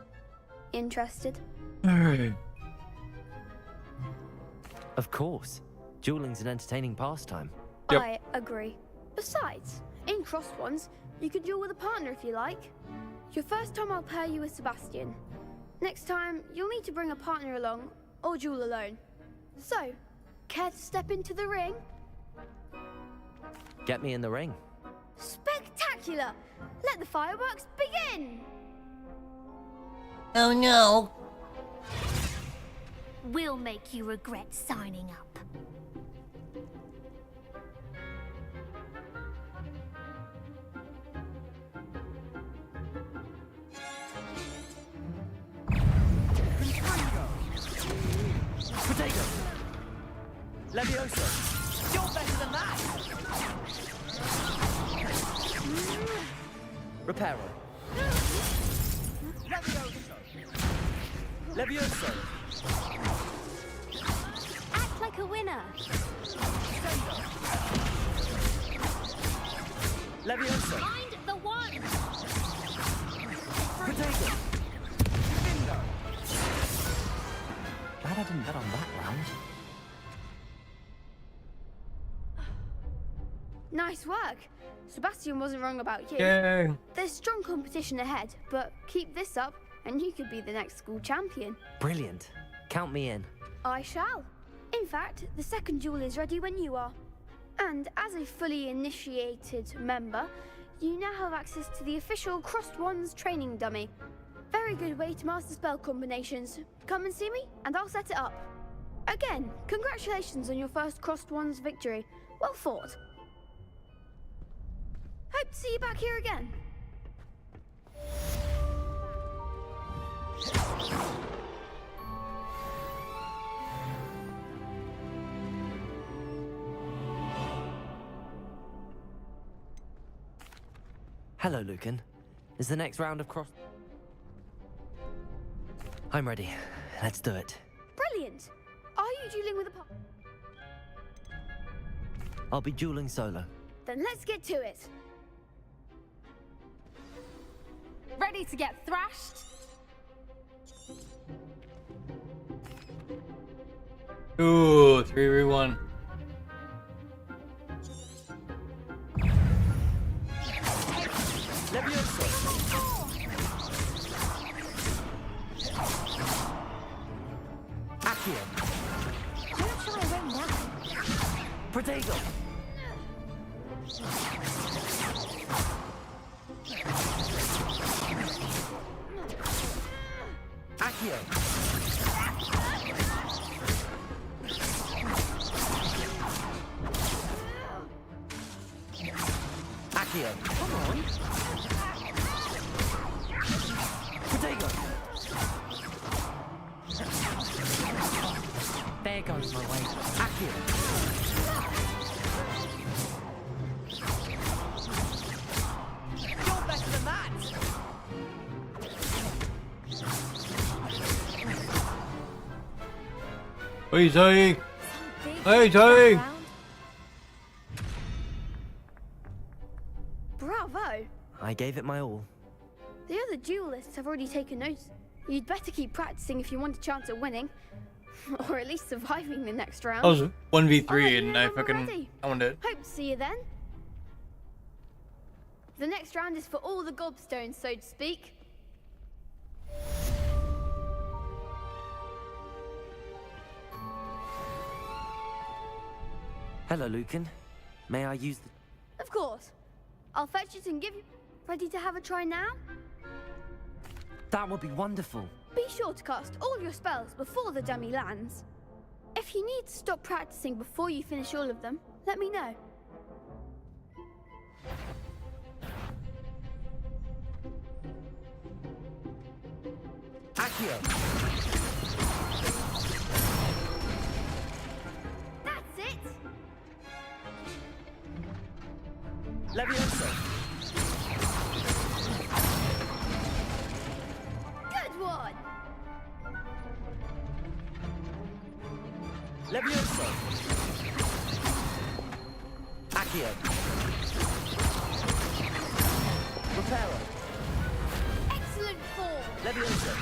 [SPEAKER 20] Interested?
[SPEAKER 1] Alright.
[SPEAKER 6] Of course. Dueling's an entertaining pastime.
[SPEAKER 1] Yep.
[SPEAKER 20] I agree. Besides, in crossed ones, you can duel with a partner if you like. Your first time I'll pair you with Sebastian. Next time, you'll need to bring a partner along, or duel alone. So, care to step into the ring?
[SPEAKER 6] Get me in the ring.
[SPEAKER 20] Spectacular! Let the fireworks begin!
[SPEAKER 23] Oh no.
[SPEAKER 9] will make you regret signing up.
[SPEAKER 14] Potato! Levioso! You're better than that! Reparo. Levioso! Levioso!
[SPEAKER 9] Act like a winner.
[SPEAKER 14] Levioso!
[SPEAKER 9] Find the one.
[SPEAKER 14] Potato!
[SPEAKER 6] Glad I didn't bet on that round.
[SPEAKER 20] Nice work. Sebastian wasn't wrong about you.
[SPEAKER 1] Yay.
[SPEAKER 20] There's strong competition ahead, but keep this up and you could be the next school champion.
[SPEAKER 6] Brilliant. Count me in.
[SPEAKER 20] I shall. In fact, the second duel is ready when you are. And as a fully initiated member, you now have access to the official Crossed Wands training dummy. Very good way to master spell combinations. Come and see me, and I'll set it up. Again, congratulations on your first Crossed Wands victory. Well fought. Hope to see you back here again.
[SPEAKER 6] Hello, Lucan. Is the next round of cross... I'm ready. Let's do it.
[SPEAKER 20] Brilliant. Are you dueling with a partner?
[SPEAKER 6] I'll be dueling solo.
[SPEAKER 20] Then let's get to it.
[SPEAKER 9] Ready to get thrashed?
[SPEAKER 1] Ooh, 3v1.
[SPEAKER 14] Levioso! Accio!
[SPEAKER 9] Where shall I win now?
[SPEAKER 14] Potato! Accio! Accio! Come on! Potato!
[SPEAKER 6] There goes my way.
[SPEAKER 14] Accio! You're better than that!
[SPEAKER 1] Hey, Zoe! Hey, Zoe!
[SPEAKER 20] Bravo!
[SPEAKER 6] I gave it my all.
[SPEAKER 20] The other duelists have already taken notes. You'd better keep practicing if you want a chance at winning. Or at least surviving the next round.
[SPEAKER 1] I was 1v3
[SPEAKER 20] I'll let you
[SPEAKER 1] and
[SPEAKER 20] know
[SPEAKER 1] I
[SPEAKER 20] when we're
[SPEAKER 1] fucking
[SPEAKER 20] ready.
[SPEAKER 1] owned it.
[SPEAKER 20] Hope to see you then. The next round is for all the gobstones, so to speak.
[SPEAKER 6] Hello, Lucan. May I use the...
[SPEAKER 20] Of course. I'll fetch it and give you... Ready to have a try now?
[SPEAKER 6] That would be wonderful.
[SPEAKER 20] Be sure to cast all your spells before the dummy lands. If you need to stop practicing before you finish all of them, let me know.
[SPEAKER 14] Accio!
[SPEAKER 20] That's it!
[SPEAKER 14] Levioso!
[SPEAKER 20] Good one!
[SPEAKER 14] Levioso! Accio! Reparo!
[SPEAKER 20] Excellent form!
[SPEAKER 14] Levioso!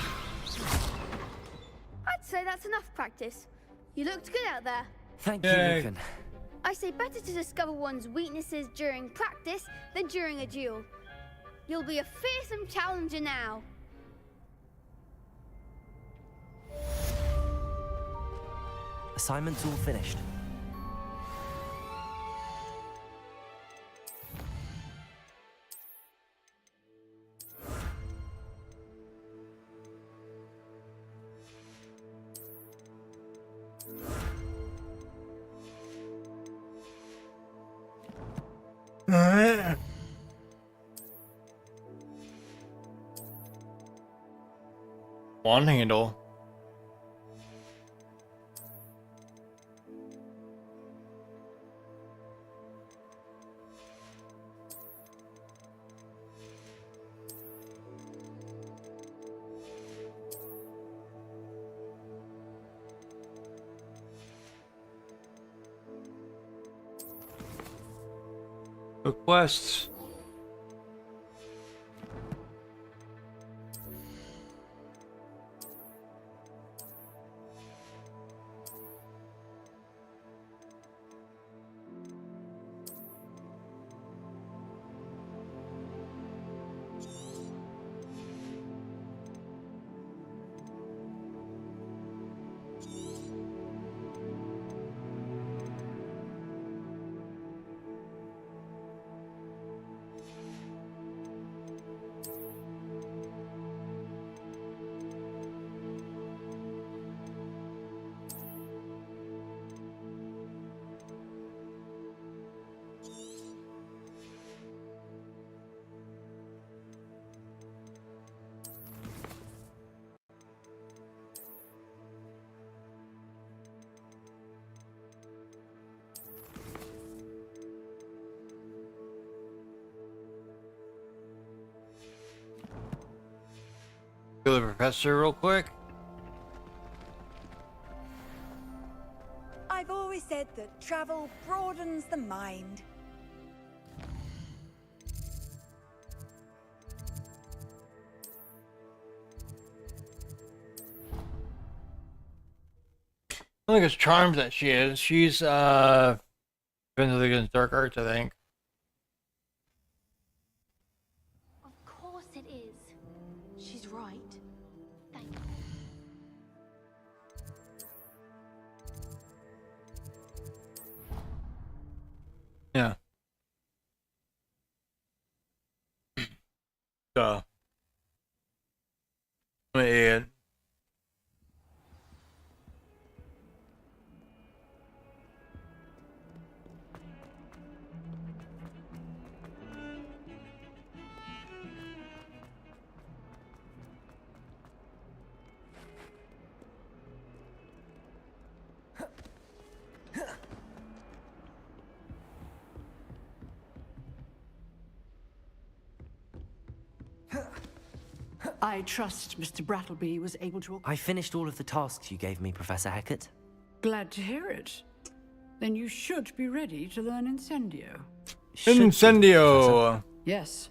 [SPEAKER 20] I'd say that's enough practice. You looked good out there.
[SPEAKER 6] Thank you,
[SPEAKER 1] Yay.
[SPEAKER 6] Lucan.
[SPEAKER 20] I say better to discover one's weaknesses during practice than during a duel. You'll be a fearsome challenger now.
[SPEAKER 6] Assignment's all finished.
[SPEAKER 1] wand handle. Requests. Go to the professor real quick.
[SPEAKER 2] I've always said that travel broadens the mind.
[SPEAKER 1] I think it's charms that she is. She's defensive against dark arts, I think.
[SPEAKER 9] Of course it is. She's right. Thank you.
[SPEAKER 1] Yeah. Duh. Man.
[SPEAKER 10] I trust Mr. Brattleby was able to...
[SPEAKER 6] I finished all of the tasks you gave me, Professor Hecat.
[SPEAKER 10] Glad to hear it. Then you should be ready to learn Incendio.
[SPEAKER 1] Incendio!
[SPEAKER 10] Yes.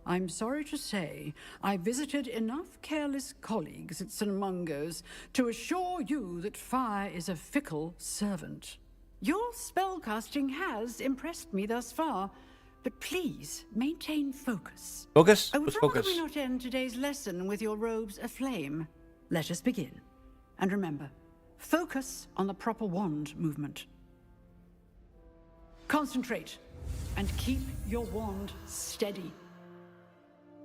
[SPEAKER 10] I'm sorry to say, I visited enough careless colleagues at St. Mungo's to assure you that fire is a fickle servant. Your spellcasting has impressed me thus far, but please maintain focus.
[SPEAKER 1] Focus?
[SPEAKER 10] I would
[SPEAKER 1] What's
[SPEAKER 10] rather
[SPEAKER 1] focus?
[SPEAKER 10] we not end today's lesson with your robes aflame. Let us begin. And remember, focus on the proper wand movement. Concentrate and keep your wand steady.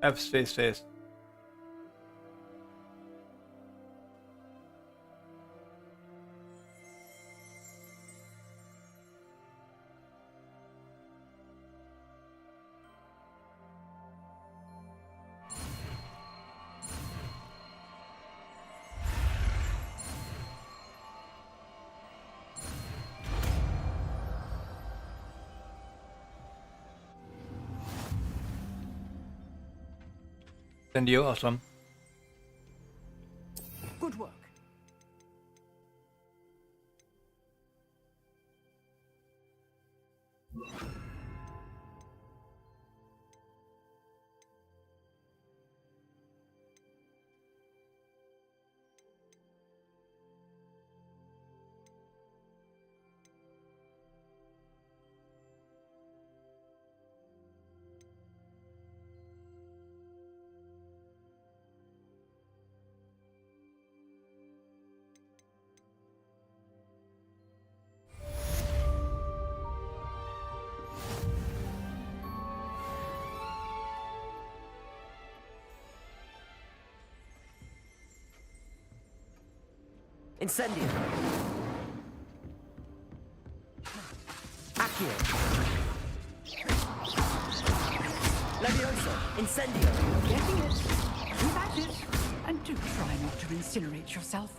[SPEAKER 1] F space. Incendio, awesome.
[SPEAKER 10] Good work.
[SPEAKER 6] Incendio. Accio. Levioso. Incendio.
[SPEAKER 10] Getting it. Keep at it. And Do try not to incinerate yourself.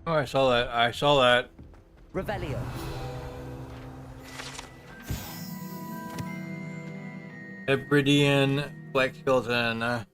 [SPEAKER 1] Oh, I saw that. I saw that.
[SPEAKER 6] Revelio.
[SPEAKER 1] Hebridean Black Skeleton.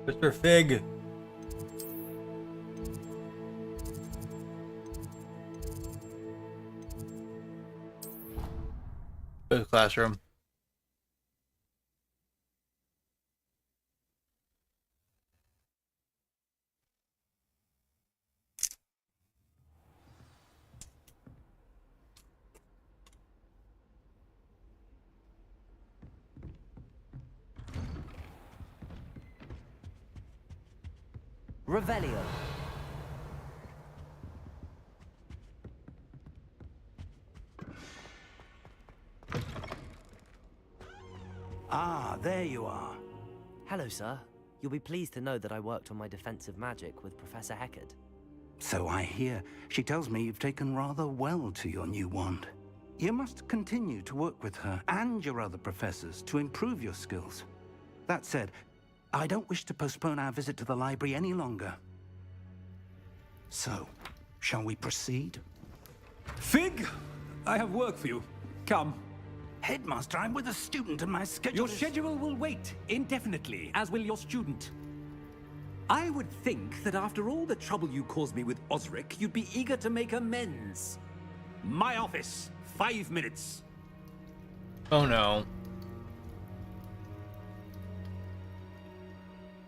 [SPEAKER 1] Mr. Fig. Good classroom.
[SPEAKER 6] Revelio.
[SPEAKER 11] Ah, there you are.
[SPEAKER 6] Hello, sir. You'll be pleased to know that I worked on my defensive magic with Professor Heckard.
[SPEAKER 11] So I hear. She tells me you've taken rather well to your new wand. You must continue to work with her and your other professors to improve your skills. That said, I don't wish to postpone our visit to the library any longer. So, shall we proceed?
[SPEAKER 17] Fig, I have work for you. Come.
[SPEAKER 11] Headmaster, I'm with a student and my schedule
[SPEAKER 17] Your schedule will wait indefinitely, as will your student. I would think that after all the trouble you caused me with Osric, you'd be eager to make amends. My office, 5 minutes.
[SPEAKER 1] Oh no.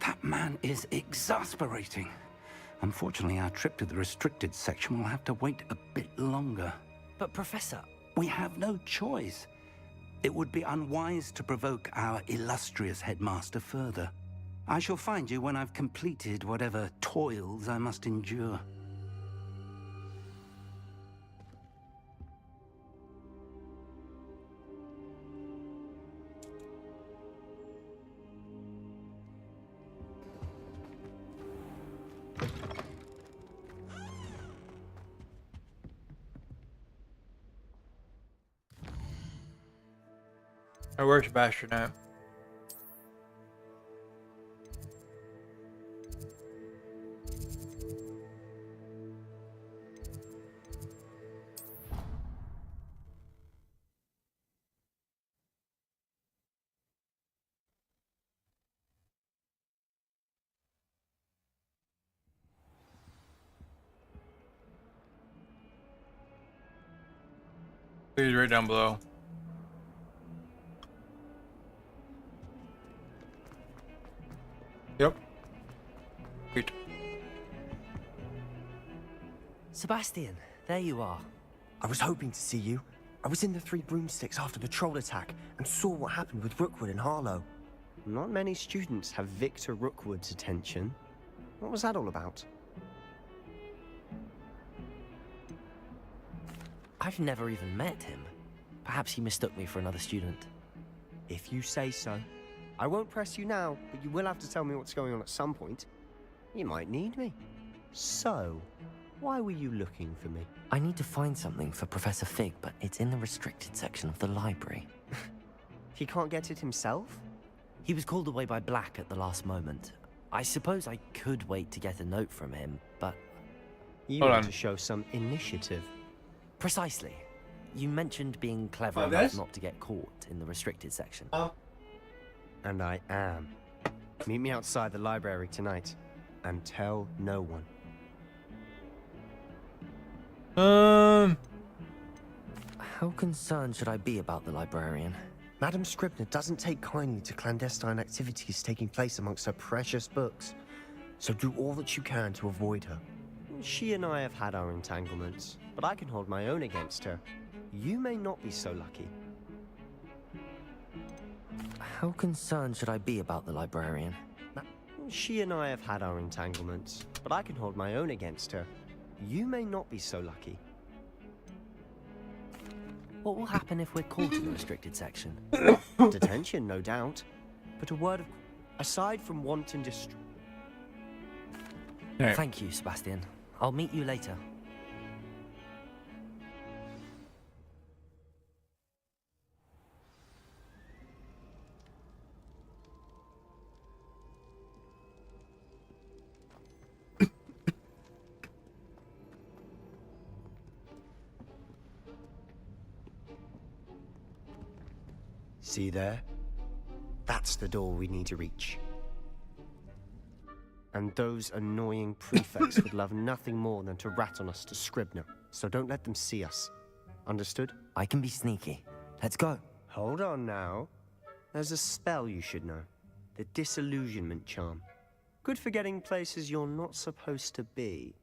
[SPEAKER 11] That man is exasperating. Unfortunately, our trip to the restricted section will have to wait a bit longer.
[SPEAKER 6] But Professor...
[SPEAKER 11] We have no choice. It would be unwise to provoke our illustrious headmaster further. I shall find you when I've completed whatever toils I must endure.
[SPEAKER 1] Where's Bastion at? He's right down below. Yep. Wait.
[SPEAKER 6] Sebastian, there you are.
[SPEAKER 14] I was hoping to see you. I was in the Three Broomsticks after the troll attack and saw what happened with Rookwood and Harlow. Not many students have Victor Rookwood's attention. What was that all about?
[SPEAKER 6] I've never even met him. Perhaps he mistook me for another student.
[SPEAKER 14] If you say so. I won't press you now, but you will have to tell me what's going on at some point. You might need me. So, why were you looking for me?
[SPEAKER 6] I need to find something for Professor Fig, but it's in the restricted section of the library.
[SPEAKER 14] He can't get it himself?
[SPEAKER 6] He was called away by Black at the last moment. I suppose I could wait to get a note from him, but...
[SPEAKER 14] You want to show some initiative.
[SPEAKER 6] Precisely. You mentioned being clever
[SPEAKER 14] Oh,
[SPEAKER 6] enough
[SPEAKER 14] this?
[SPEAKER 6] not to get caught in the restricted section.
[SPEAKER 14] And I am. Meet me outside the library tonight, and tell no one.
[SPEAKER 6] How concerned should I be about the librarian?
[SPEAKER 14] Madam Scribner doesn't take kindly to clandestine activities taking place amongst her precious books, so do all that you can to avoid her. She and I have had our entanglements, but I can hold my own against her. You may not be so lucky.
[SPEAKER 6] How concerned should I be about the librarian?
[SPEAKER 14] She and I have had our entanglements, but I can hold my own against her. You may not be so lucky.
[SPEAKER 6] What will happen if we're caught in the restricted section?
[SPEAKER 14] Detention, no doubt. But a word of... Aside from wanton
[SPEAKER 6] Thank you, Sebastian. I'll meet you later.
[SPEAKER 14] See there? That's the door we need to reach. And those annoying prefects would love nothing more than to rat on us to Scribner, so don't let them see us. Understood?
[SPEAKER 6] I can be sneaky. Let's go.
[SPEAKER 14] Hold on now. There's a spell you should know. The Disillusionment Charm. Good for getting places you're not supposed to be.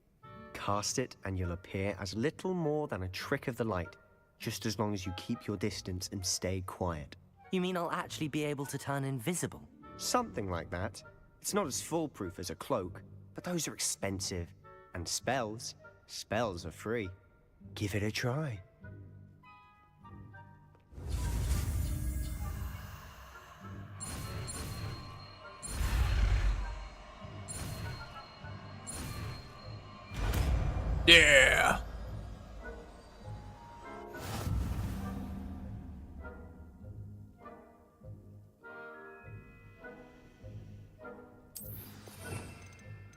[SPEAKER 14] Cast it and you'll appear as little more than a trick of the light, just as long as you keep your distance and stay quiet.
[SPEAKER 6] You mean I'll actually be able to turn invisible?
[SPEAKER 14] Something like that. It's not as foolproof as a cloak, but those are expensive. And spells are free. Give it a try.
[SPEAKER 1] Yeah.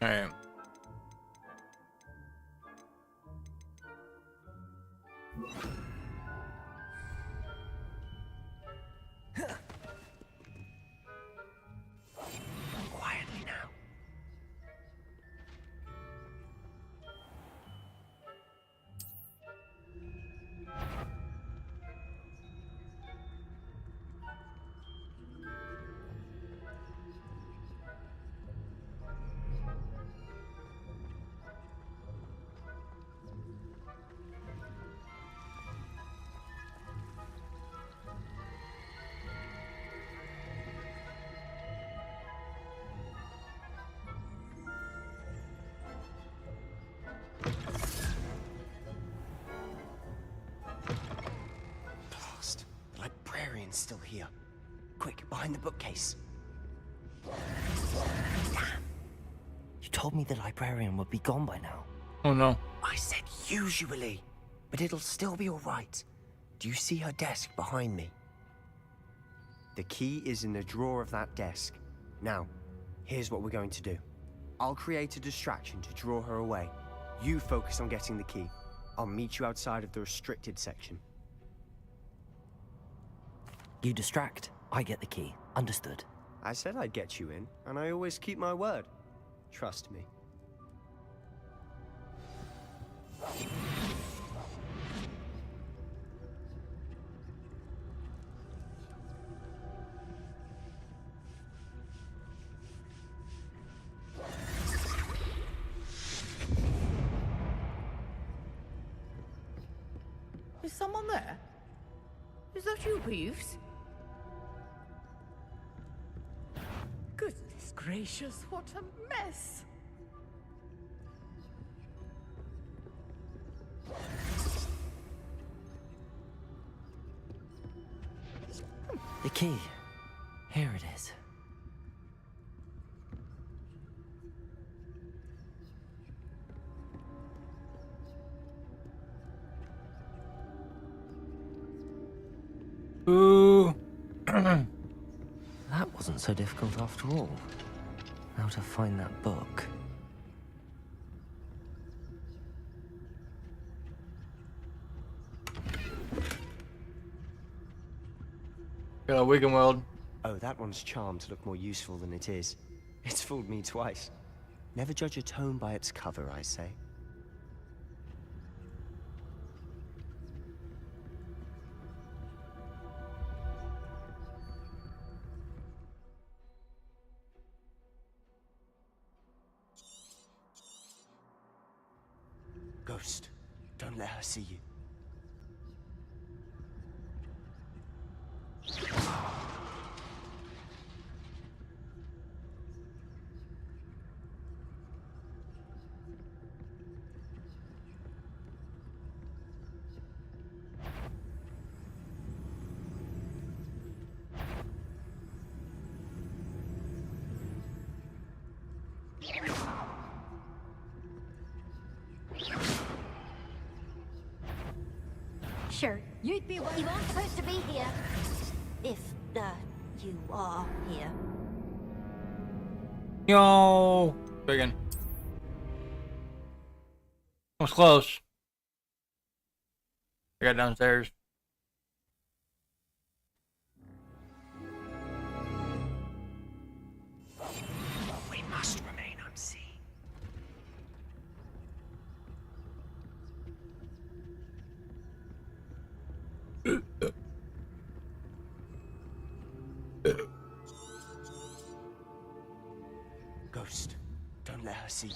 [SPEAKER 1] Alright.
[SPEAKER 14] Quietly now. Blast. The librarian's still here. Quick, behind the bookcase.
[SPEAKER 6] You told me the librarian would be gone by now.
[SPEAKER 1] Oh no.
[SPEAKER 14] I said usually, but it'll still be all right. Do you see her desk behind me? The key is in the drawer of that desk. Now, here's what we're going to do. I'll create a distraction to draw her away. You focus on getting the key. I'll meet you outside of the restricted section.
[SPEAKER 6] You distract, I get the key. Understood.
[SPEAKER 14] I said I'd get you in, and I always keep my word. Trust me.
[SPEAKER 7] Is someone there? Is that you, Peeves?
[SPEAKER 15] gracious, what a mess!
[SPEAKER 6] The key. Here it is.
[SPEAKER 1] Ooh.
[SPEAKER 6] That wasn't so difficult after all. How to find that book.
[SPEAKER 1] Got a Wigan World.
[SPEAKER 14] Oh, that one's charmed to look more useful than it is. It's fooled me twice. Never judge a tome by its cover, I say. Ghost, don't let her see you.
[SPEAKER 13] Sure, you'd be one. You aren't supposed to be here. If, you are here.
[SPEAKER 1] Yo, Wigan. Was close. I got downstairs.
[SPEAKER 14] We must remain unseen. Ghost, don't let her see you.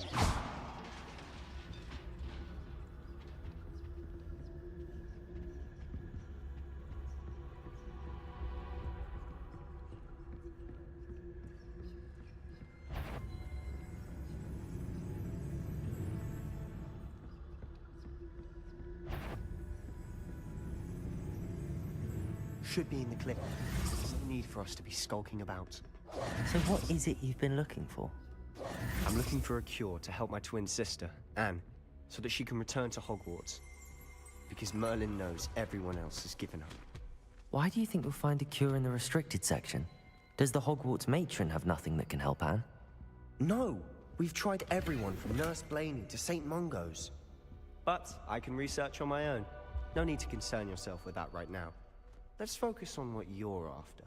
[SPEAKER 14] Should be in the cliff. There's no need for us to be skulking about.
[SPEAKER 6] So what is it you've been looking for?
[SPEAKER 14] I'm looking for a cure to help my twin sister, Anne, so that she can return to Hogwarts. Because Merlin knows everyone else has given up.
[SPEAKER 6] Why do you think you'll find a cure in the restricted section? Does the Hogwarts matron have nothing that can help Anne?
[SPEAKER 14] No! We've tried everyone from Nurse Blaney to St. Mungo's. But I can research on my own. No need to concern yourself with that right now. Let's focus on what you're after.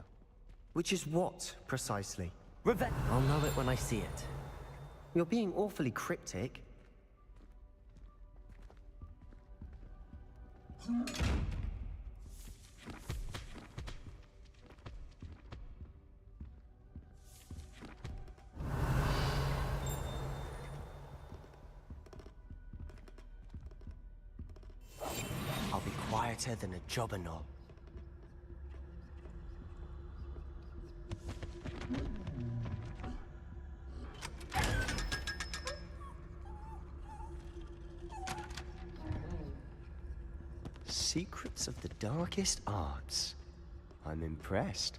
[SPEAKER 14] Which is what, precisely? Revenge!
[SPEAKER 6] I'll know it when I see it.
[SPEAKER 14] You're being awfully cryptic. I'll be quieter than a jobberknoll. Secrets of the darkest arts. I'm impressed.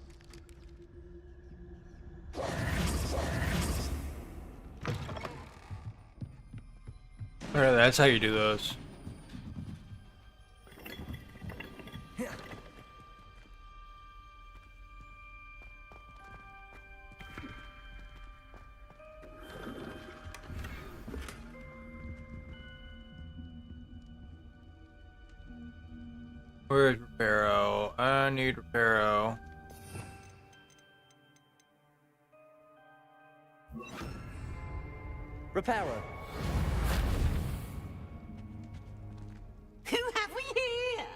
[SPEAKER 1] Alright, that's how you do those. Where's Reparo? I need Reparo.
[SPEAKER 14] Reparo.
[SPEAKER 7] Who have we here?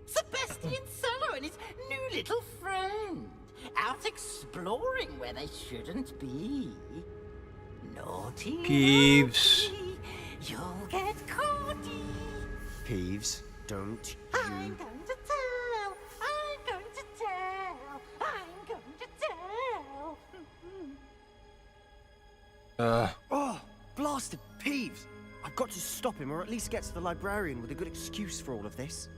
[SPEAKER 7] Sebastian Cello and his new little friend. Out exploring where they shouldn't be. Naughty.
[SPEAKER 1] Peeves.
[SPEAKER 7] Naughty, you'll get caughty.
[SPEAKER 14] Peeves, don't you...
[SPEAKER 7] I'm going to tell. I'm going to tell. I'm going to tell.
[SPEAKER 14] Oh, blasted Peeves! I've got to stop him, or at least get to the librarian with a good excuse for all of this.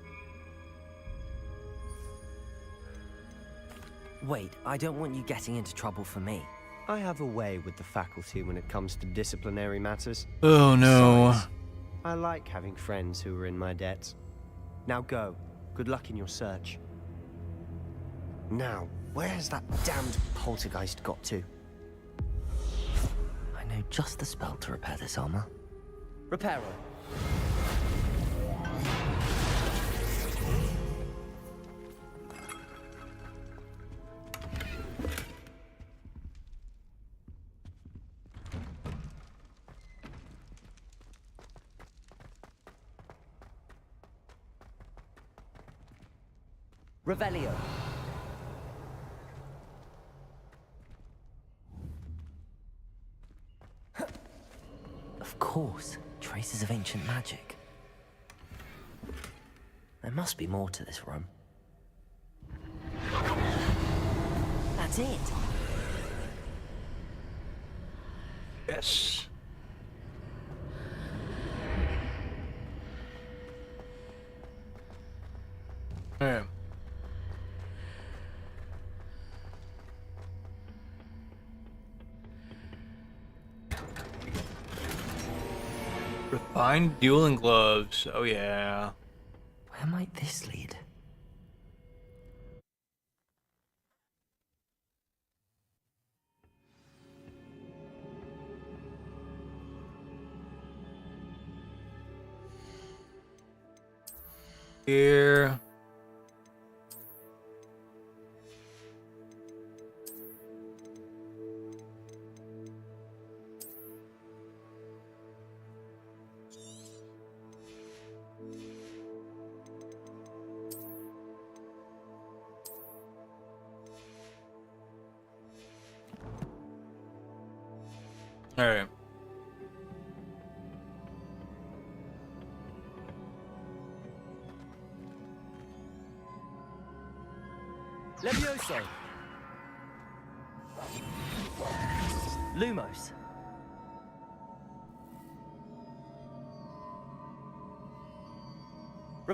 [SPEAKER 6] Wait, I don't want you getting into trouble for me.
[SPEAKER 14] I have a way with the faculty when it comes to disciplinary matters.
[SPEAKER 1] Oh no.
[SPEAKER 14] Besides, I like having friends who are in my debt. Now go. Good luck in your search. Now, where's that damned poltergeist got to?
[SPEAKER 6] I know just the spell to repair this armor.
[SPEAKER 14] Reparo.
[SPEAKER 6] Revelio. Of course, traces of ancient magic. There must be more to this room. That's it.
[SPEAKER 1] Yes. Alright. Refined dueling gloves. Oh yeah.
[SPEAKER 6] Where might this lead?
[SPEAKER 1] Here. All right.
[SPEAKER 6] Levioso. Lumos.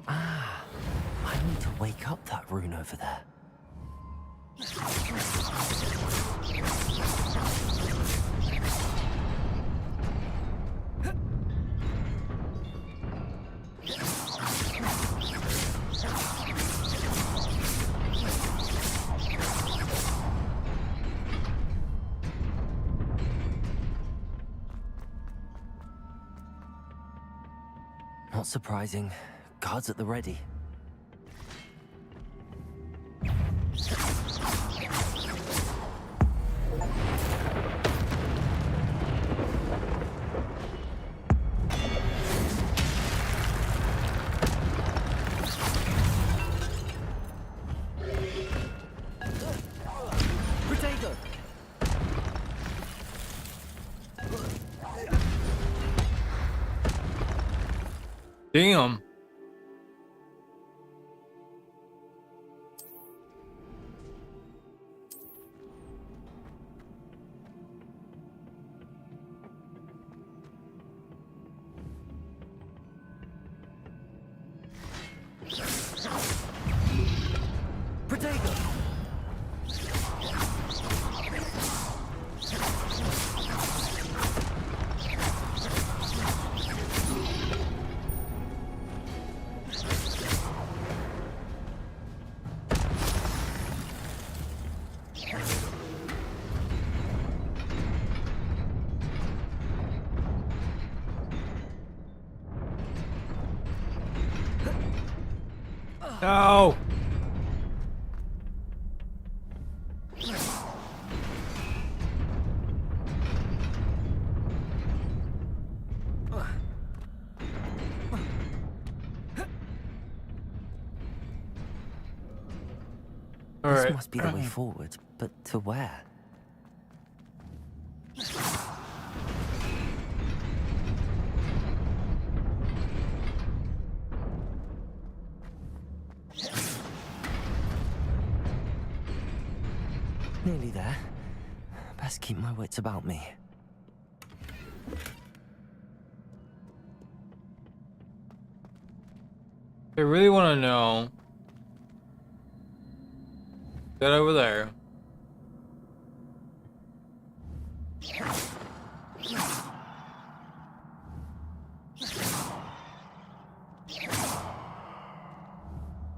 [SPEAKER 6] Ah, I need to wake up that rune over there. Not surprising. Guards at the ready.
[SPEAKER 14] Protego!
[SPEAKER 1] Damn.
[SPEAKER 14] Protego!
[SPEAKER 1] No.
[SPEAKER 6] This must be the way forward, but to where? Nearly there. Best keep my wits about me.
[SPEAKER 1] I really want to know that over there.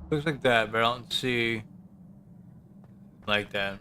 [SPEAKER 1] Looks like that, but I don't see like that.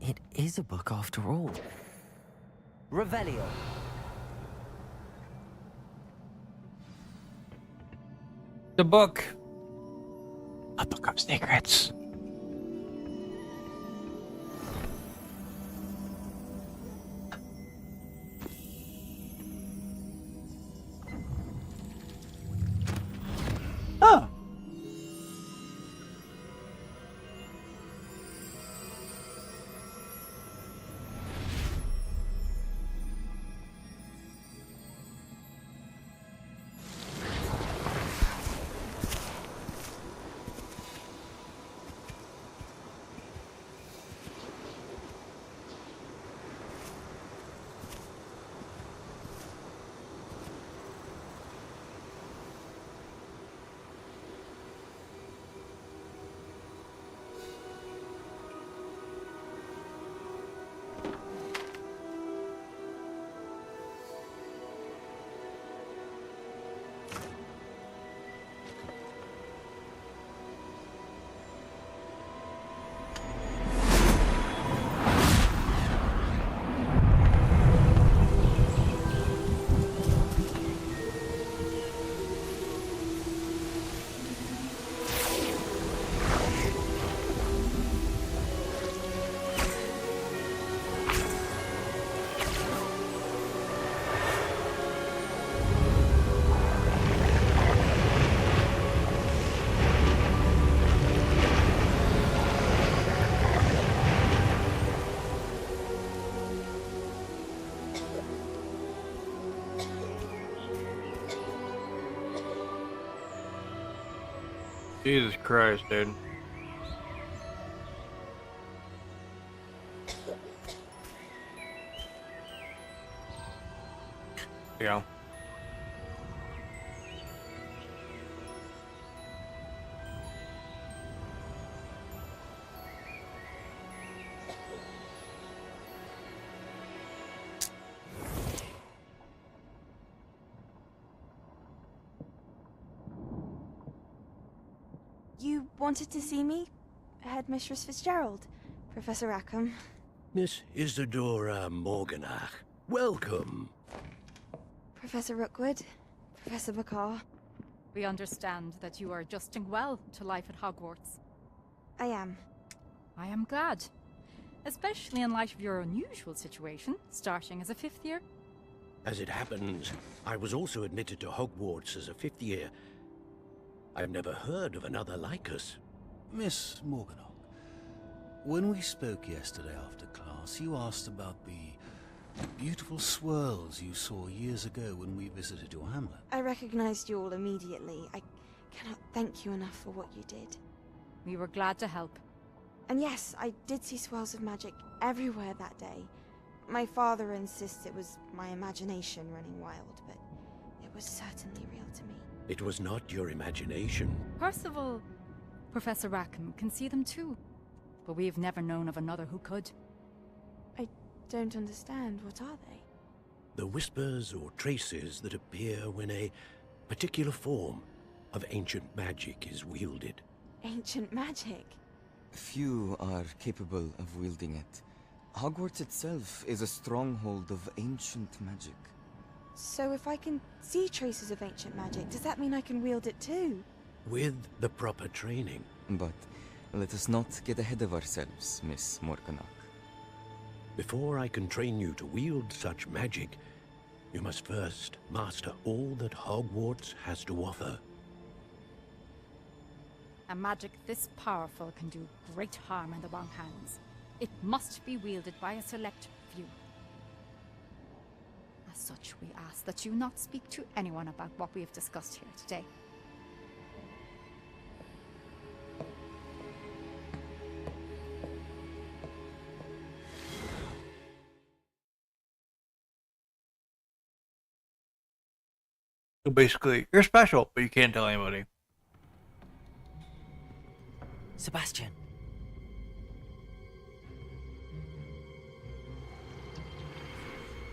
[SPEAKER 6] It is a book after all.
[SPEAKER 14] Revelio.
[SPEAKER 1] The book. A book of secrets.
[SPEAKER 19] Oh.
[SPEAKER 1] Jesus Christ, dude. Yeah.
[SPEAKER 2] You wanted to see me? Headmistress Fitzgerald? Professor Rackham?
[SPEAKER 22] Miss Isadora Morganach, welcome.
[SPEAKER 2] Professor Rookwood? Professor Bakar?
[SPEAKER 5] We understand that you are adjusting well to life at Hogwarts.
[SPEAKER 2] I am.
[SPEAKER 5] I am glad. Especially in light of your unusual situation, starting as a 5th year.
[SPEAKER 22] As it happens, I was also admitted to Hogwarts as a 5th year. I've never heard of another like us.
[SPEAKER 16] Miss Morganach, when we spoke yesterday after class, you asked about the beautiful swirls you saw years ago when we visited your hamlet.
[SPEAKER 2] I recognized you all immediately. I cannot thank you enough for what you did.
[SPEAKER 5] We were glad to help.
[SPEAKER 2] And yes, I did see swirls of magic everywhere that day. My father insists it was my imagination running wild, but it was certainly real to me.
[SPEAKER 22] It was not your imagination.
[SPEAKER 5] Percival, Professor Rackham can see them too. But we've never known of another who could.
[SPEAKER 2] I don't understand. What are they?
[SPEAKER 22] The whispers or traces that appear when a
[SPEAKER 18] particular form of ancient magic is wielded.
[SPEAKER 2] Ancient magic?
[SPEAKER 21] Few are capable of wielding it. Hogwarts itself is a stronghold of ancient magic.
[SPEAKER 2] So if I can see traces of ancient magic, does that mean I can wield it too?
[SPEAKER 18] With the proper training.
[SPEAKER 21] But let us not get ahead of ourselves, Miss Morganach.
[SPEAKER 18] Before I can train you to wield such magic, you must first master all that Hogwarts has to offer.
[SPEAKER 23] A magic this powerful can do great harm in the wrong hands. It must be wielded by a select few. As such, we ask that you not speak to anyone about what we have discussed here today.
[SPEAKER 1] So basically, you're special, but you can't tell anybody.
[SPEAKER 6] Sebastian.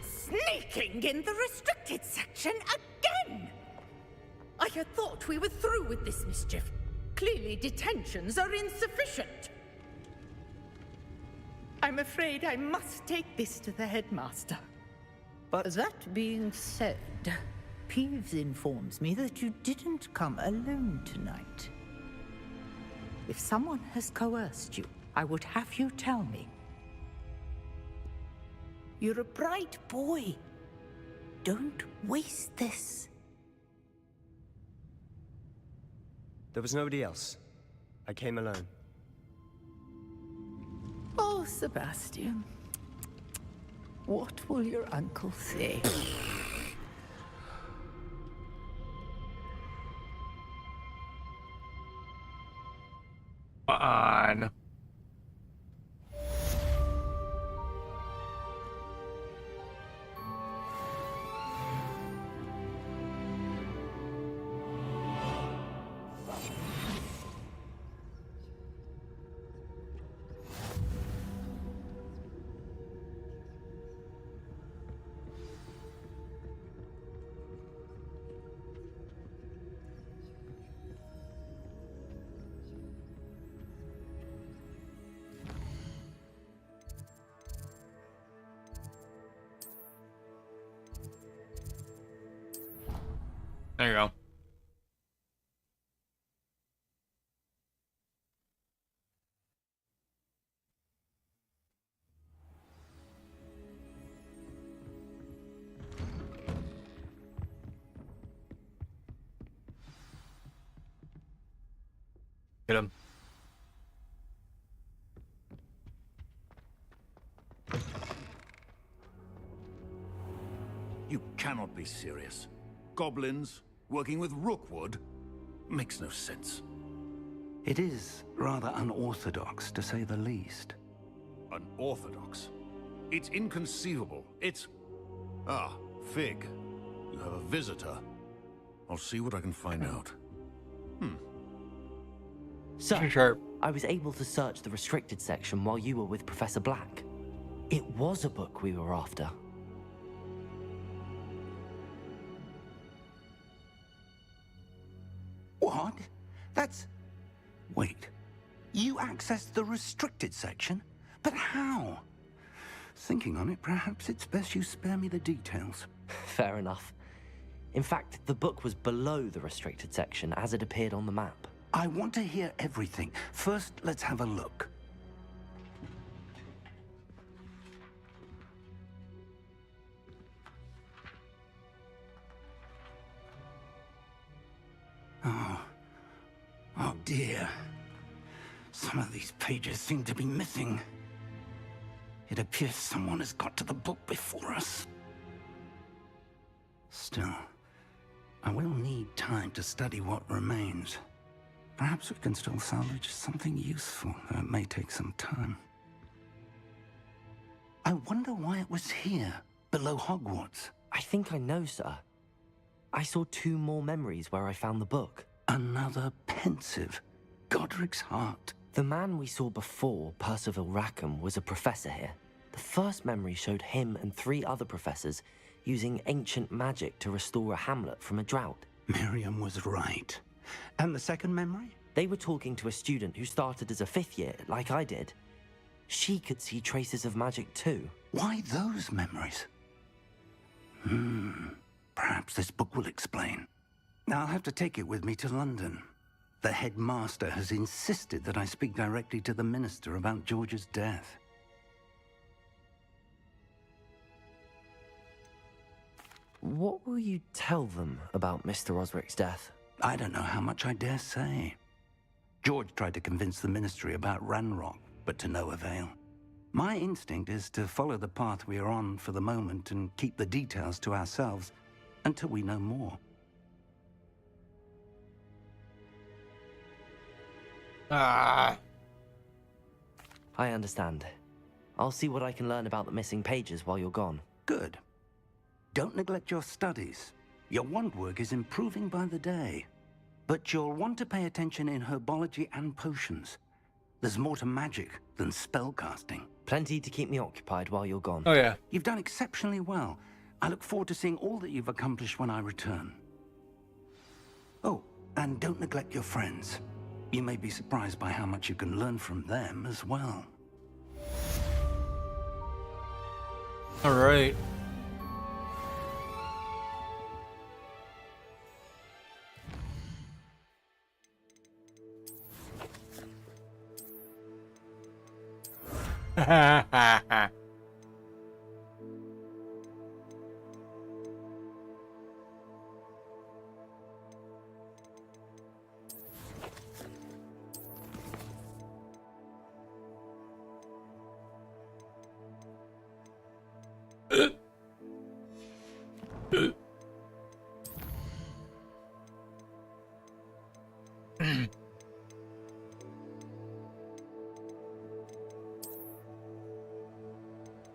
[SPEAKER 7] Sneaking in the restricted section again! I had thought we were through with this mischief. Clearly detentions are insufficient. I'm afraid I must take this to the headmaster.
[SPEAKER 24] But that being said, Peeves informs me that you didn't come alone tonight. If someone has coerced you, I would have you tell me. You're a bright boy. Don't waste this.
[SPEAKER 14] There was nobody else. I came alone.
[SPEAKER 24] Oh, Sebastian. What will your uncle say?
[SPEAKER 1] On. There you go. Get him.
[SPEAKER 22] You cannot be serious. Goblins working with Rookwood makes no sense.
[SPEAKER 11] It is rather unorthodox, to say the least.
[SPEAKER 22] Unorthodox? It's inconceivable. It's... Ah, Fig. You have a visitor. I'll see what I can find out.
[SPEAKER 6] Sir, I was able to search the restricted section while you were with Professor Black. It was a book we were after.
[SPEAKER 11] What? That's... Wait. You accessed the restricted section? But how? Thinking on it, perhaps it's best you spare me the details.
[SPEAKER 6] Fair enough. In fact, the book was below the restricted section as it appeared on the map.
[SPEAKER 11] I want to hear everything. First, let's have a look. Oh dear. Some of these pages seem to be missing. It appears someone has got to the book before us. Still, I will need time to study what remains. Perhaps we can still salvage something useful, though it may take some time. I wonder why it was here, below Hogwarts.
[SPEAKER 6] I think I know, sir. I saw 2 more memories where I found the book.
[SPEAKER 11] Another pensive. Godric's heart.
[SPEAKER 6] The man we saw before, Percival Rackham, was a professor here. The first memory showed him and 3 other professors using ancient magic to restore a hamlet from a drought.
[SPEAKER 11] Miriam was right. And the second memory?
[SPEAKER 6] They were talking to a student who started as a 5th year, like I did. She could see traces of magic too.
[SPEAKER 11] Why those memories? Perhaps this book will explain. I'll have to take it with me to London. The headmaster has insisted that I speak directly to the minister about George's death.
[SPEAKER 6] What will you tell them about Mr. Osric's death?
[SPEAKER 11] I don't know how much I dare say. George tried to convince the ministry about Ranrock, but to no avail. My instinct is to follow the path we are on for the moment and keep the details to ourselves until we know more.
[SPEAKER 6] I understand. I'll see what I can learn about the missing pages while you're gone.
[SPEAKER 11] Good. Don't neglect your studies. Your wand work is improving by the day. But you'll want to pay attention in herbology and potions. There's more to magic than spellcasting.
[SPEAKER 6] Plenty to keep me occupied while you're gone.
[SPEAKER 1] Oh, yeah.
[SPEAKER 11] You've done exceptionally well. I look forward to seeing all that you've accomplished when I return. Oh, and don't neglect your friends. You may be surprised by how much you can learn from them as well.
[SPEAKER 1] All right.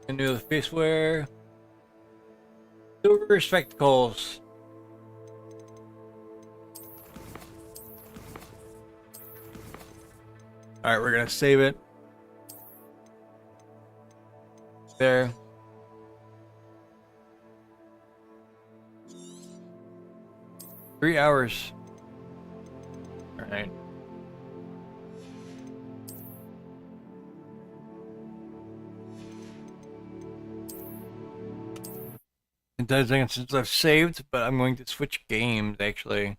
[SPEAKER 1] Can do the face wear. Silver spectacles. Alright, we're gonna save it. There. Three hours. Alright. It does think since I've saved, but I'm going to switch games actually.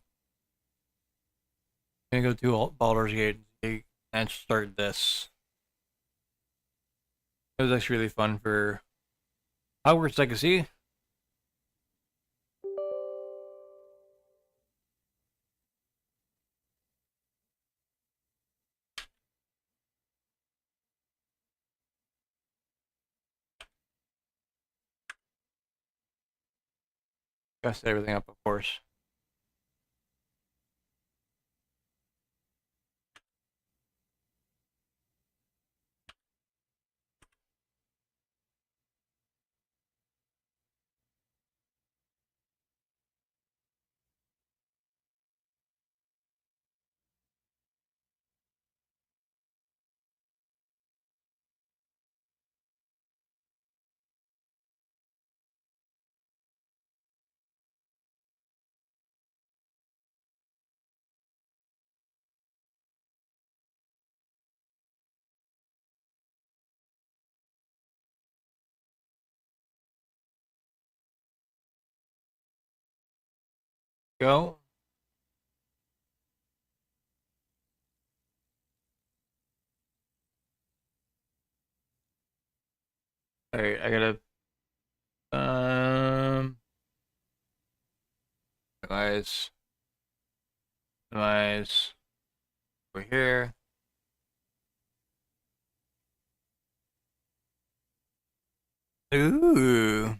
[SPEAKER 1] I'm gonna go to Baldur's Gate and start this. It was actually really fun for Hogwarts Legacy. Gotta set everything up, of course. Go. Alright, I gotta guys over here. Ooh.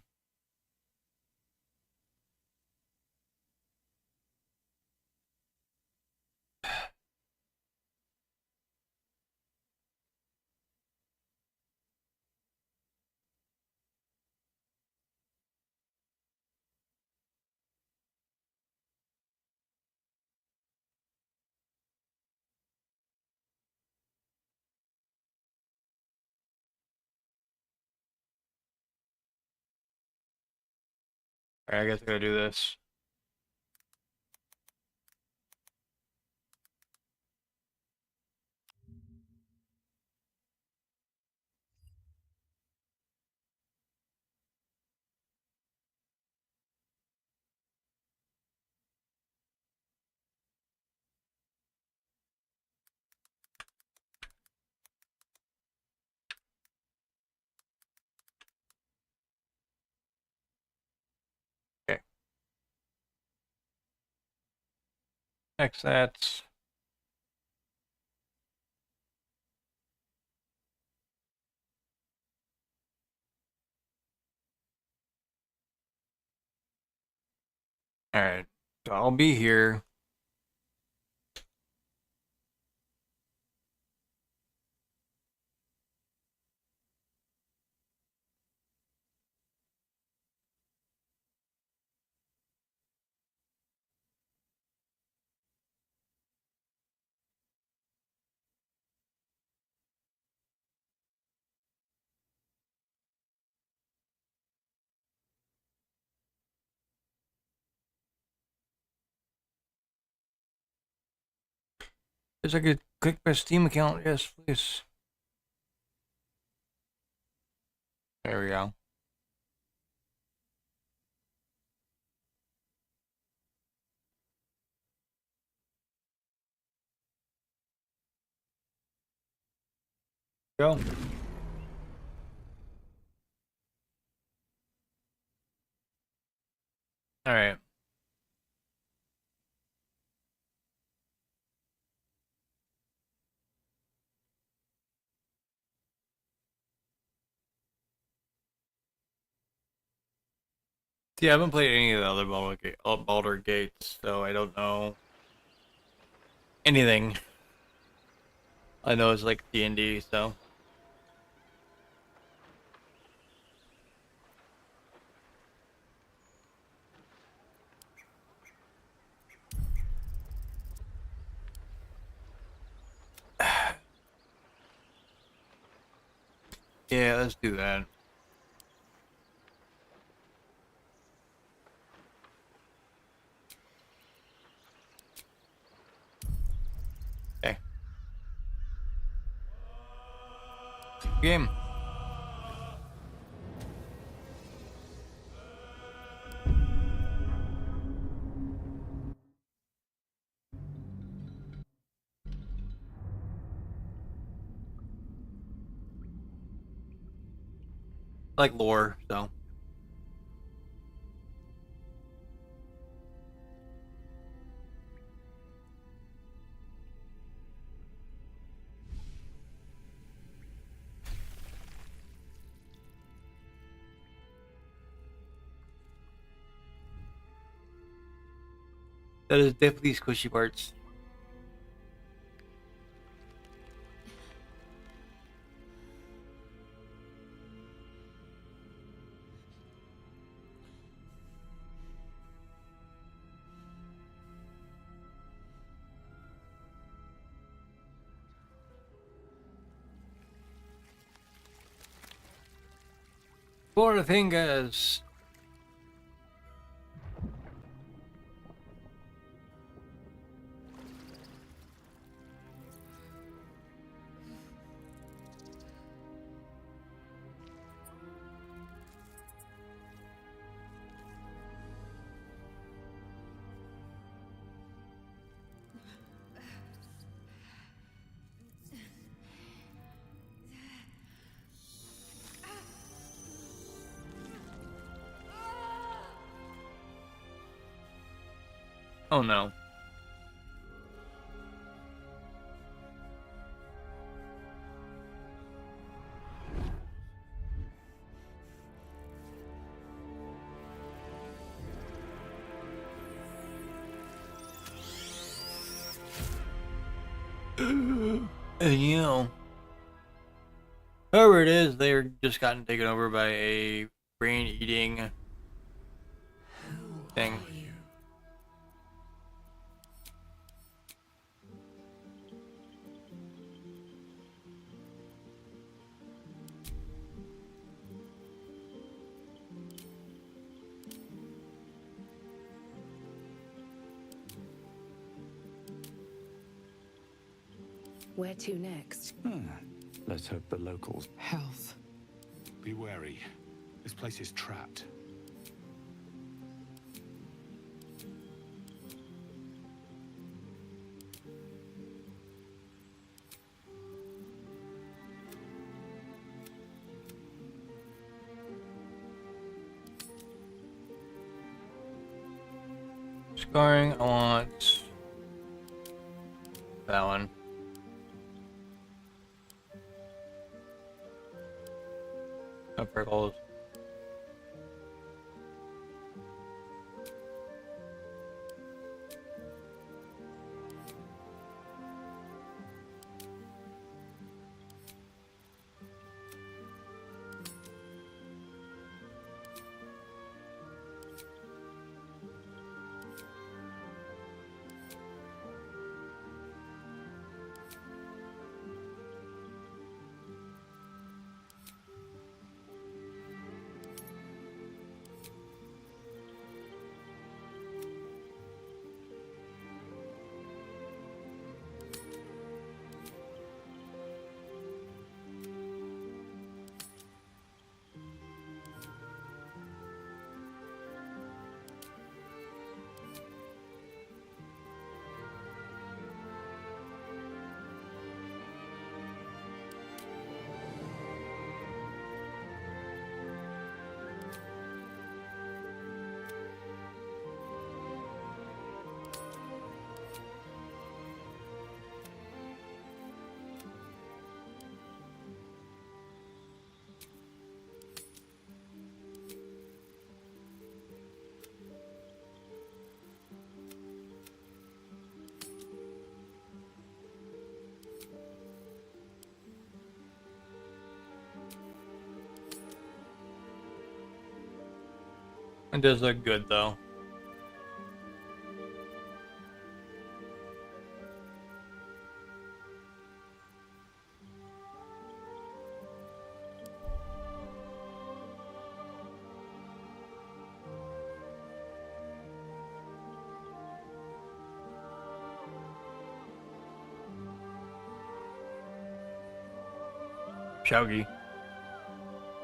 [SPEAKER 1] Alright, I guess I gotta do this. X that. Alright, so I'll be here. Guess I could click my Steam account. Yes, please. There we go. Go. Alright. See, I haven't played any of the other Baldur Gates, so I don't know anything. I know it's like D&D, so. Yeah, let's do that. Okay. Game. Like lore, so. That is definitely squishy parts. Florida thing is. Oh no. And you know, whoever it is, they're just gotten taken over by a brain-eating thing.
[SPEAKER 3] Where to next?
[SPEAKER 11] Let's hope the locals.
[SPEAKER 3] Health.
[SPEAKER 4] Be wary. This place is trapped.
[SPEAKER 1] Scarring, I want That one. Up for gold. It does look good though. Chowgy.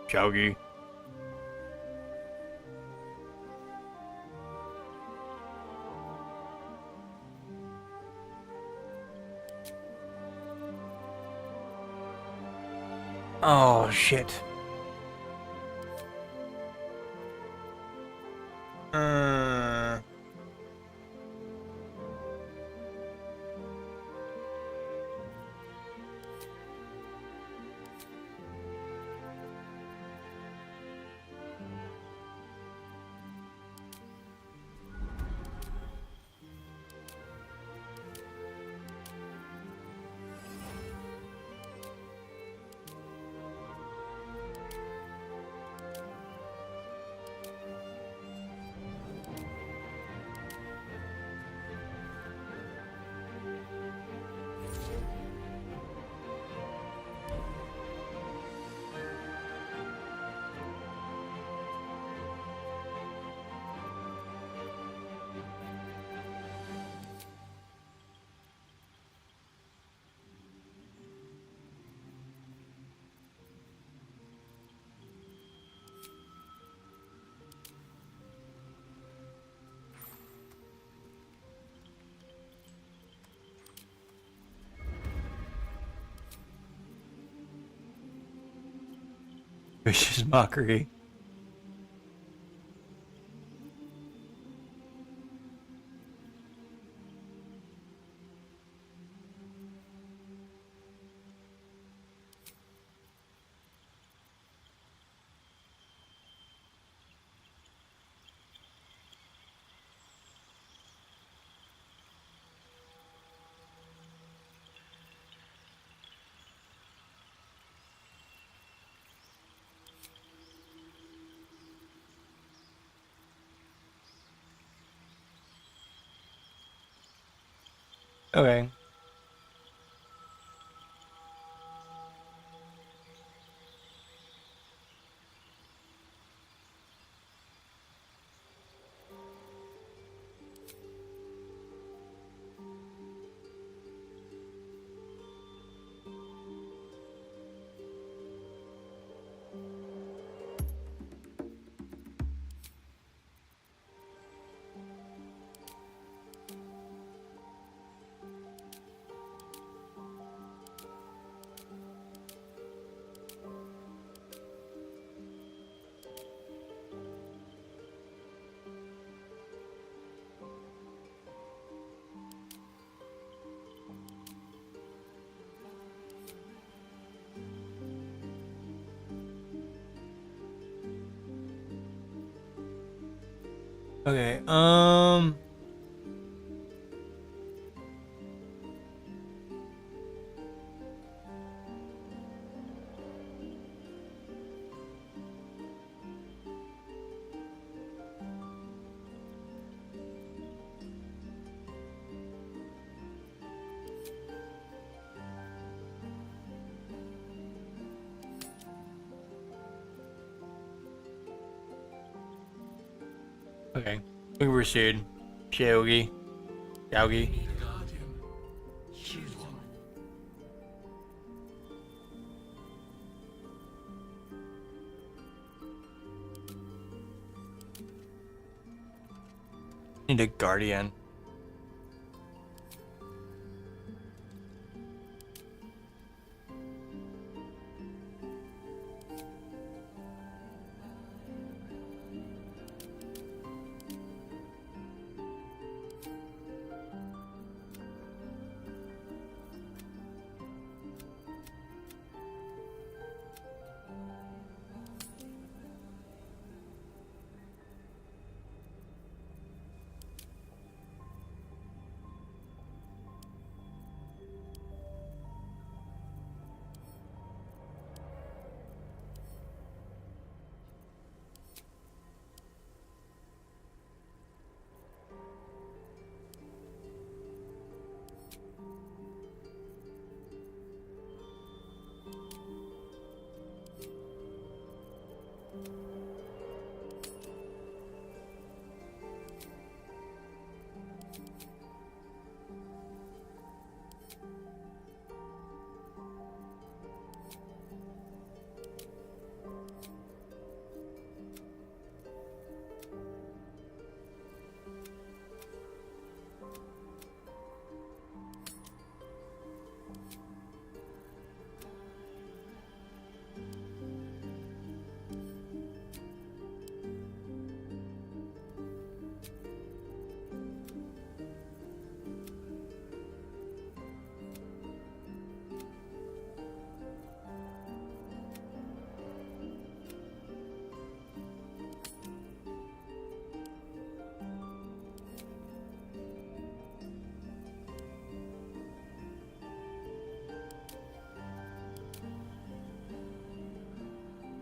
[SPEAKER 1] Chowgy. Oh shit. Vicious mockery. Okay. Okay, okay. We can proceed. Shogi. Yogi. Need a guardian.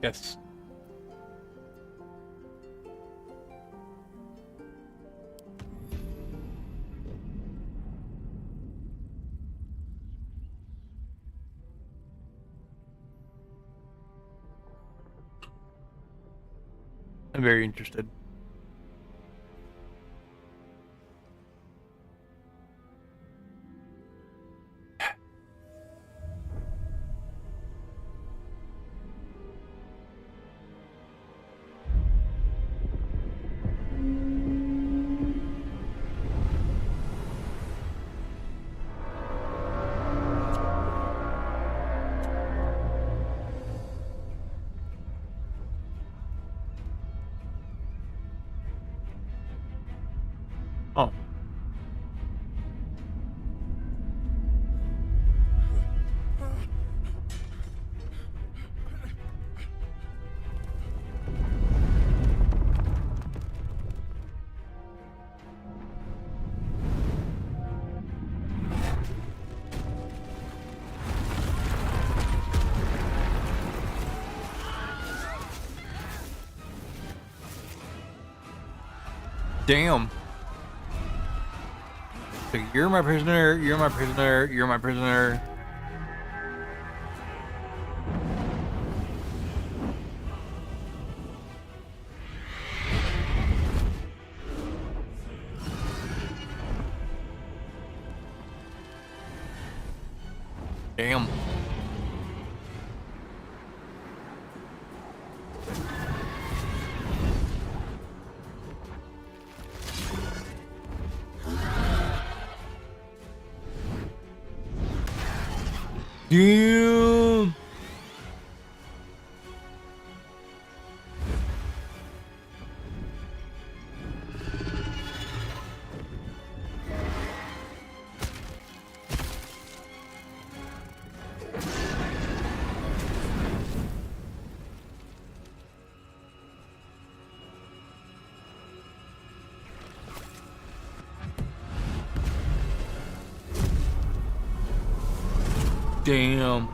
[SPEAKER 1] Yes. I'm very interested. Oh. Damn. So you're my prisoner, you're my prisoner, you're my prisoner. Damn. Damn. Damn.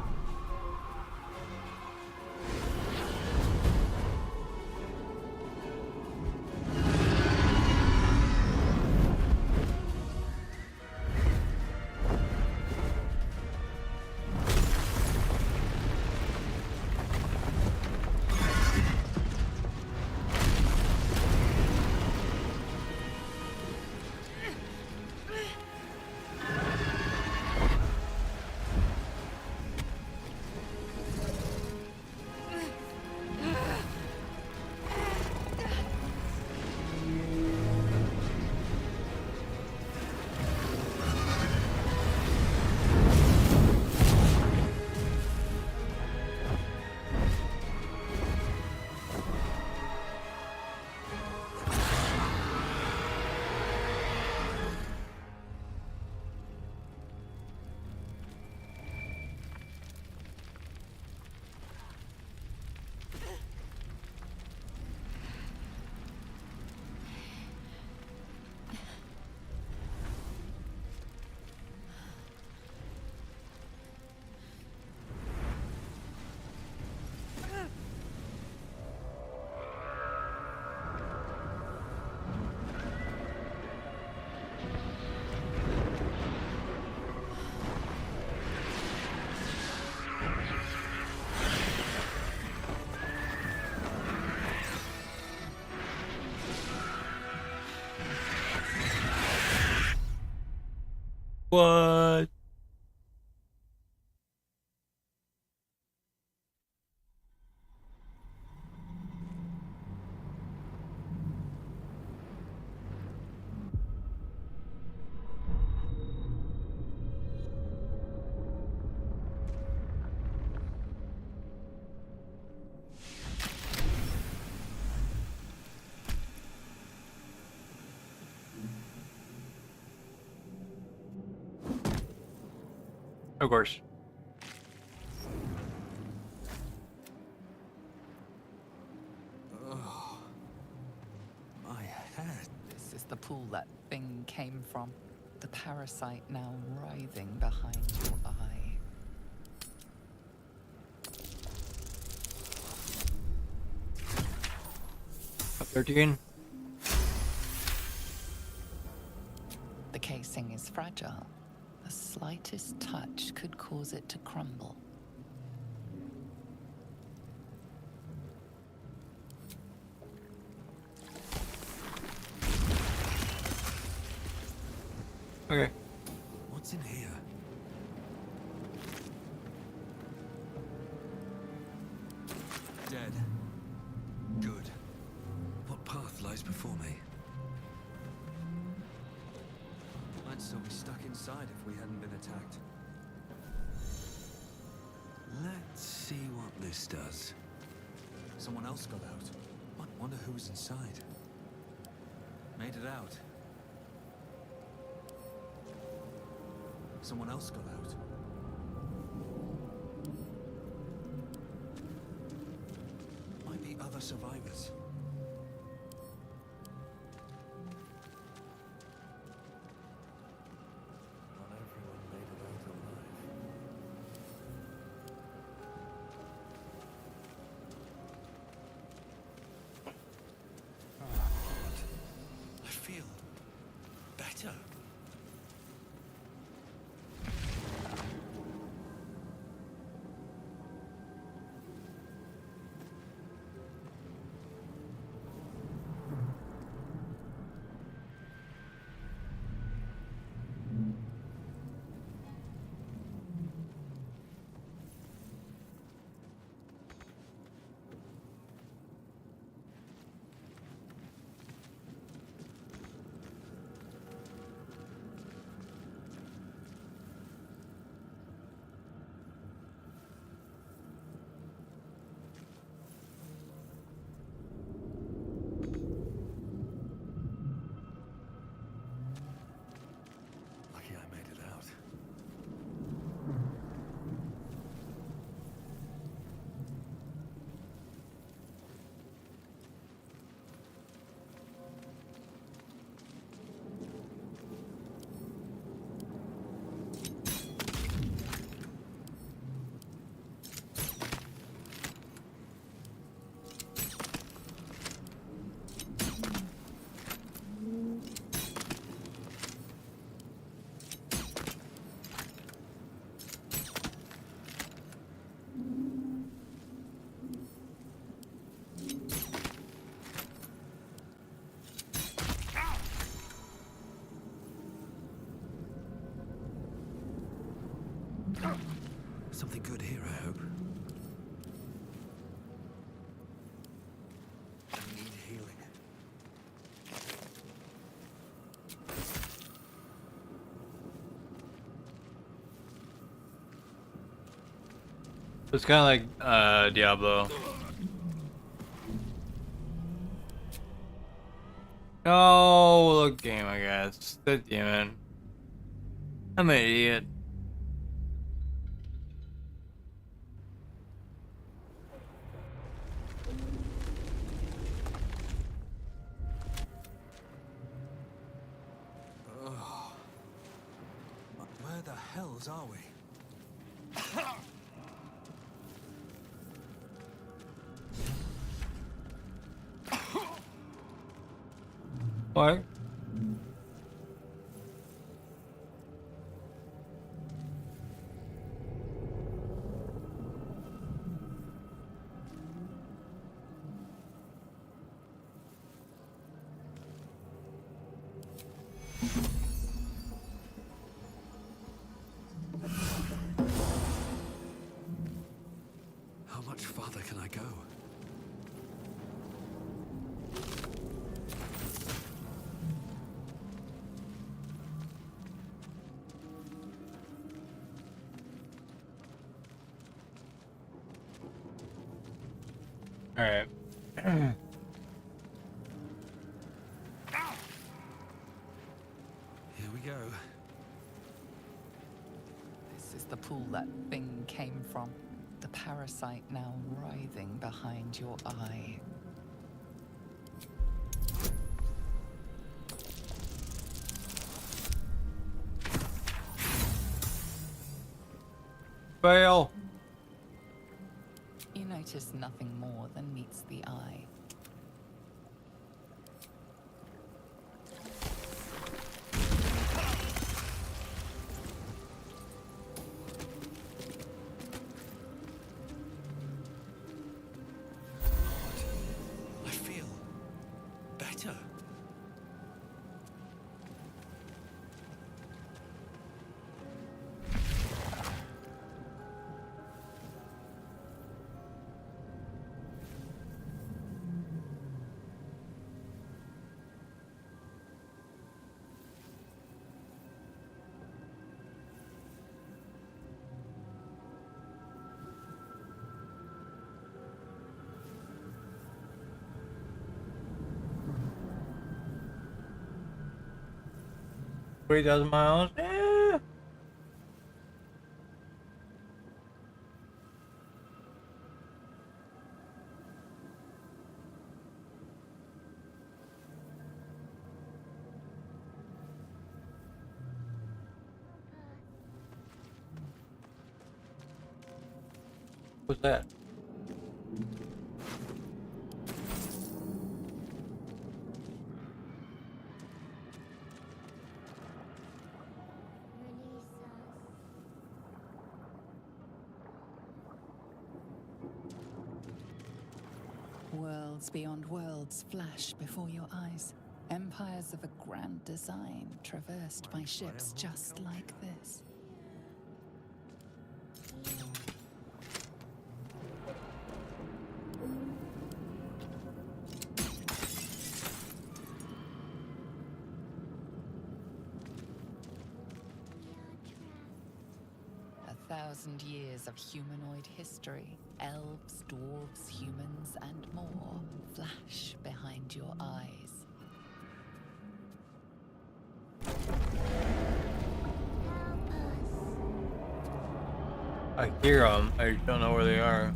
[SPEAKER 1] What? Of course.
[SPEAKER 8] Oh, my head. This is the pool that thing came from. The parasite now writhing behind your eye.
[SPEAKER 1] Up 13.
[SPEAKER 8] The casing is fragile. The slightest touch could cause it to crumble.
[SPEAKER 1] Okay.
[SPEAKER 16] What's in here?
[SPEAKER 9] Dead. Good. What path lies before me? I'd still be stuck inside if we hadn't been attacked.
[SPEAKER 16] Let's see what this does.
[SPEAKER 9] Someone else got out. Wonder who was inside. Made it out. Someone else got out. Might be other survivors.
[SPEAKER 16] Not everyone made it out alive.
[SPEAKER 9] I feel better. Something good here, I hope. I need healing.
[SPEAKER 1] It's kind of like Diablo. Oh, look, game, I guess. God damn it. I'm an idiot.
[SPEAKER 9] Oh. Where the hells are we?
[SPEAKER 1] What?
[SPEAKER 9] How much farther can I go?
[SPEAKER 1] All right.
[SPEAKER 9] Here we go.
[SPEAKER 8] This is the pool that thing came from. The parasite now writhing behind your eye.
[SPEAKER 1] Fail.
[SPEAKER 8] You notice nothing more than meets the eye.
[SPEAKER 9] I feel better.
[SPEAKER 1] Three thousand miles. What's that?
[SPEAKER 8] Worlds beyond worlds flash before your eyes. Empires of a grand design traversed by ships just like this. A 1,000 years of humanoid history. Elves, dwarves, humans, and more flash behind your eyes.
[SPEAKER 1] I hear them. I don't know where they are.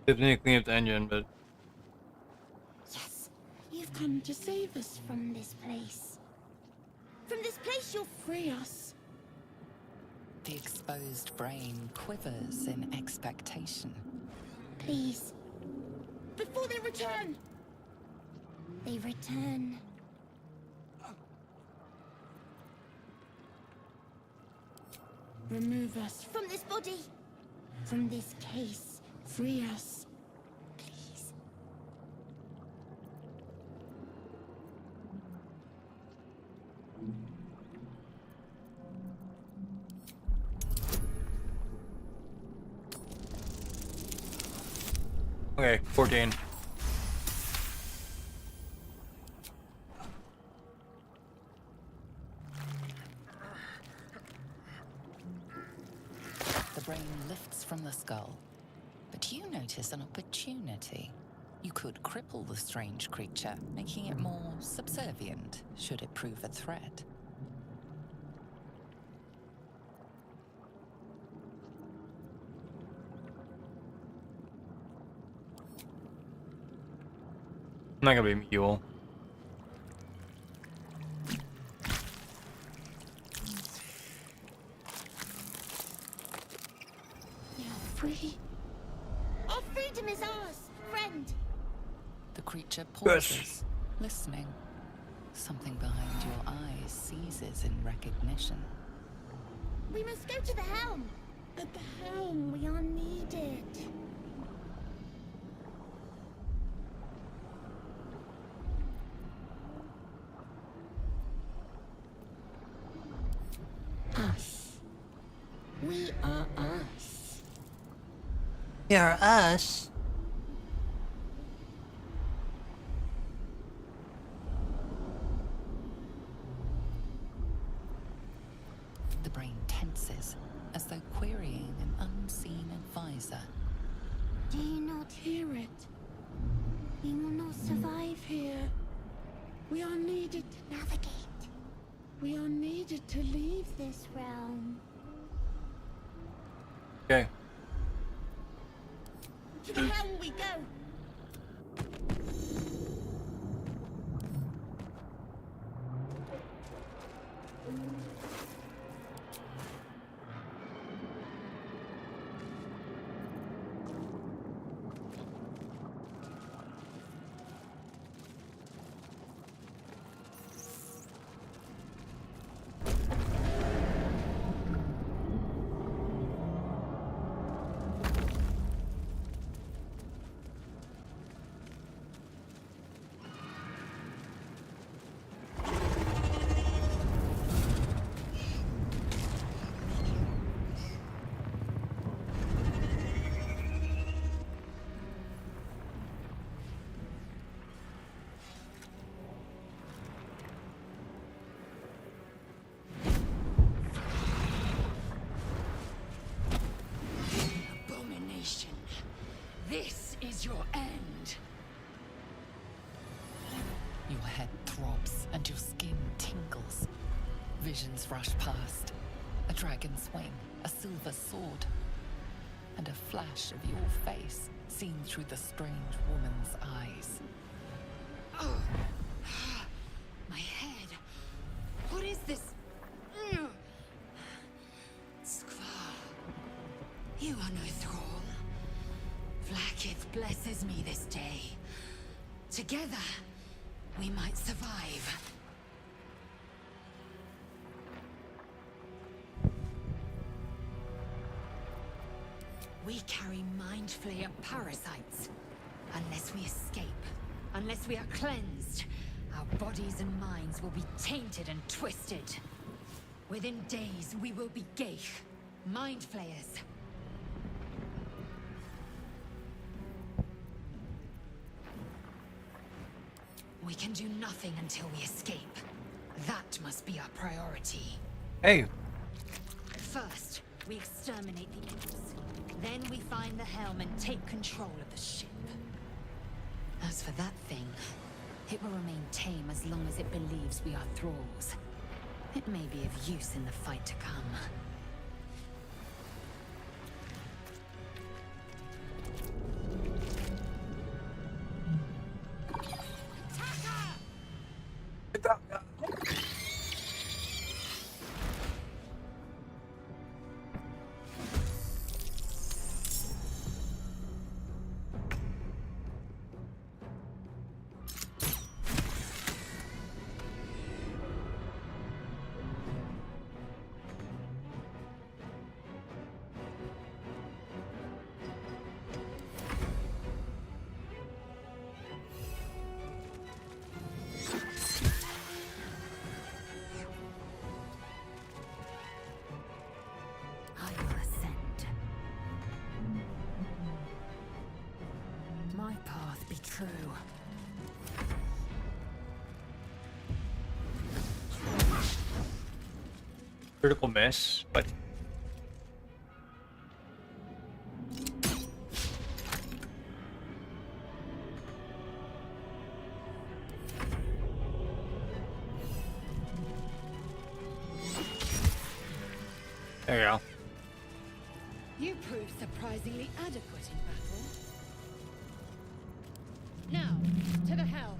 [SPEAKER 1] Definitely clean up the engine, but
[SPEAKER 13] Yes, you've come to save us from this place. From this place, you'll free us.
[SPEAKER 8] The exposed brain quivers in expectation.
[SPEAKER 13] Please. Before they return. They return.
[SPEAKER 15] Remove us
[SPEAKER 13] from this body,
[SPEAKER 15] from this case. Free us.
[SPEAKER 13] please.
[SPEAKER 1] Okay, 14.
[SPEAKER 8] The brain lifts from the skull. But you notice an opportunity. You could cripple the strange creature, making it more subservient, should it prove a threat.
[SPEAKER 1] I'm not gonna be a mule.
[SPEAKER 13] You're free. Our freedom is ours, friend.
[SPEAKER 8] The creature pauses, listening. Something behind your eyes seizes in recognition.
[SPEAKER 13] We must go to the helm. At the helm, we are needed. Us. We are us.
[SPEAKER 10] You're us.
[SPEAKER 8] The brain tenses, as though querying an unseen advisor.
[SPEAKER 13] Do you not hear it? We will not survive here. We are needed to navigate. We are needed to leave this realm.
[SPEAKER 1] Okay.
[SPEAKER 13] To the helm we go.
[SPEAKER 23] Abomination. This is your end.
[SPEAKER 8] Your head throbs and your skin tingles. Visions rush past. A dragon's wing, a silver sword, and a flash of your face seen through the strange woman's eyes.
[SPEAKER 23] Oh. My head. What is this? Skvar. You are no thrall. Vlaakith blesses me this day. Together, we might survive. We carry mind flayer parasites. Unless we escape, unless we are cleansed, our bodies and minds will be tainted and twisted. Within days, we will be Geich, mind flayers. We can do nothing until we escape. That must be our priority.
[SPEAKER 1] Hey.
[SPEAKER 23] First, we exterminate the imps. Then we find the helm and take control of the ship. As for that thing, it will remain tame as long as it believes we are thralls. It may be of use in the fight to come.
[SPEAKER 1] Critical miss, but there you go.
[SPEAKER 23] You proved surprisingly adequate in battle. Now, to the helm.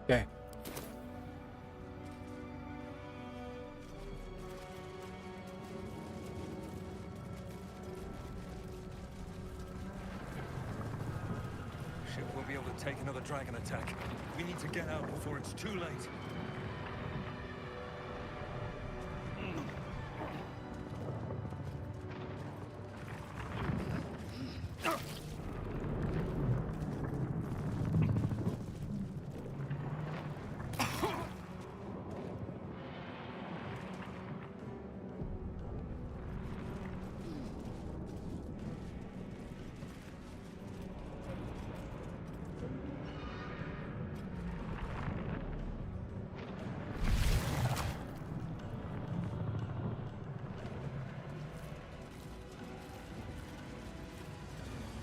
[SPEAKER 1] Okay.
[SPEAKER 9] Ship won't be able to take another dragon attack. We need to get out before it's too late.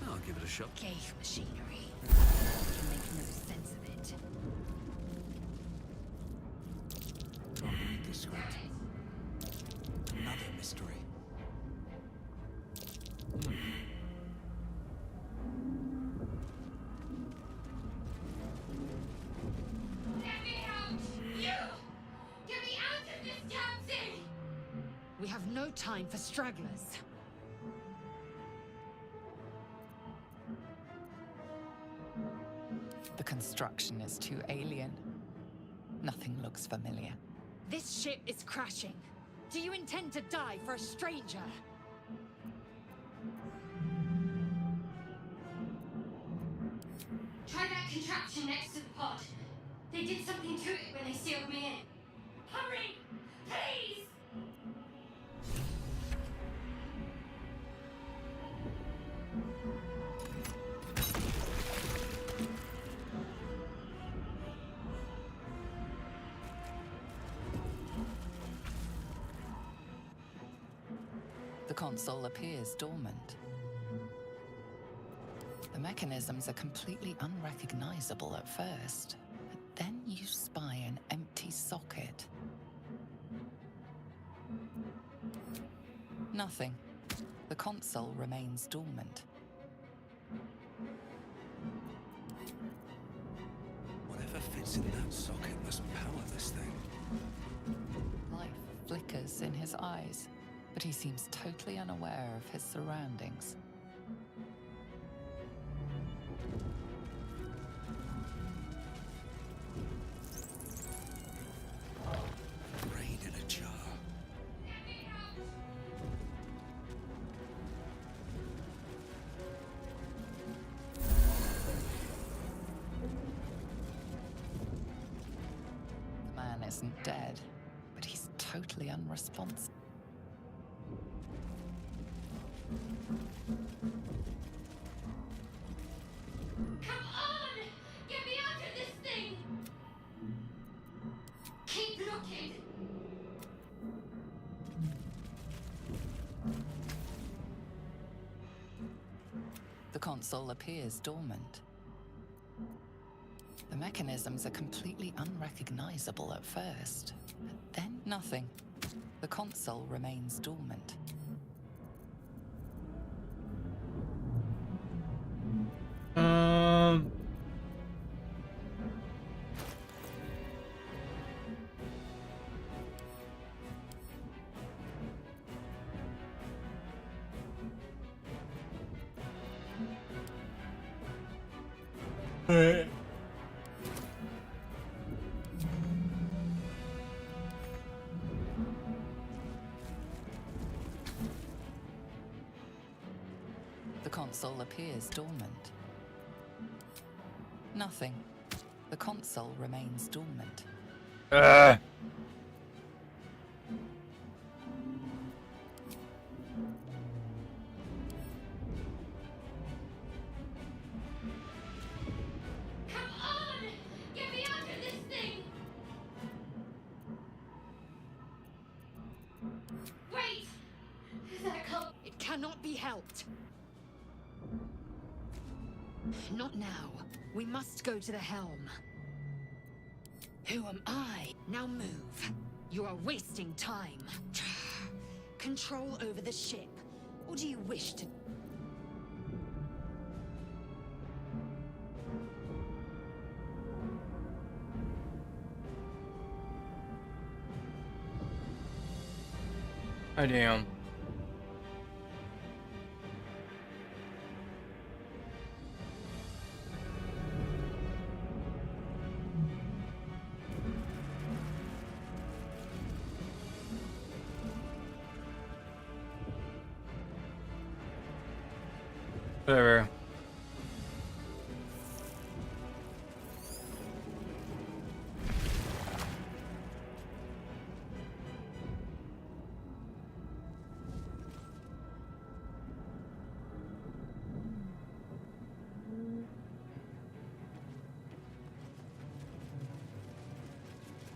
[SPEAKER 9] I'll give it a shot.
[SPEAKER 23] Gauge machinery. Can make no sense of it.
[SPEAKER 9] I'll read the script. Another mystery.
[SPEAKER 23] Let me out! You! Get me out of this damn thing! We have no time for stragglers.
[SPEAKER 8] The construction is too alien. Nothing looks familiar.
[SPEAKER 23] This ship is crashing. Do you intend to die for a stranger?
[SPEAKER 12] Try that contraption next to the pod. They did something to it when they sealed me in. Hurry! Please!
[SPEAKER 8] The console appears dormant. The mechanisms are completely unrecognizable at first, but then you spy an empty socket. Nothing. The console remains dormant.
[SPEAKER 9] Whatever fits in that socket must power this thing.
[SPEAKER 8] Life flickers in his eyes, but he seems totally unaware of his surroundings.
[SPEAKER 9] Brain in a jar.
[SPEAKER 8] The man isn't dead, but he's totally unresponsive.
[SPEAKER 12] Come on! Get me out of this thing! Keep looking!
[SPEAKER 8] The console appears dormant. The mechanisms are completely unrecognizable at first, but then nothing. The console remains dormant. The console appears dormant. Nothing. The console remains dormant.
[SPEAKER 12] Come on! Get me out of this thing! Wait! That can't...
[SPEAKER 23] It cannot be helped. Not now. We must go to the helm. Who am I? Now move. You are wasting time. Control over the ship. Or do you wish to...
[SPEAKER 1] Oh, damn. Whatever.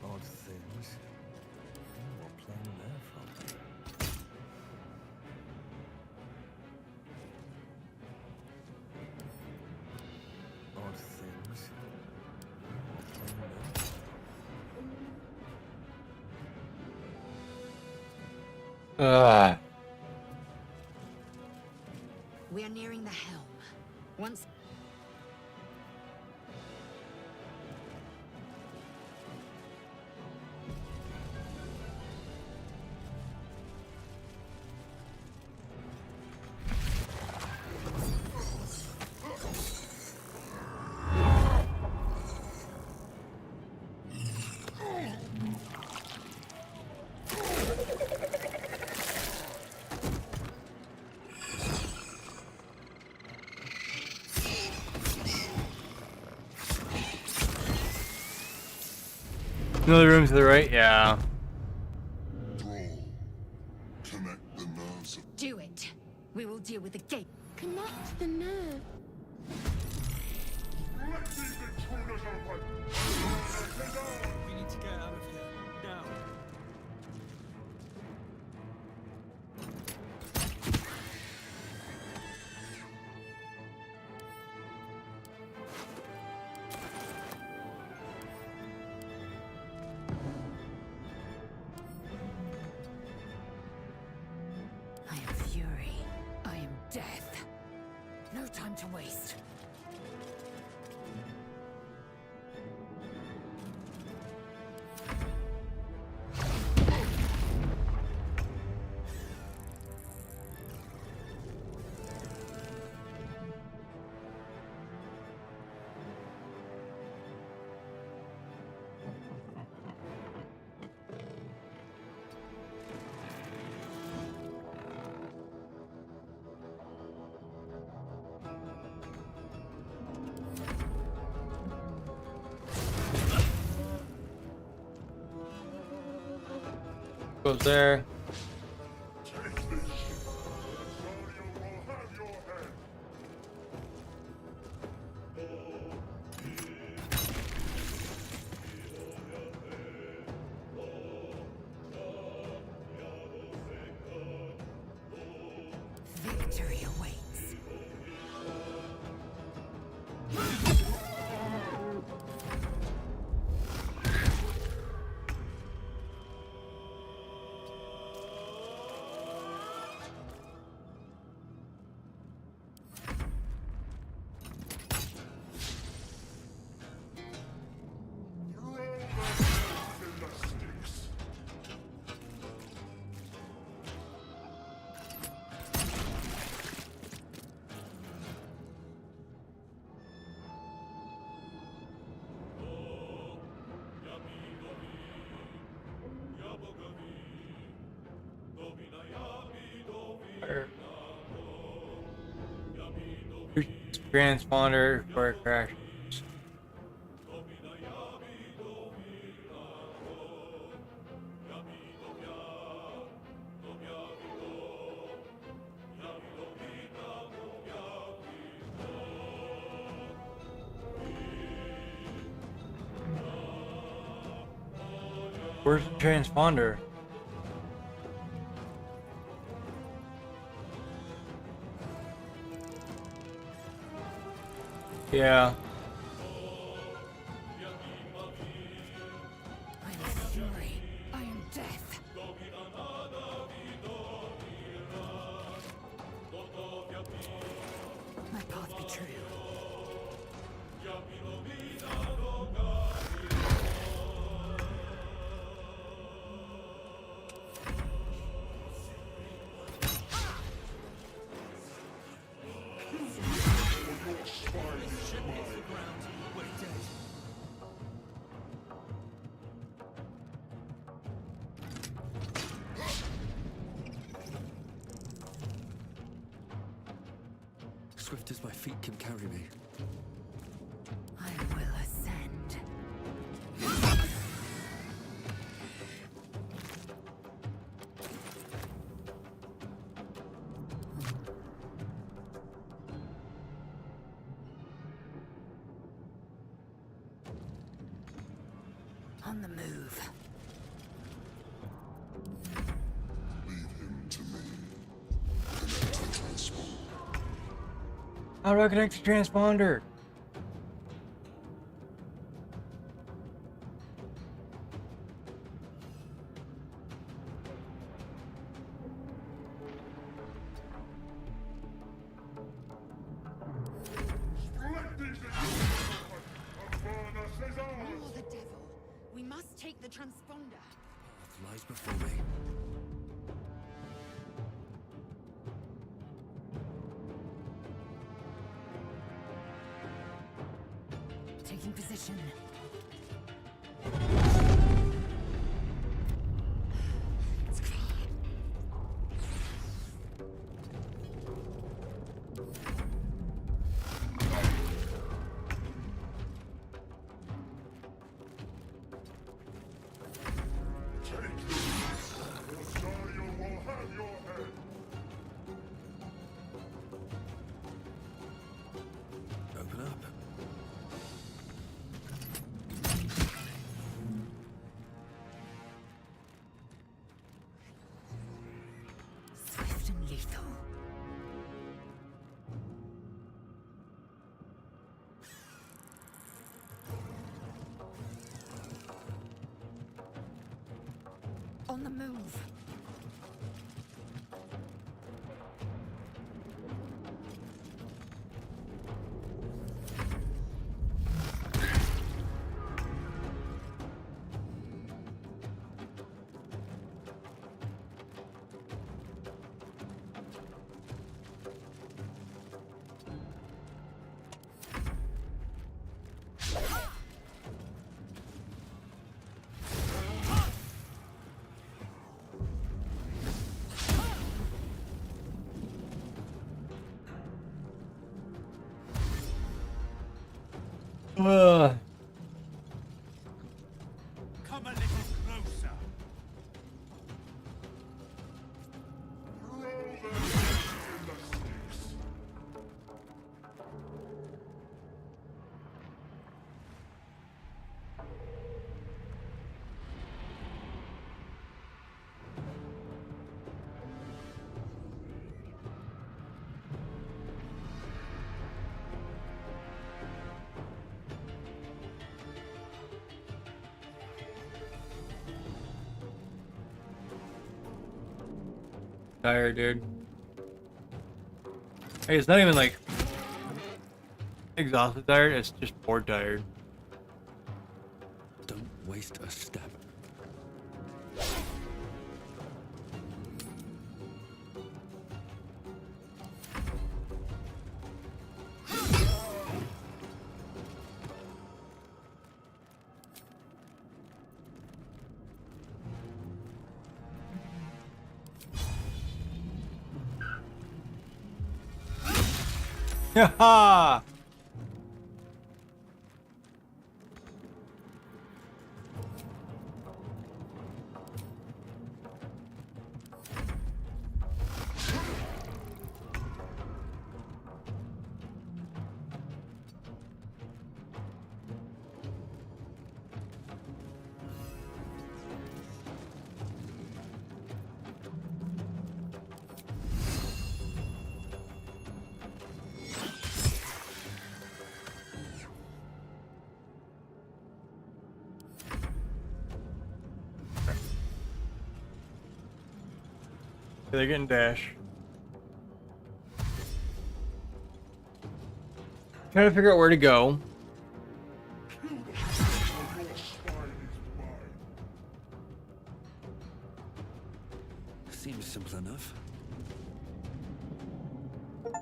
[SPEAKER 6] Odd things. What plane they're from? Odd things.
[SPEAKER 23] We are nearing the helm. Once...
[SPEAKER 1] Another room to the right? Yeah.
[SPEAKER 23] Do it. We will deal with the gate.
[SPEAKER 13] Connect the nerve.
[SPEAKER 9] We need to get out of here now.
[SPEAKER 23] I am fury. I am death. No time to waste.
[SPEAKER 1] Goes there.
[SPEAKER 23] Victory awaits.
[SPEAKER 1] Transponder before it crashes. Where's the transponder? Yeah.
[SPEAKER 23] I am fury. I am death. My path be true.
[SPEAKER 9] Swift as my feet can carry me.
[SPEAKER 23] I will ascend. On the move.
[SPEAKER 1] How do I connect the transponder?
[SPEAKER 23] You're the devil. We must take the transponder.
[SPEAKER 9] Path lies before me.
[SPEAKER 23] Taking position.
[SPEAKER 9] Open up.
[SPEAKER 23] Swift and lethal. On the move.
[SPEAKER 4] Come a little closer.
[SPEAKER 1] Tired, dude. Hey, it's not even like exhausted tired, it's just bored tired.
[SPEAKER 9] Don't waste a step.
[SPEAKER 1] Haha! They're getting dash. Trying to figure out where to go.
[SPEAKER 9] Seems simple enough.
[SPEAKER 1] There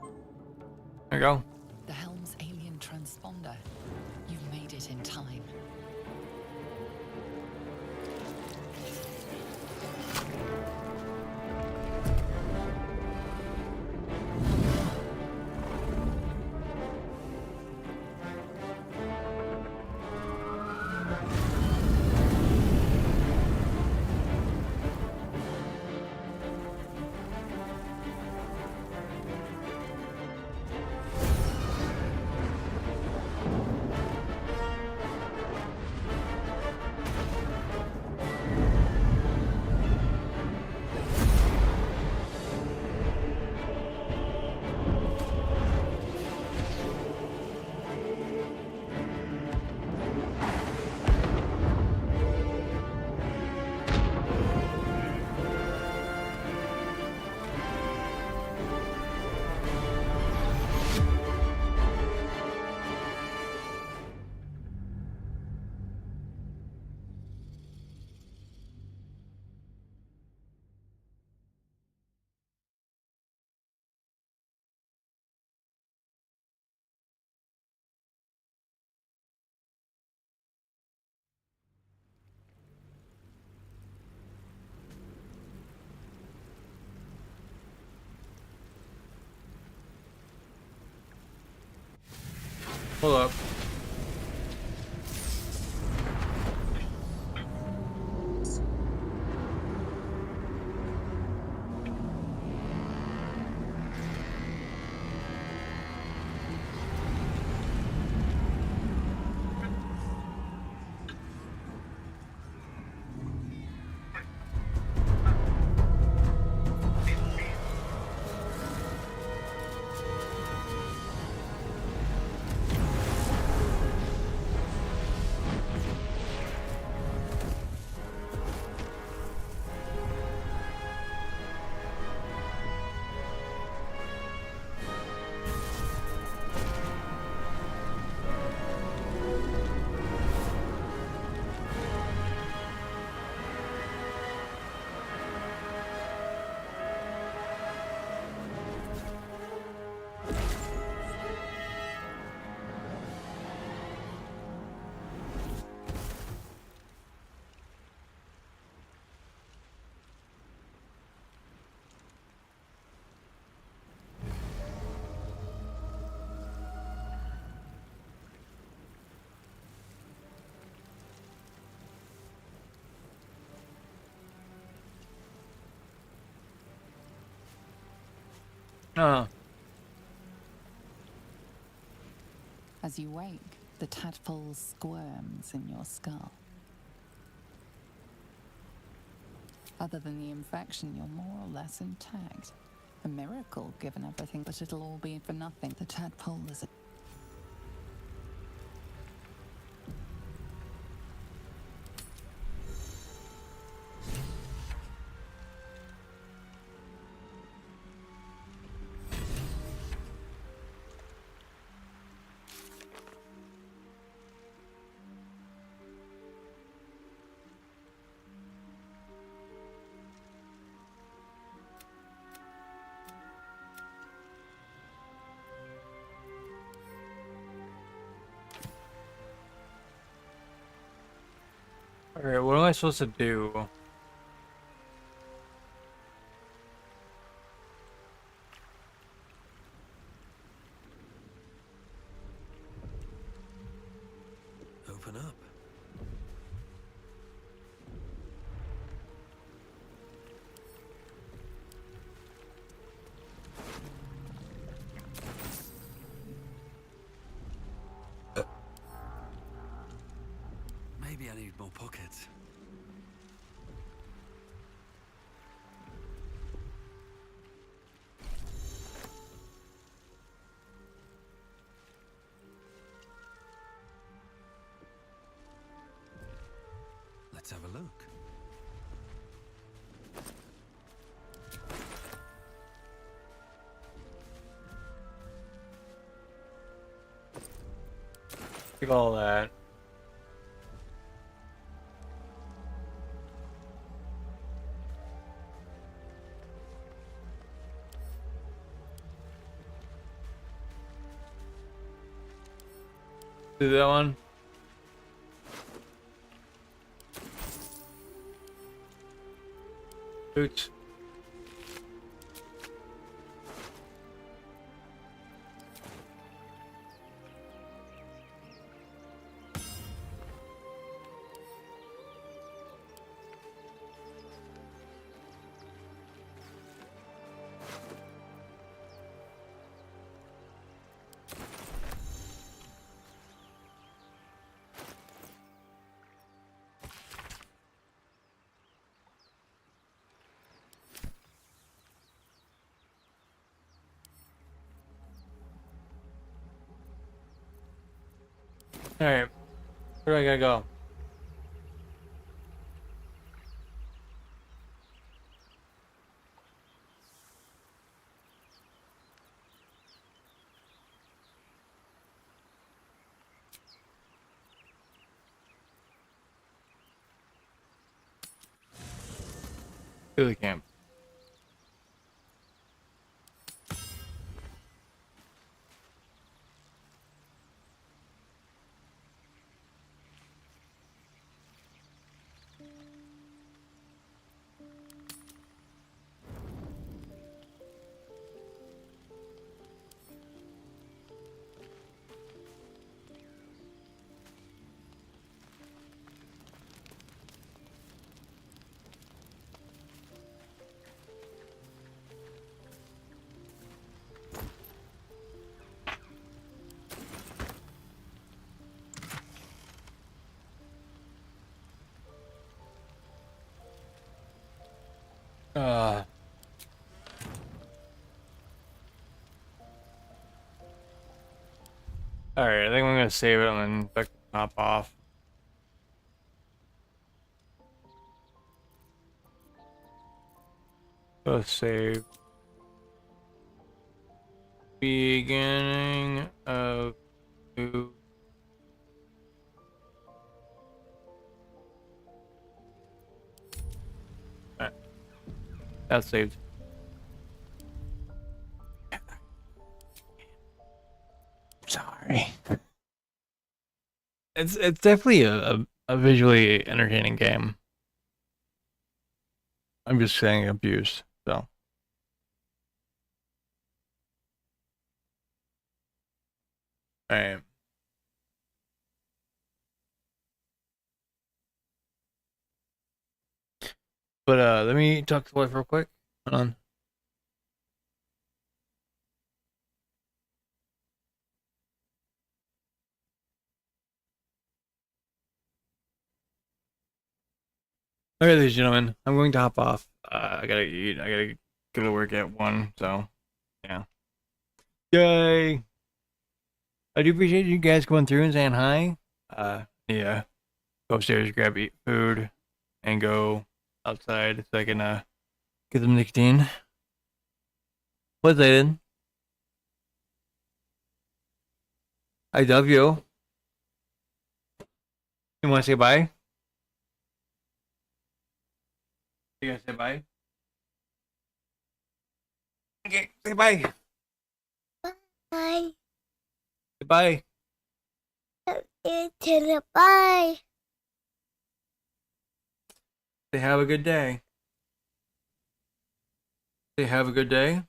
[SPEAKER 1] you go.
[SPEAKER 8] The helm's alien transponder. You've made it in time.
[SPEAKER 1] Hold up.
[SPEAKER 8] As you wake, the tadpole squirms in your skull. Other than the infection, you're more or less intact. A miracle, given everything, but it'll all be for nothing. The tadpole is a...
[SPEAKER 1] Alright, what am I supposed to do?
[SPEAKER 9] Maybe I need more pockets. Let's have a look.
[SPEAKER 1] Take all that. Do that one. Boots. Alright. Where do I gotta go? To the camp. Alright, I think I'm gonna save it and then hop off. Go save. Beginning of new. Alright. That's saved. Sorry. It's definitely a visually entertaining game. I'm just saying abused, so. Alright. But let me talk to the wife real quick. Hold on. Alright, ladies and gentlemen, I'm going to hop off. I gotta eat. I gotta go to work at 1, so yeah. Yay! I do appreciate you guys going through and saying hi. Yeah. Go upstairs, grab eat food, and go outside so I can get some nicotine. What's that? I love you. You wanna say bye? You gonna say bye? Okay, say bye.
[SPEAKER 13] Bye.
[SPEAKER 1] Say bye.
[SPEAKER 13] Bye.
[SPEAKER 1] Say have a good day. Say have a good day.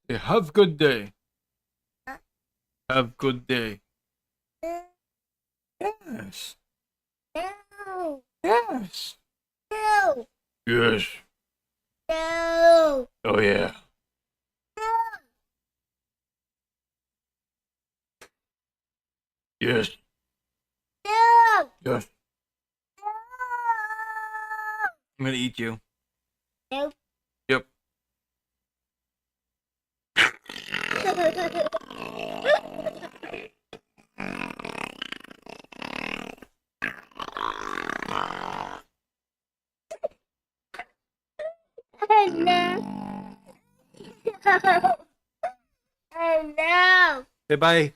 [SPEAKER 1] Say have a good day. Have a good day. Yes.
[SPEAKER 13] No.
[SPEAKER 1] Yes.
[SPEAKER 13] No.
[SPEAKER 1] Yes.
[SPEAKER 13] No.
[SPEAKER 1] Oh yeah. Yes.
[SPEAKER 13] No.
[SPEAKER 1] Yes. I'm gonna eat you.
[SPEAKER 13] Nope.
[SPEAKER 1] Yep.
[SPEAKER 13] No. No.
[SPEAKER 1] Say bye.